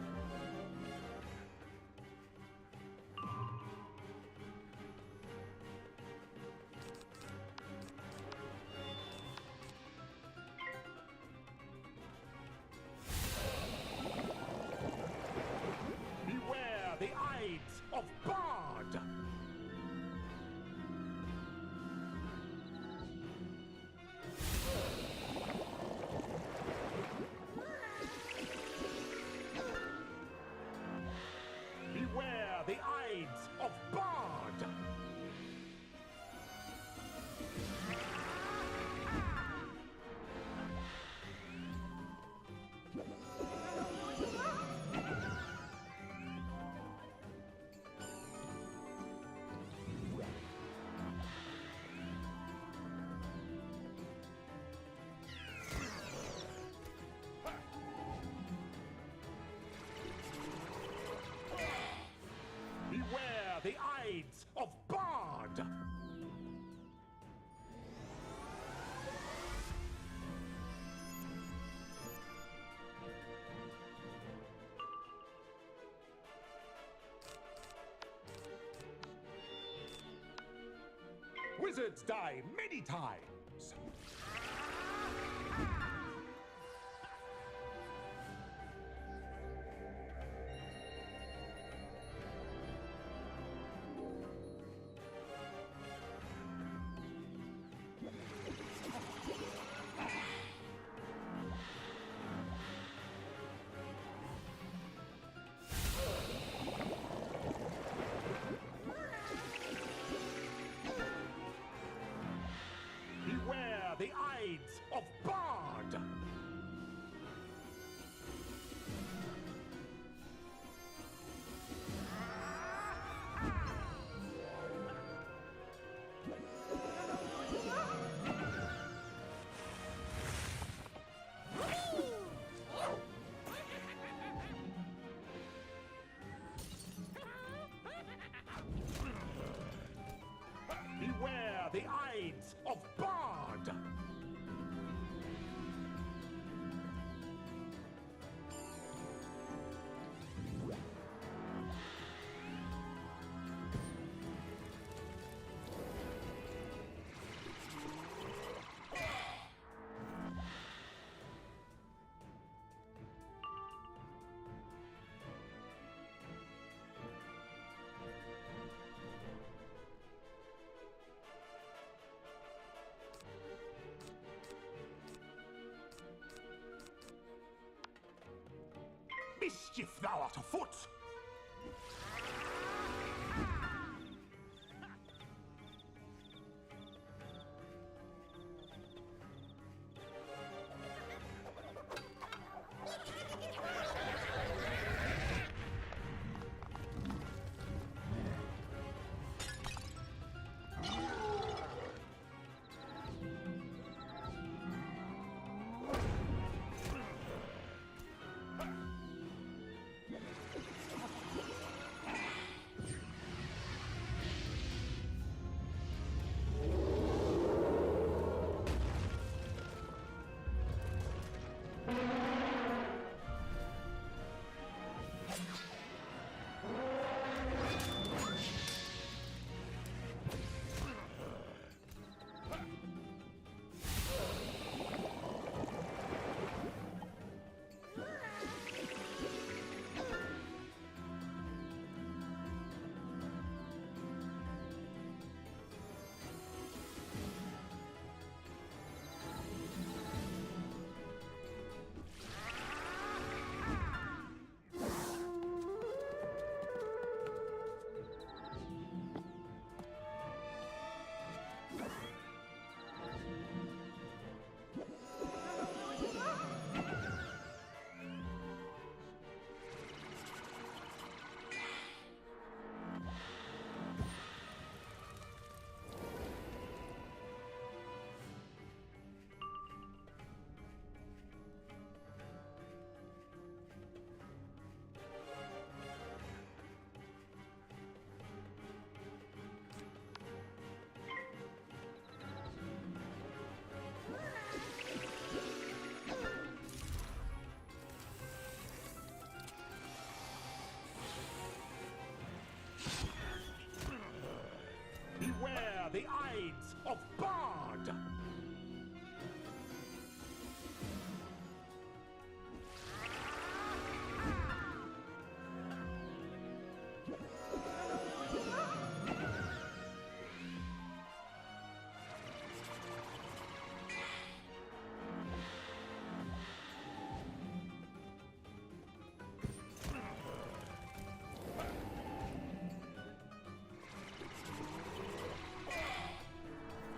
Beware the Ides of Bard! Beware the Ides of Bard! Beware the Ides of Bard! Wizards die many times! Beware the Ides of Bard! Beware the Ides of Bard! mischief thou art afoot! Beware the Ides of Bard!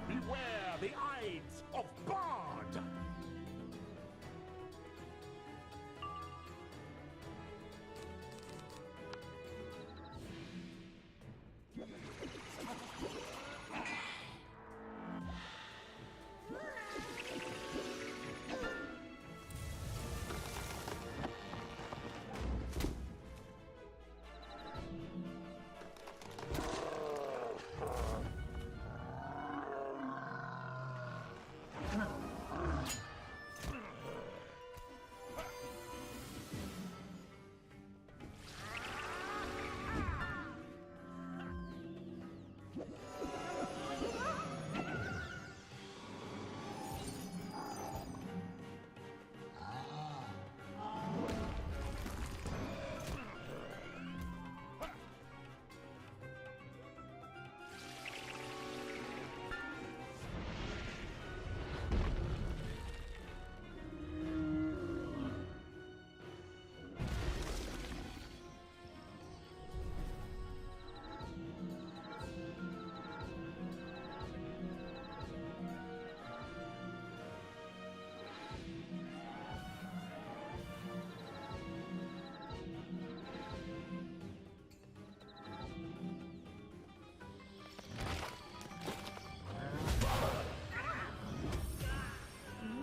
Beware the Ides of Bard!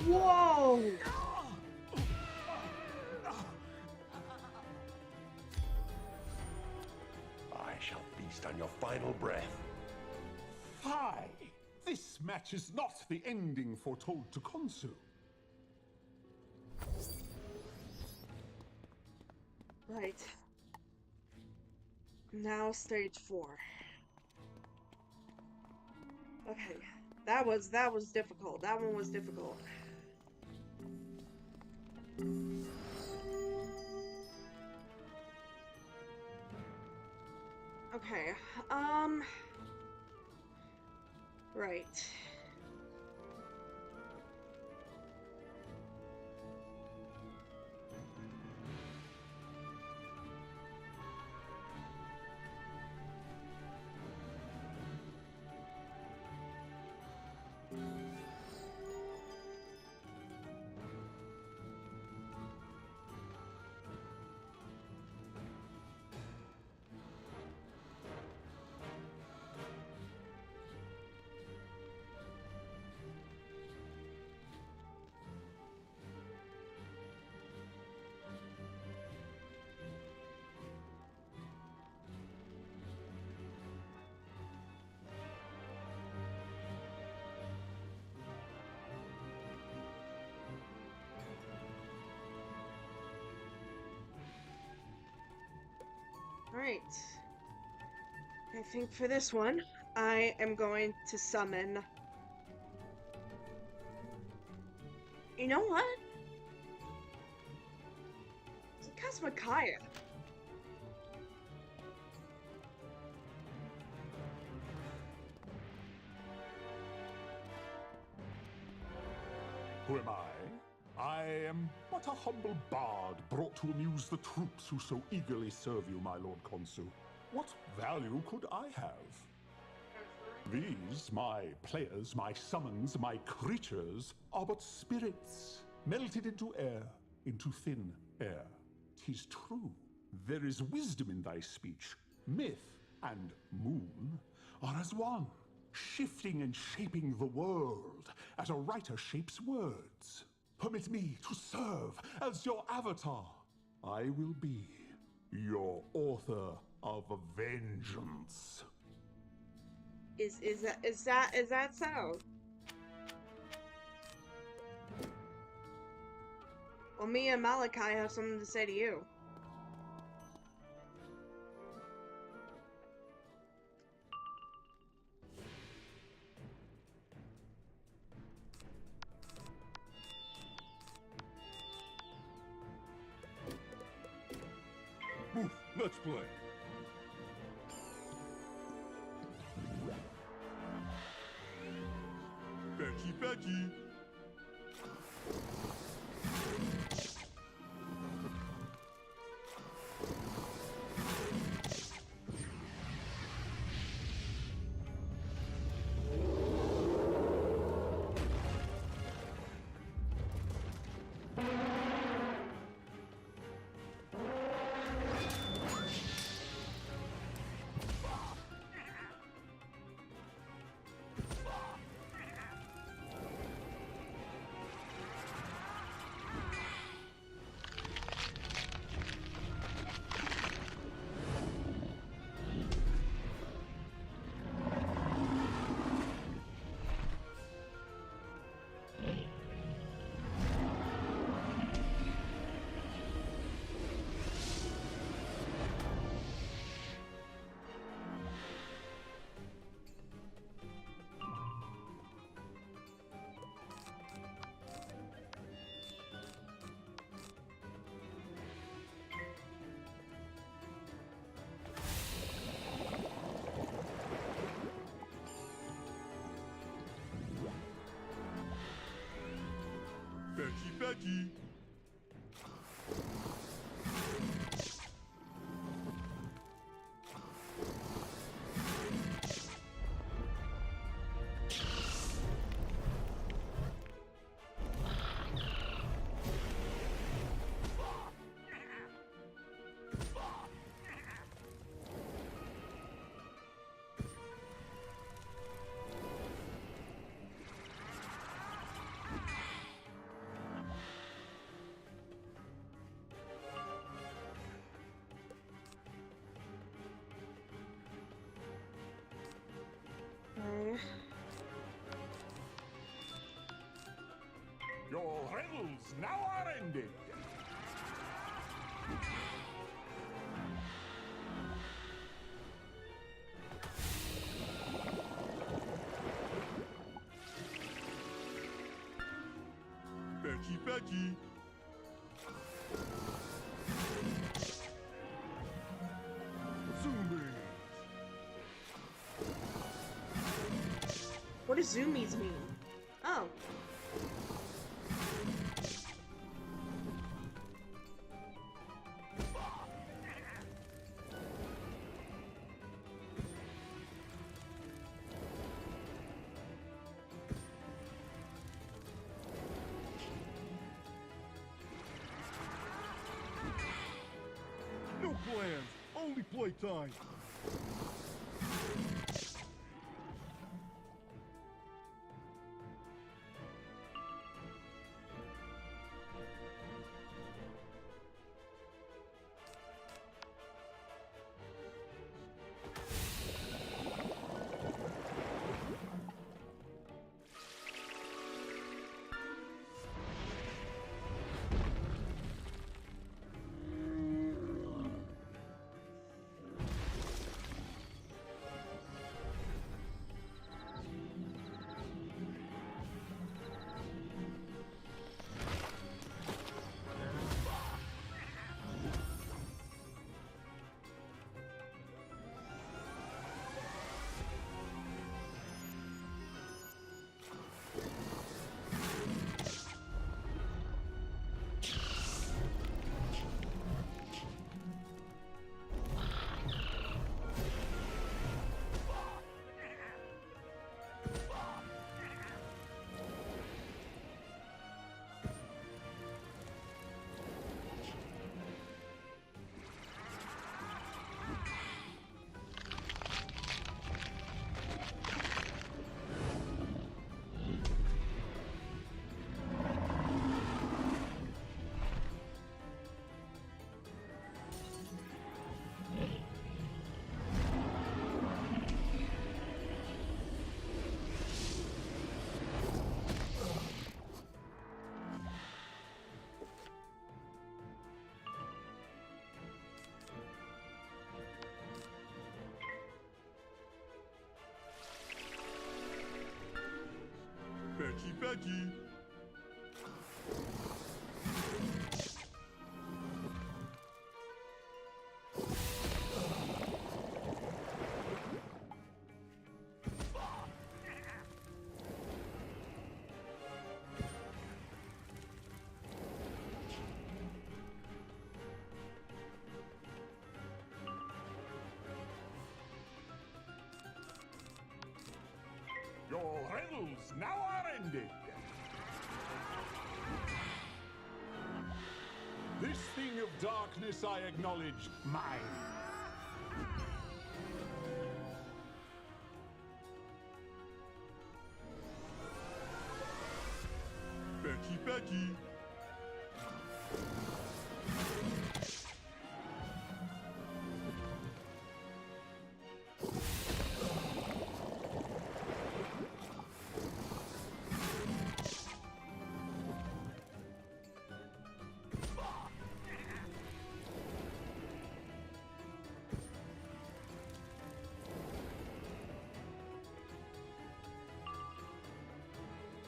Whoa! I shall feast on your final breath. Fie! This match is not the ending foretold to KHONSU. Right. Now stage 4. Okay. That was difficult. That one was difficult. Okay. Right. Alright. I think for this one, I am going to summon... You know what? Cast Micaiah. Who am I? I am but a humble bard brought to amuse the troops who so eagerly serve you, my Lord KHONSU. What value could I have? These, my players, my summons, my creatures, are but spirits, melted into air, into thin air. 'Tis true, there is wisdom in thy speech. Myth and moon are as one, shifting and shaping the world as a writer shapes words. Permit me to serve as your avatar. I will be your author of vengeance. Is that so? Well, me and Malachi have something to say to you. Oof, let's play. Fetchy, fetchy. Fetchy, fetchy. Your riddles now are ended. Fetchy, fetchy. Zoomies. What does zoomies mean? Oh. playtime. Betty, Betty. Your riddles now are ended. This thing of darkness I acknowledge mine. Betty, Betty.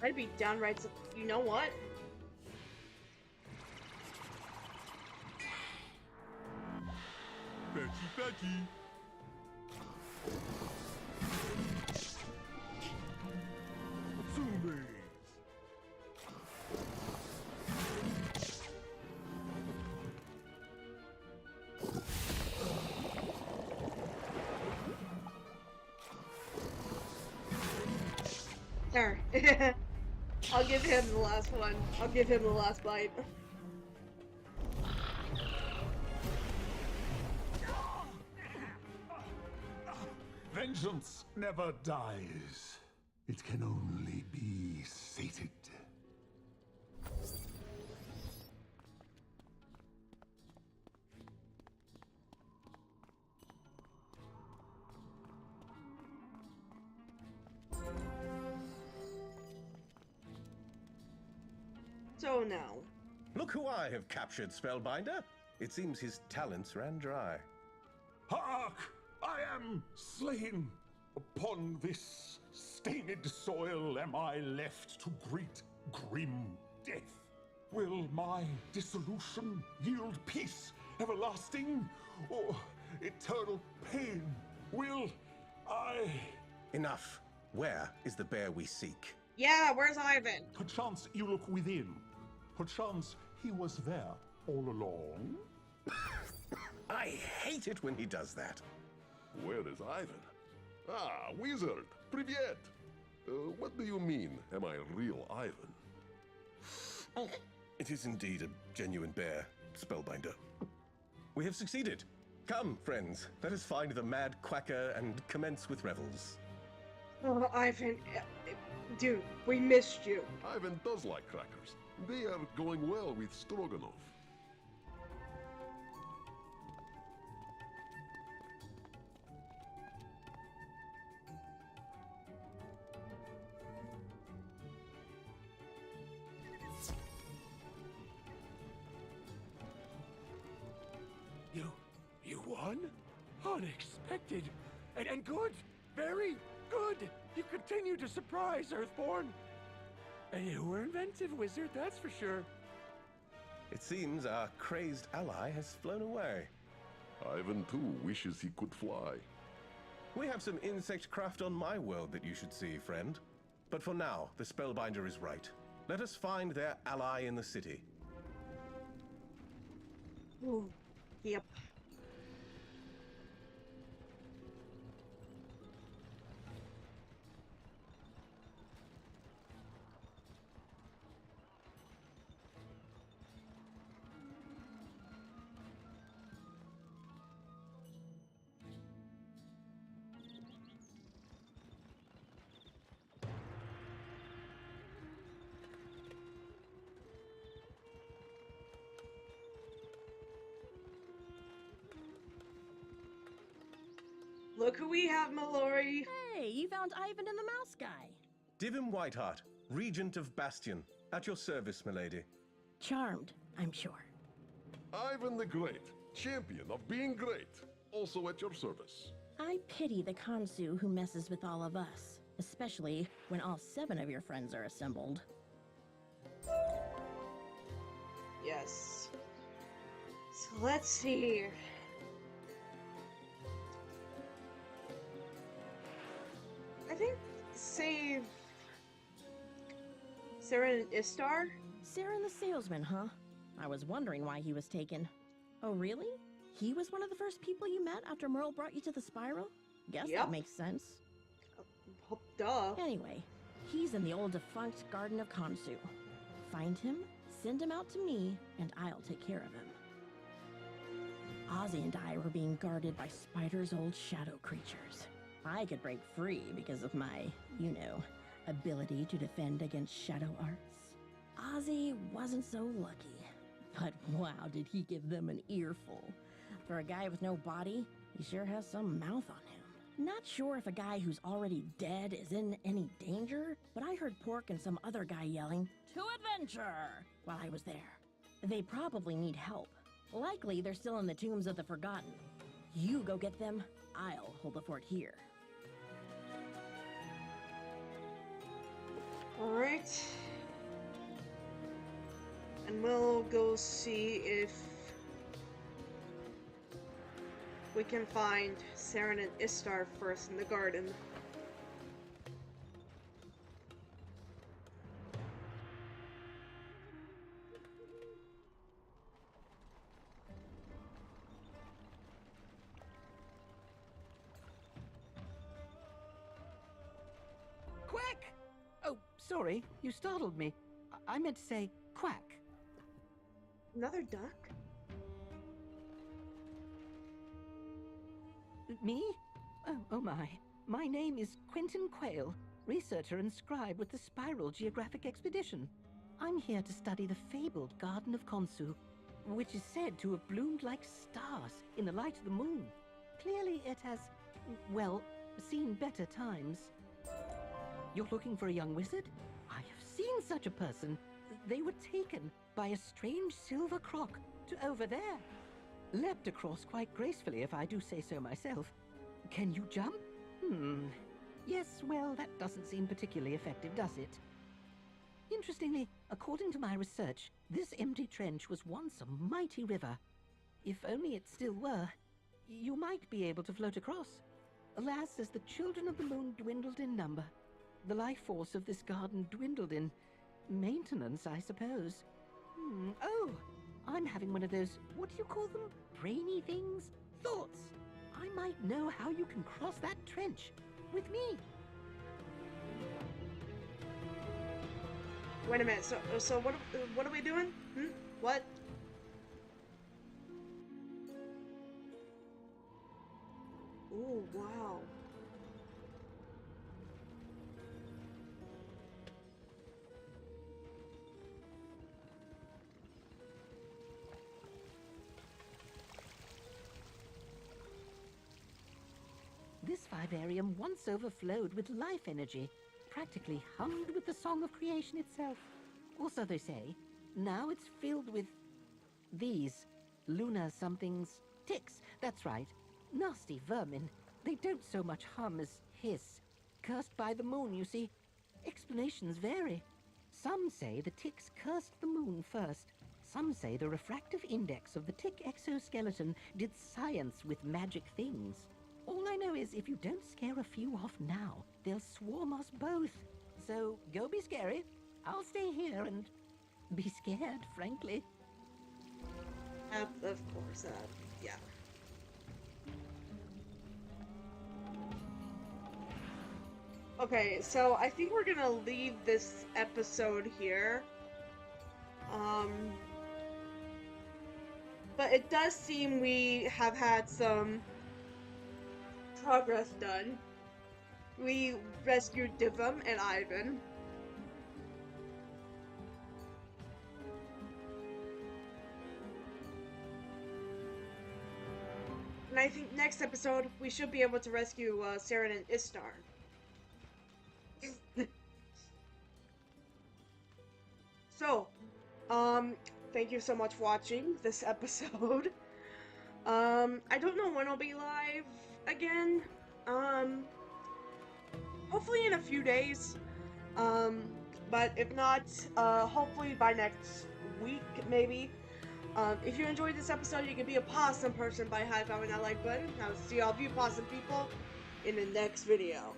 I'd be downright. You know what? Betty, Betty. Zombies. There. I'll give him the last one. I'll give him the last bite. Vengeance never dies. It can only be sated. So now. Look who I have captured, Spellbinder. It seems his talents ran dry. Hark! I am slain. Upon this stained soil am I left to greet grim death. Will my dissolution yield peace everlasting or eternal pain? Will I... Enough. Where is the bear we seek? Yeah, where's Ivan? Perchance you look within. Perchance he was there all along. I hate it when he does that. Where is Ivan? Ah, wizard! Privyet! What do you mean, am I real Ivan? It is indeed a genuine bear, Spellbinder. We have succeeded. Come, friends, let us find the mad quacker and commence with revels. Oh, Ivan, dude, we missed you. Ivan does like crackers. They are going well with Stroganoff. You won? Unexpected. And good. Very good. You continue to surprise, Earthborn. And you were inventive, wizard, that's for sure. It seems our crazed ally has flown away. Ivan, too, wishes he could fly. We have some insect craft on my world that you should see, friend. But for now, the Spellbinder is right. Let us find their ally in the city. Ooh, yep. Look who we have, Mallory. Hey, you found Ivan and the mouse guy. Divim Whiteheart, Regent of Bastion. At your service, milady. Charmed, I'm sure. Ivan the Great, champion of being great. Also at your service. I pity the KHONSU who messes with all of us. Especially when all 7 of your friends are assembled. Yes. So let's see here. I think save Saren and Istar? Saren the salesman, huh? I was wondering why he was taken. Oh, really? He was one of the first people you met after Merle brought you to the spiral? Guess that makes sense. Duh. Anyway, he's in the old defunct Garden of KHONSU. Find him, send him out to me, and I'll take care of him. Ozzy and I were being guarded by Spider's old shadow creatures. I could break free because of my, you know, ability to defend against shadow arts. Ozzy wasn't so lucky, but wow, did he give them an earful. For a guy with no body, he sure has some mouth on him. Not sure if a guy who's already dead is in any danger, but I heard Pork and some other guy yelling, "To adventure!" while I was there. They probably need help. Likely they're still in the tombs of the Forgotten. You go get them, I'll hold the fort here. Alright. And we'll go see if we can find Saren and Istar first in the garden. Quack! Oh, sorry, you startled me. I meant to say quack. Another duck? Me? Oh my. My name is Quentin Quayle, researcher and scribe with the Spiral Geographic Expedition. I'm here to study the fabled Garden of KHONSU, which is said to have bloomed like stars in the light of the moon. Clearly it has, well, seen better times. You're looking for a young wizard? I have seen such a person. They were taken by a strange silver croc to over there. Leapt across quite gracefully, if I do say so myself. Can you jump? Yes, well, that doesn't seem particularly effective, does it? Interestingly, according to my research, this empty trench was once a mighty river. If only it still were, you might be able to float across. Alas, as the children of the moon dwindled in number, the life force of this garden dwindled in maintenance, I suppose. Oh, I'm having one of those, what do you call them? Brainy things? Thoughts. I might know how you can cross that trench with me. Wait a minute, so what are we doing? What? Wow. This vivarium once overflowed with life energy, practically hummed with the song of creation itself. Or so they say. Now it's filled with these lunar somethings. Ticks, that's right. Nasty vermin. They don't so much hum as hiss. Cursed by the moon, you see. Explanations vary. Some say the ticks cursed the moon first. Some say the refractive index of the tick exoskeleton did science with magic things. All I know is if you don't scare a few off now, they'll swarm us both. So go be scary. I'll stay here and be scared, frankly. Of course, yeah. Okay, so I think we're gonna leave this episode here. But it does seem we have had some progress done. We rescued Divum and Ivan. And I think next episode we should be able to rescue Saren and Istar. So, thank you so much for watching this episode. I don't know when I'll be live again. Hopefully in a few days. But if not, hopefully by next week, maybe. If you enjoyed this episode, you can be a possum person by high-fiving that like button. I'll see all of you possum people in the next video.